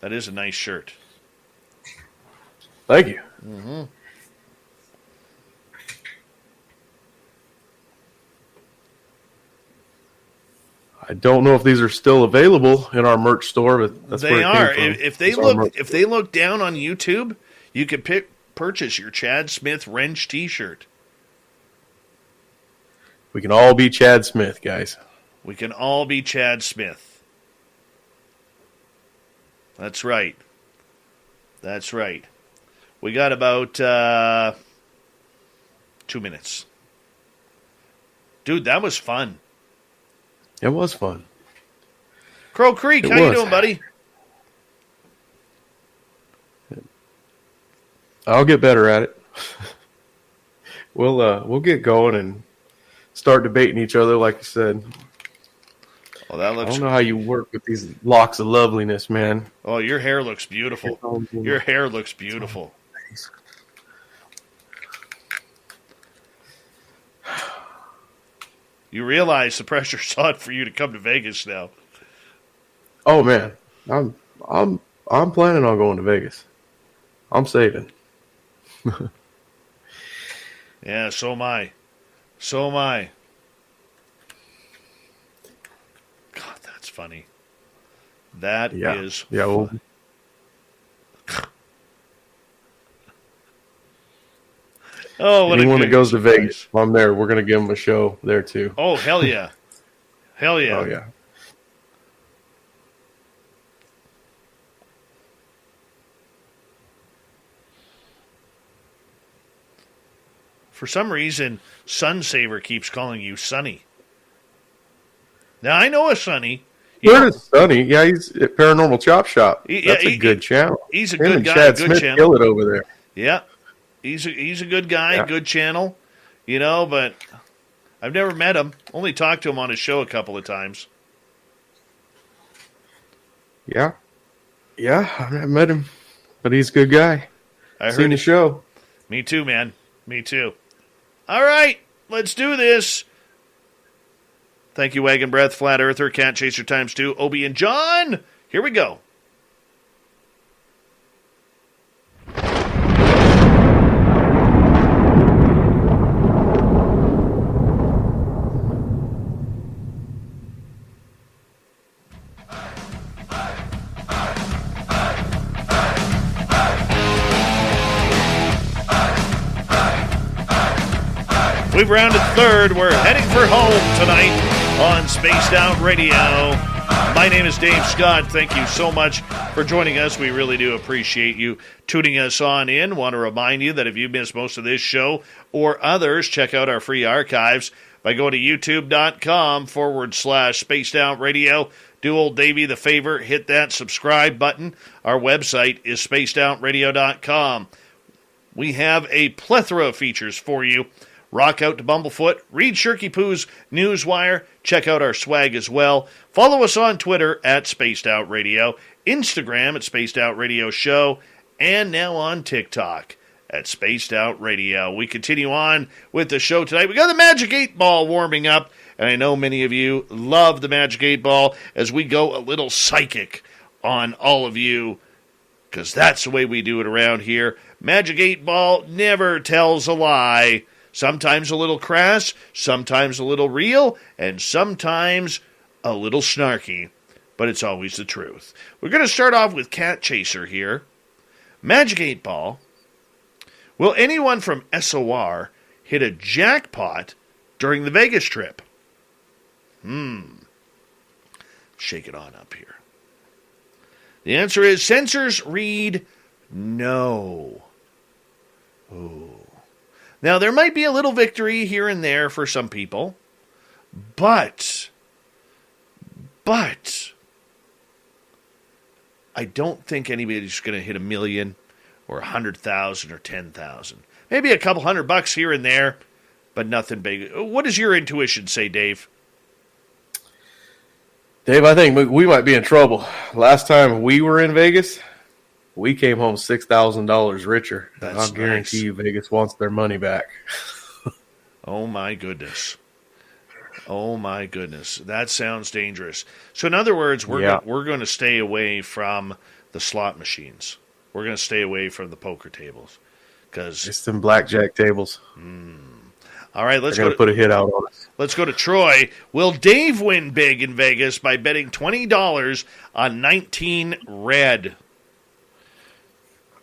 That is a nice shirt. Thank you. I don't know if these are still available in our merch store, but that's where they it are. came from. If they look down on YouTube, you can purchase your Chad Smith wrench T-shirt. We can all be Chad Smith, guys. We can all be Chad Smith. That's right. That's right. We got about 2 minutes. Dude, that was fun. It was fun. Crow Creek, how you doing, buddy? I'll get better at it. We'll get going and start debating each other, like you said. Oh, that looks. I don't know how you work with these locks of loveliness, man. Oh, your hair looks beautiful. Your hair looks beautiful. You realize the pressure's on for you to come to Vegas now. Oh man, I'm planning on going to Vegas. I'm saving. Yeah, so am I. So am I. God, that's funny. That is fun. Well, oh, what anyone that goes to surprise. Vegas, if I'm there, we're going to give them a show there too. Oh, hell yeah. Hell yeah. Oh, yeah. For some reason, Sunsaver keeps calling you Sonny. Now, I know a Sonny. Where is Sonny? Yeah, he's at Paranormal Chop Shop. That's a good channel. He's a Him good and guy. Chad Good Smith channel. kill it over there. Yeah. He's a good guy, Yeah. good channel, but I've never met him. Only talked to him on his show a couple of times. Yeah. Yeah, I met him, but he's a good guy. I Seen heard the show. Me too, man. Me too. All right, let's do this. Thank you, Wagon Breath, Flat Earther, Cat Chaser times 2, Obie and John. Here we go. We've rounded third. We're heading for home tonight on Spaced Out Radio. My name is Dave Scott. Thank you so much for joining us. We really do appreciate you tuning us on in. Want to remind you that if you missed most of this show or others, check out our free archives by going to youtube.com/Spaced Out Radio. Do old Davey the favor, hit that subscribe button. Our website is spacedoutradio.com. We have a plethora of features for you. Rock out to Bumblefoot, read Shirky Poo's Newswire, check out our swag as well. Follow us on Twitter at Spaced Out Radio, Instagram at Spaced Out Radio Show, and now on TikTok at Spaced Out Radio. We continue on with the show tonight. We got the Magic 8 Ball warming up, and I know many of you love the Magic 8 Ball as we go a little psychic on all of you, because that's the way we do it around here. Magic 8 Ball never tells a lie. Sometimes a little crass, sometimes a little real, and sometimes a little snarky. But it's always the truth. We're going to start off with Cat Chaser here. Magic 8 Ball. Will anyone from SOR hit a jackpot during the Vegas trip? Shake it on up here. The answer is sensors read no. Ooh. Now, there might be a little victory here and there for some people, but I don't think anybody's going to hit $1 million or 100,000 or 10,000. Maybe a couple $100 here and there, but nothing big. What does your intuition say, Dave? Dave, I think we might be in trouble. Last time we were in Vegas, we came home $6,000 richer. I'll guarantee you Vegas wants their money back. Oh, my goodness. Oh, my goodness. That sounds dangerous. So, in other words, we're going to stay away from the slot machines. We're going to stay away from the poker tables. It's them blackjack tables. All right, let's go to put a hit out on us. Let's go to Troy. Will Dave win big in Vegas by betting $20 on 19 red?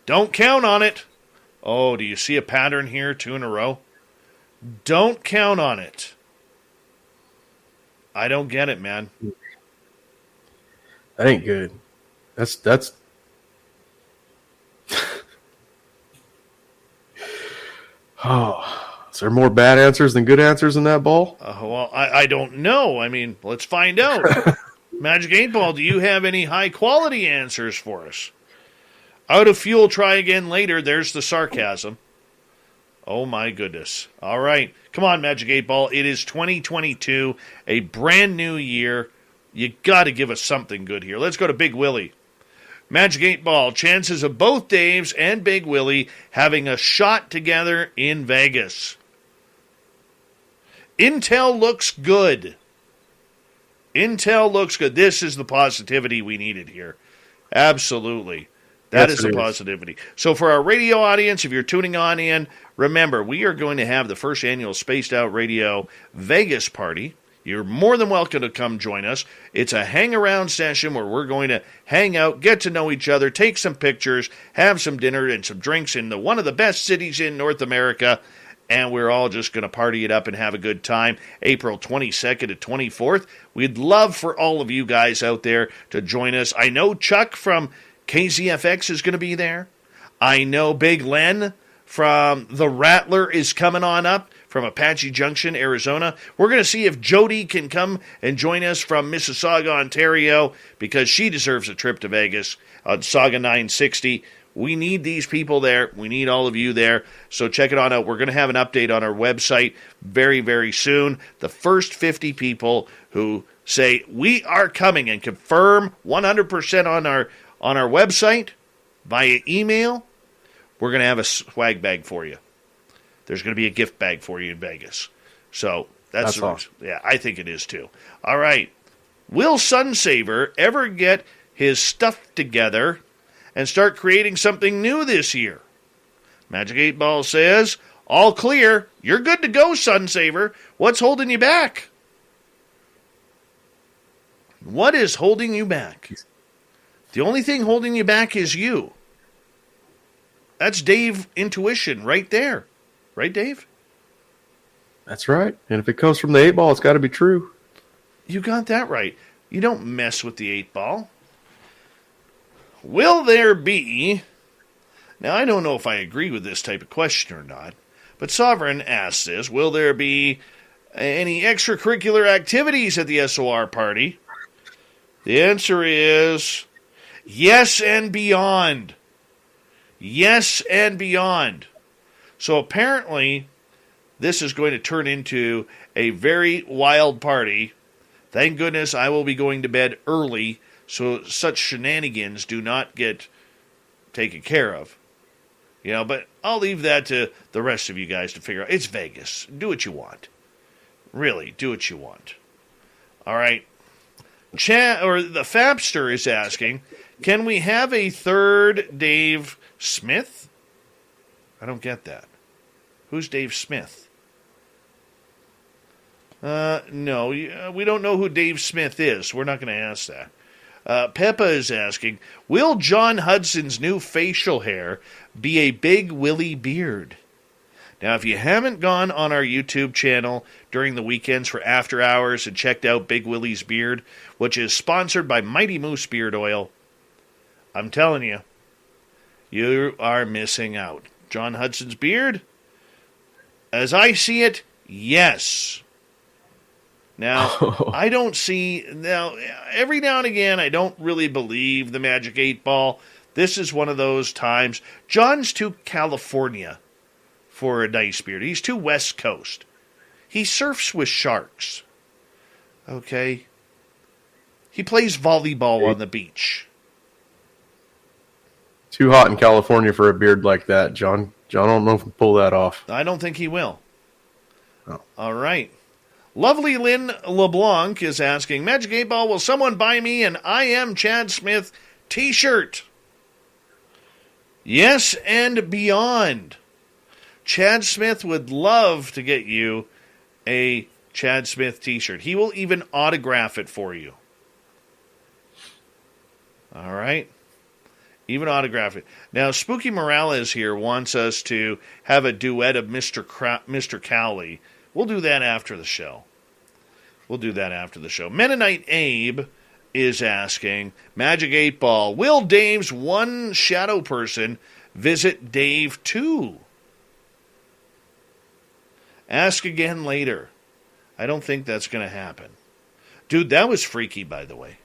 Don't count on it. Oh, do you see a pattern here? 2 in a row? Don't count on it. I don't get it, man. That ain't good. That's Oh, is there more bad answers than good answers in that ball? Well, I don't know. I mean, let's find out. Magic 8 Ball, do you have any high-quality answers for us? Out of fuel, try again later. There's the sarcasm. Oh, my goodness. All right. Come on, Magic 8 Ball. It is 2022, a brand new year. You got to give us something good here. Let's go to Big Willie. Magic 8 Ball, chances of both Daves and Big Willie having a shot together in Vegas. Intel looks good. Intel looks good. This is the positivity we needed here. Absolutely. That is the positivity. So for our radio audience, if you're tuning on in, remember, we are going to have the first annual Spaced Out Radio Vegas party. You're more than welcome to come join us. It's a hang-around session where we're going to hang out, get to know each other, take some pictures, have some dinner and some drinks in one of the best cities in North America, and we're all just going to party it up and have a good time. April 22nd to 24th. We'd love for all of you guys out there to join us. I know Chuck from KZFX is going to be there. I know Big Len from The Rattler is coming on up from Apache Junction, Arizona. We're going to see if Jody can come and join us from Mississauga, Ontario, because she deserves a trip to Vegas on Saga 960. We need these people there. We need all of you there. So check it on out. We're going to have an update on our website very, very soon. The first 50 people who say we are coming and confirm 100% on our website via email, we're going to have a swag bag for you. There's going to be a gift bag for you in Vegas. So that's awesome. Yeah, I think it is too. All right. Will Sunsaver ever get his stuff together and start creating something new this year? Magic 8 Ball says, all clear. You're good to go, Sunsaver. What's holding you back? What is holding you back? The only thing holding you back is you. That's Dave intuition right there. Right, Dave? That's right. And if it comes from the 8 Ball, it's got to be true. You got that right. You don't mess with the 8 Ball. Will there be... Now, I don't know if I agree with this type of question or not, but Sovereign asks this, will there be any extracurricular activities at the SOR party? The answer is yes and beyond. Yes and beyond. So apparently, this is going to turn into a very wild party. Thank goodness I will be going to bed early, so such shenanigans do not get taken care of. You know, but I'll leave that to the rest of you guys to figure out. It's Vegas. Do what you want. Really, do what you want. All right. The Fabster is asking, can we have a third Dave Smith? I don't get that. Who's Dave Smith? No, we don't know who Dave Smith is. We're not going to ask that. Peppa is asking, will John Hudson's new facial hair be a big willy beard? Now, if you haven't gone on our YouTube channel during the weekends for After Hours and checked out Big Willie's Beard, which is sponsored by Mighty Moose Beard Oil, I'm telling you, you are missing out. John Hudson's beard? As I see it, yes. Now, I don't see... Now, every now and again, I don't really believe the Magic 8 Ball. This is one of those times. John's too California for a nice beard. He's too West Coast. He surfs with sharks. Okay? He plays volleyball on the beach. Too hot in California for a beard like that, John. John, I don't know if we can pull that off. I don't think he will. Oh. All right. Lovely Lynn LeBlanc is asking, Magic 8 Ball, will someone buy me an I Am Chad Smith t-shirt? Yes and beyond. Chad Smith would love to get you a Chad Smith t-shirt. He will even autograph it for you. All right. Even autograph it. Now, Spooky Morales here wants us to have a duet of Mr. Cowley. We'll do that after the show. Mennonite Abe is asking, Magic 8 Ball, will Dave's one shadow person visit Dave too? Ask again later. I don't think that's going to happen. Dude, that was freaky, by the way.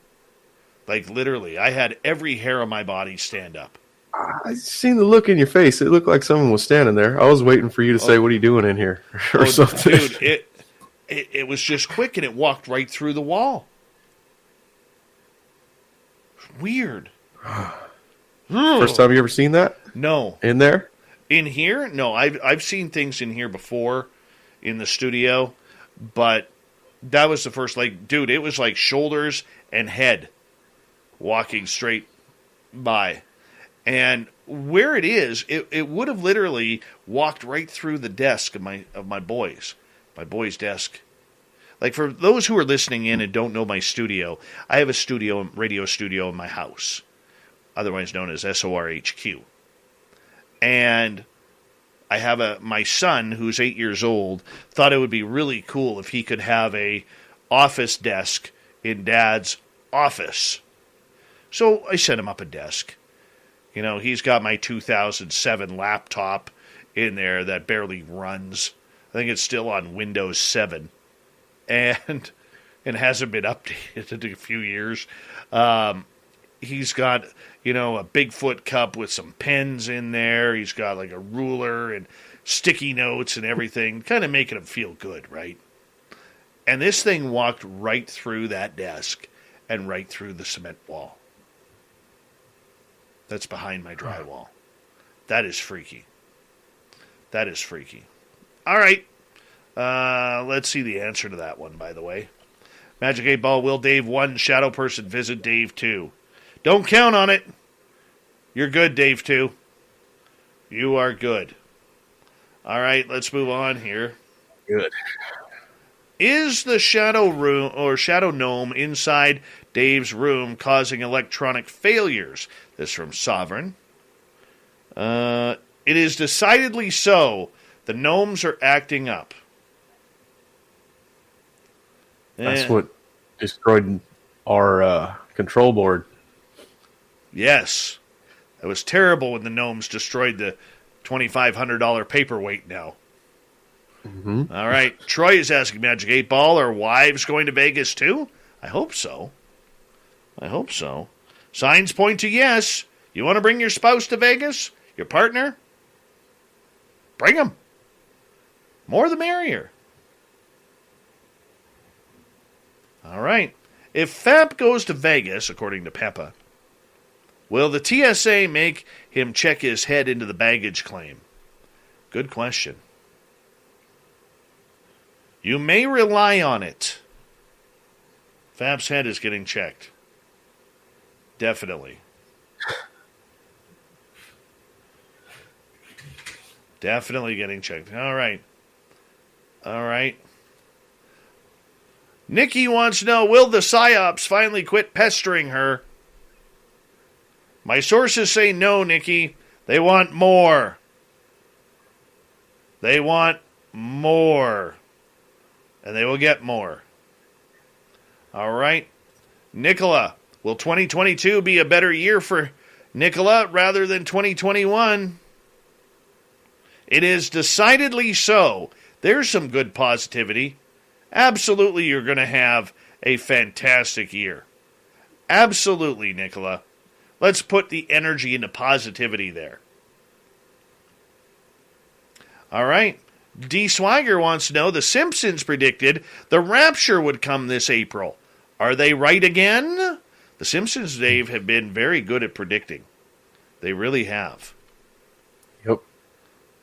Like, literally, I had every hair on my body stand up. I seen the look in your face. It looked like someone was standing there. I was waiting for you to say, what are you doing in here? or something. Dude, it was just quick, and it walked right through the wall. Weird. First time you ever seen that? No. In there? In here? No, I've seen things in here before in the studio, but that was the first, like, dude, it was like shoulders and head walking straight by. And where it is, it would have literally walked right through the desk of my boy's desk. Like, for those who are listening in and don't know my studio, I have a radio studio in my house, otherwise known as SOR HQ. And I have my son, who's 8 years old, thought it would be really cool if he could have a office desk in Dad's office. So I set him up a desk. You know, he's got my 2007 laptop in there that barely runs. I think it's still on Windows 7. And hasn't been updated in a few years. He's got, you know, a Bigfoot cup with some pens in there. He's got like a ruler and sticky notes and everything, kind of making him feel good, right? And this thing walked right through that desk and right through the cement wall that's behind my drywall. That is freaky. That is freaky. All right. Let's see the answer to that one, by the way. Magic 8 Ball, will Dave 1 shadow person visit Dave 2? Don't count on it. You're good, Dave 2. You are good. All right, let's move on here. Good. Is the shadow room or shadow gnome inside Dave's room causing electronic failures? This from Sovereign. It is decidedly so. The gnomes are acting up. That's what destroyed our control board. Yes. It was terrible when the gnomes destroyed the $2,500 paperweight now. Mm-hmm. All right. Troy is asking Magic 8 Ball, are wives going to Vegas too? I hope so. I hope so. Signs point to yes. You want to bring your spouse to Vegas? Your partner? Bring them. More the merrier. All right. If Fab goes to Vegas, according to Peppa, will the TSA make him check his head into the baggage claim? Good question. You may rely on it. Fab's head is getting checked. Definitely. Definitely getting checked. All right. All right. Nikki wants to know, will the PsyOps finally quit pestering her? My sources say no, Nikki. They want more. They want more. And they will get more. All right. Nicola, will 2022 be a better year for Nicola rather than 2021? It is decidedly so. There's some good positivity. Absolutely, you're going to have a fantastic year. Absolutely, Nicola. Let's put the energy into positivity there. All right. D. Swagger wants to know, the Simpsons predicted the rapture would come this April. Are they right again? The Simpsons, Dave, have been very good at predicting. They really have. Yep.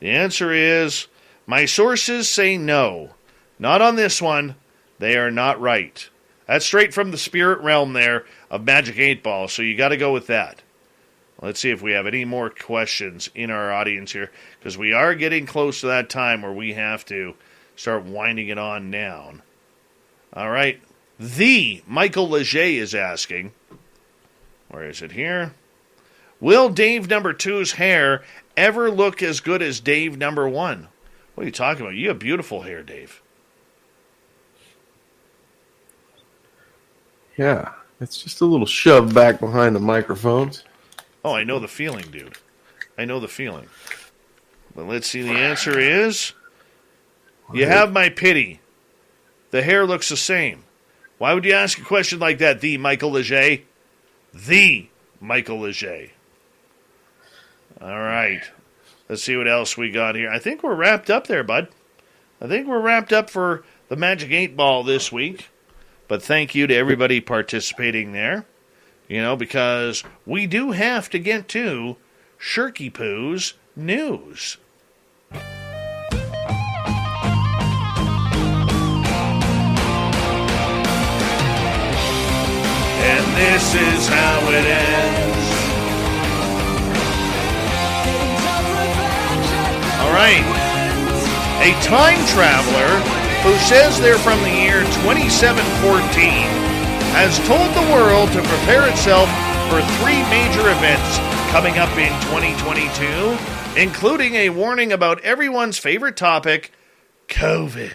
The answer is, my sources say no. Not on this one. They are not right. That's straight from the spirit realm there of Magic 8 Ball, so you got to go with that. Let's see if we have any more questions in our audience here, because we are getting close to that time where we have to start winding it on down. All right. The Michael Leger is asking, where is it here? Will Dave number 2's hair ever look as good as Dave number 1? What are you talking about? You have beautiful hair, Dave. Yeah, it's just a little shoved back behind the microphones. Oh, I know the feeling, dude. I know the feeling. But let's see, the answer is, you have my pity. The hair looks the same. Why would you ask a question like that, the Michael Leger? The Michael Leger. All right. Let's see what else we got here. I think we're wrapped up there, bud. I think we're wrapped up for the Magic 8 Ball this week. But thank you to everybody participating there. You know, because we do have to get to Shirky Poo's news. And this is how it ends. All right. A time traveler who says they're from the year 2714 has told the world to prepare itself for 3 major events coming up in 2022, including a warning about everyone's favorite topic, COVID.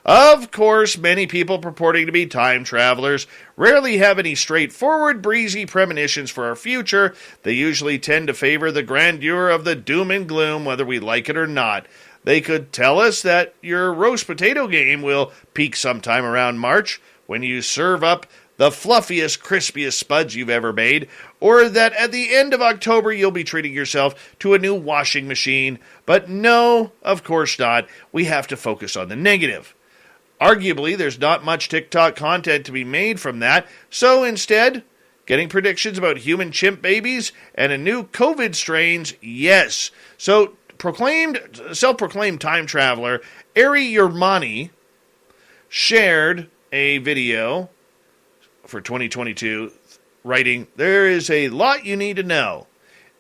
Of course, many people purporting to be time travelers rarely have any straightforward, breezy premonitions for our future. They usually tend to favor the grandeur of the doom and gloom, whether we like it or not. They could tell us that your roast potato game will peak sometime around March, when you serve up the fluffiest, crispiest spuds you've ever made, or that at the end of October you'll be treating yourself to a new washing machine. But no, of course not. We have to focus on the negative. Arguably, there's not much TikTok content to be made from that, so instead, getting predictions about human chimp babies and a new COVID strains, yes. So, self-proclaimed time traveler Ari Yermani shared a video for 2022 writing, "There is a lot you need to know."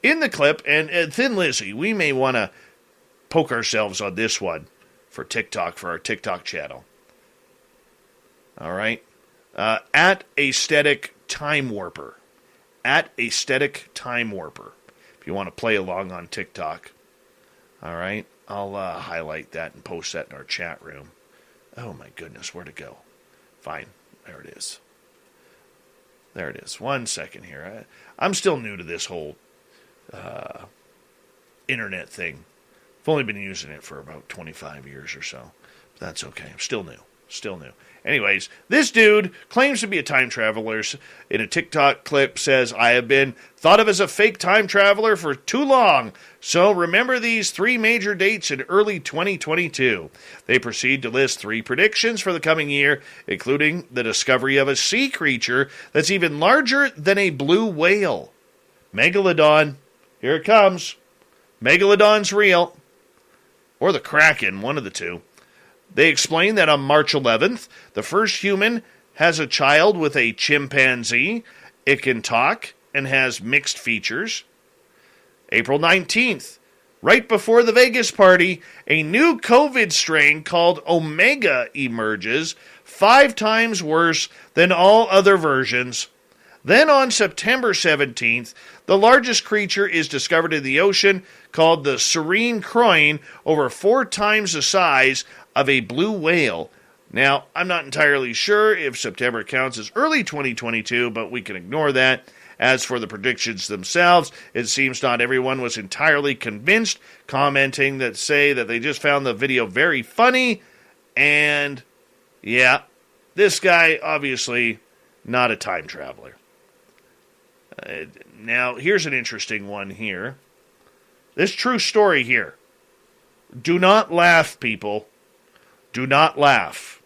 In the clip, and Thin Lizzy, we may want to poke ourselves on this one for TikTok, for our TikTok channel. All right? At Aesthetic Time Warper. At Aesthetic Time Warper. If you want to play along on TikTok. All right? I'll highlight that and post that in our chat room. Oh my goodness, where'd it go? Fine. There it is. There it is. 1 second here. I'm still new to this whole internet thing. I've only been using it for about 25 years or so. But that's okay. I'm still new. Still new. Anyways, this dude claims to be a time traveler. In a TikTok clip says, "I have been thought of as a fake time traveler for too long. So remember these 3 major dates in early 2022. They proceed to list 3 predictions for the coming year, including the discovery of a sea creature that's even larger than a blue whale. Megalodon. Here it comes. Megalodon's real. Or the Kraken, one of the two. They explain that on March 11th, the first human has a child with a chimpanzee. It can talk and has mixed features. April 19th, right before the Vegas party, a new COVID strain called Omega emerges, 5 times worse than all other versions. Then on September 17th, the largest creature is discovered in the ocean called the Serene Croin, over 4 times the size of a blue whale. Now, I'm not entirely sure if September counts as early 2022, but we can ignore that. As for the predictions themselves, it seems not everyone was entirely convinced, commenting that say that they just found the video very funny, and yeah, this guy obviously not a time traveler. Now, here's an interesting one here. This true story here. Do not laugh, people. Do not laugh.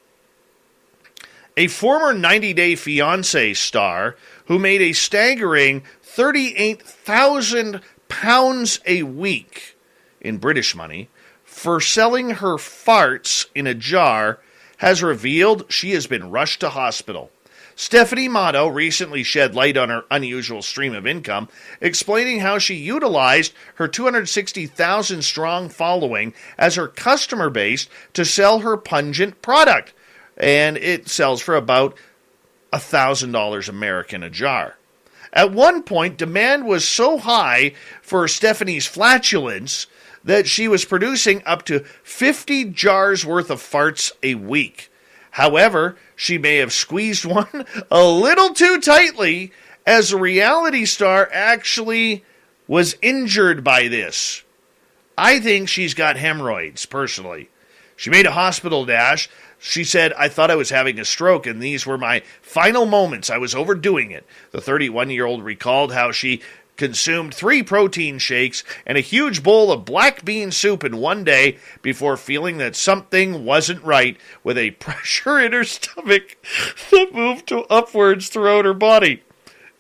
A former 90 Day Fiancé star who made a staggering £38,000 a week in British money for selling her farts in a jar has revealed she has been rushed to hospital. Stephanie Motto recently shed light on her unusual stream of income, explaining how she utilized her 260,000 strong following as her customer base to sell her pungent product. And it sells for about $1,000 American a jar. At one point, demand was so high for Stephanie's flatulence that she was producing up to 50 jars worth of farts a week. However, she may have squeezed one a little too tightly, as a reality star actually was injured by this. I think she's got hemorrhoids, personally. She made a hospital dash. She said, "I thought I was having a stroke, and these were my final moments. I was overdoing it." The 31-year-old recalled how she consumed 3 protein shakes and a huge bowl of black bean soup in one day before feeling that something wasn't right with a pressure in her stomach that moved upwards throughout her body.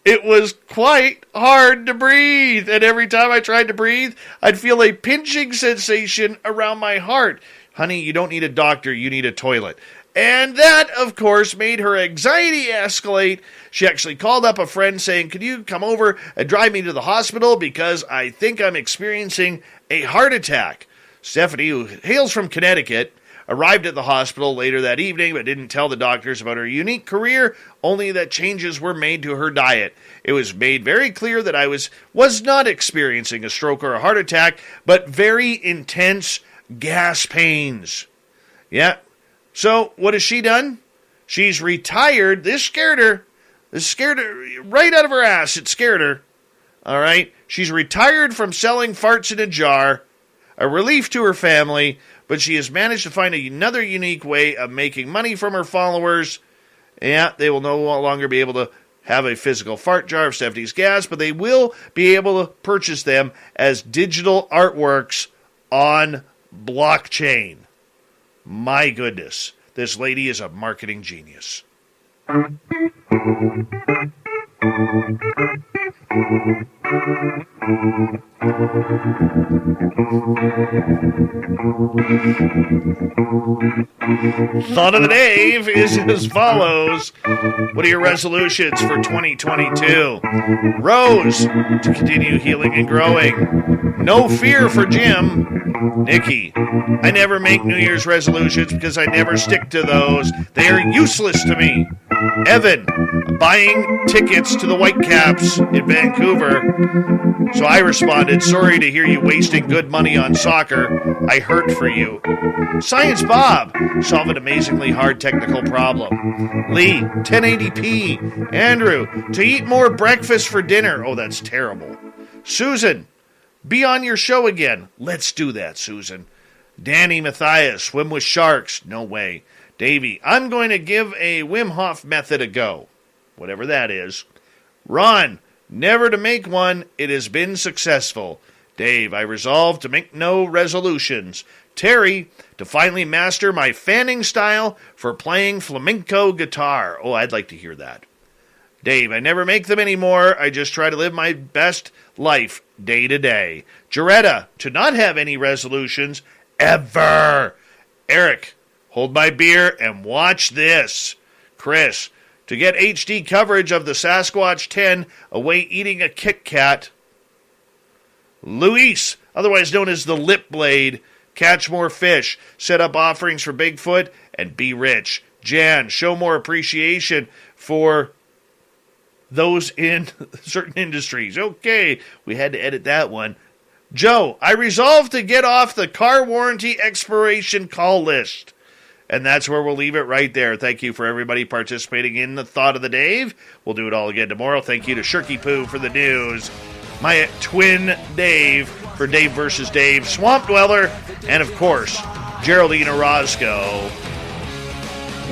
It was quite hard to breathe, and every time I tried to breathe, I'd feel a pinching sensation around my heart. Honey, you don't need a doctor, you need a toilet. And that, of course, made her anxiety escalate. She actually called up a friend saying, "Could you come over and drive me to the hospital because I think I'm experiencing a heart attack?" Stephanie, who hails from Connecticut, arrived at the hospital later that evening but didn't tell the doctors about her unique career, only that changes were made to her diet. It was made very clear that I was not experiencing a stroke or a heart attack, but very intense gas pains. Yeah. So, what has she done? She's retired. This scared her. This scared her right out of her ass. It scared her. All right? She's retired from selling farts in a jar, a relief to her family, but she has managed to find another unique way of making money from her followers. Yeah, they will no longer be able to have a physical fart jar of Stephanie's gas, but they will be able to purchase them as digital artworks on blockchain. My goodness. This lady is a marketing genius. Thought of the Dave is as follows. What are your resolutions for 2022? Rose, to continue healing and growing. No fear for Jim. Nikki, I never make New Year's resolutions because I never stick to those. They are useless to me. Evan, buying tickets to the Whitecaps in Vancouver. So I responded, sorry to hear you wasting good money on soccer. I hurt for you. Science Bob, solve an amazingly hard technical problem. Lee, 1080p. Andrew, to eat more breakfast for dinner. Oh, that's terrible. Susan, be on your show again. Let's do that, Susan. Danny Matthias, swim with sharks. No way. Davey, I'm going to give a Wim Hof method a go. Whatever that is. Ron, never to make one. It has been successful. Dave, I resolved to make no resolutions. Terry, to finally master my fanning style for playing flamenco guitar. Oh, I'd like to hear that. Dave, I never make them anymore. I just try to live my best life day to day. Jaretta, to not have any resolutions ever. Eric, hold my beer and watch this. Chris, to get HD coverage of the Sasquatch 10 away eating a Kit Kat. Luis, otherwise known as the Lip Blade, catch more fish, set up offerings for Bigfoot, and be rich. Jan, show more appreciation for those in certain industries. Okay, we had to edit that one. Joe, I resolved to get off the car warranty expiration call list. And that's where we'll leave it right there. Thank you for everybody participating in the Thought of the Dave. We'll do it all again tomorrow. Thank you to Shirky Poo for the news. My twin Dave for Dave versus Dave. Swamp Dweller. And, of course, Geraldine Orozco.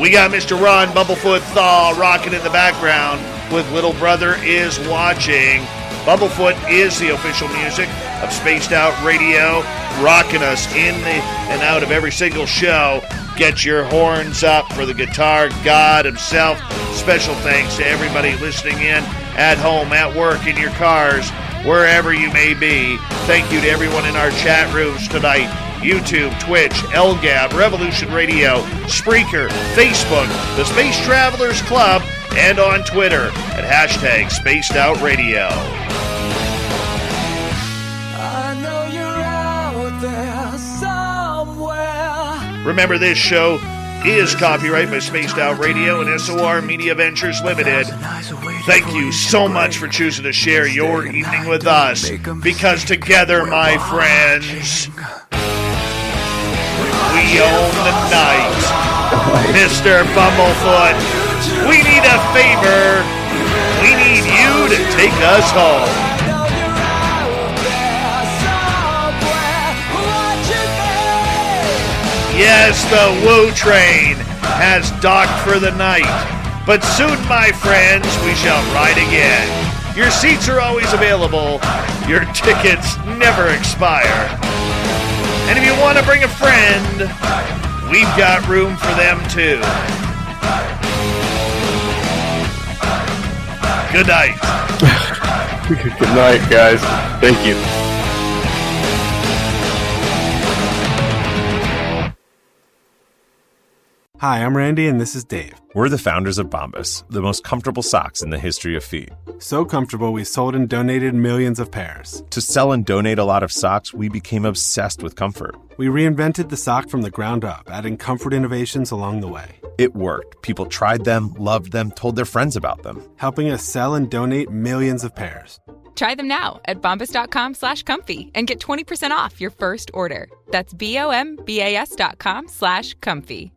We got Mr. Ron Bumblefoot Thaw rocking in the background with Little Brother is Watching. Bumblefoot is the official music of Spaced Out Radio, rocking us in and out of every single show. Get your horns up for the guitar god himself. Special thanks to everybody listening in at home, at work, in your cars, wherever you may be. Thank you to everyone in our chat rooms tonight. YouTube, Twitch, LGAB, Revolution Radio, Spreaker, Facebook, the Space Travelers Club, and on Twitter at hashtag Spaced Out Radio. I know you're out there somewhere. Remember, this show is copyright by Spaced Out Radio and SOR Media Ventures Limited. Thank you so much for choosing to share your evening with us, because together, my friends, we own the night. Mr. Bumblefoot, we need a favor. We need you to take us home. Yes, the Woo Train has docked for the night. But soon, my friends, we shall ride again. Your seats are always available. Your tickets never expire. And if you want to bring a friend, we've got room for them too. Good night. Good night, guys. Thank you. Hi, I'm Randy, and this is Dave. We're the founders of Bombas, the most comfortable socks in the history of feet. So comfortable, we sold and donated millions of pairs. To sell and donate a lot of socks, we became obsessed with comfort. We reinvented the sock from the ground up, adding comfort innovations along the way. It worked. People tried them, loved them, told their friends about them, helping us sell and donate millions of pairs. Try them now at bombas.com/comfy and get 20% off your first order. That's bombas.com/comfy.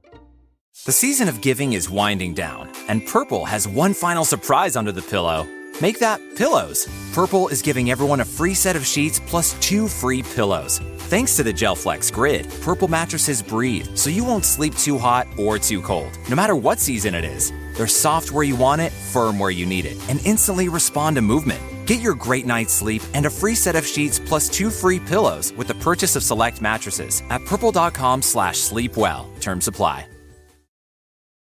The season of giving is winding down, and Purple has one final surprise under the pillow. Make that pillows. Purple is giving everyone a free set of sheets plus 2 free pillows. Thanks to the GelFlex Grid, Purple mattresses breathe, so you won't sleep too hot or too cold, no matter what season it is. They're soft where you want it, firm where you need it, and instantly respond to movement. Get your great night's sleep and a free set of sheets plus 2 free pillows with the purchase of select mattresses at purple.com/sleepwell. Terms apply.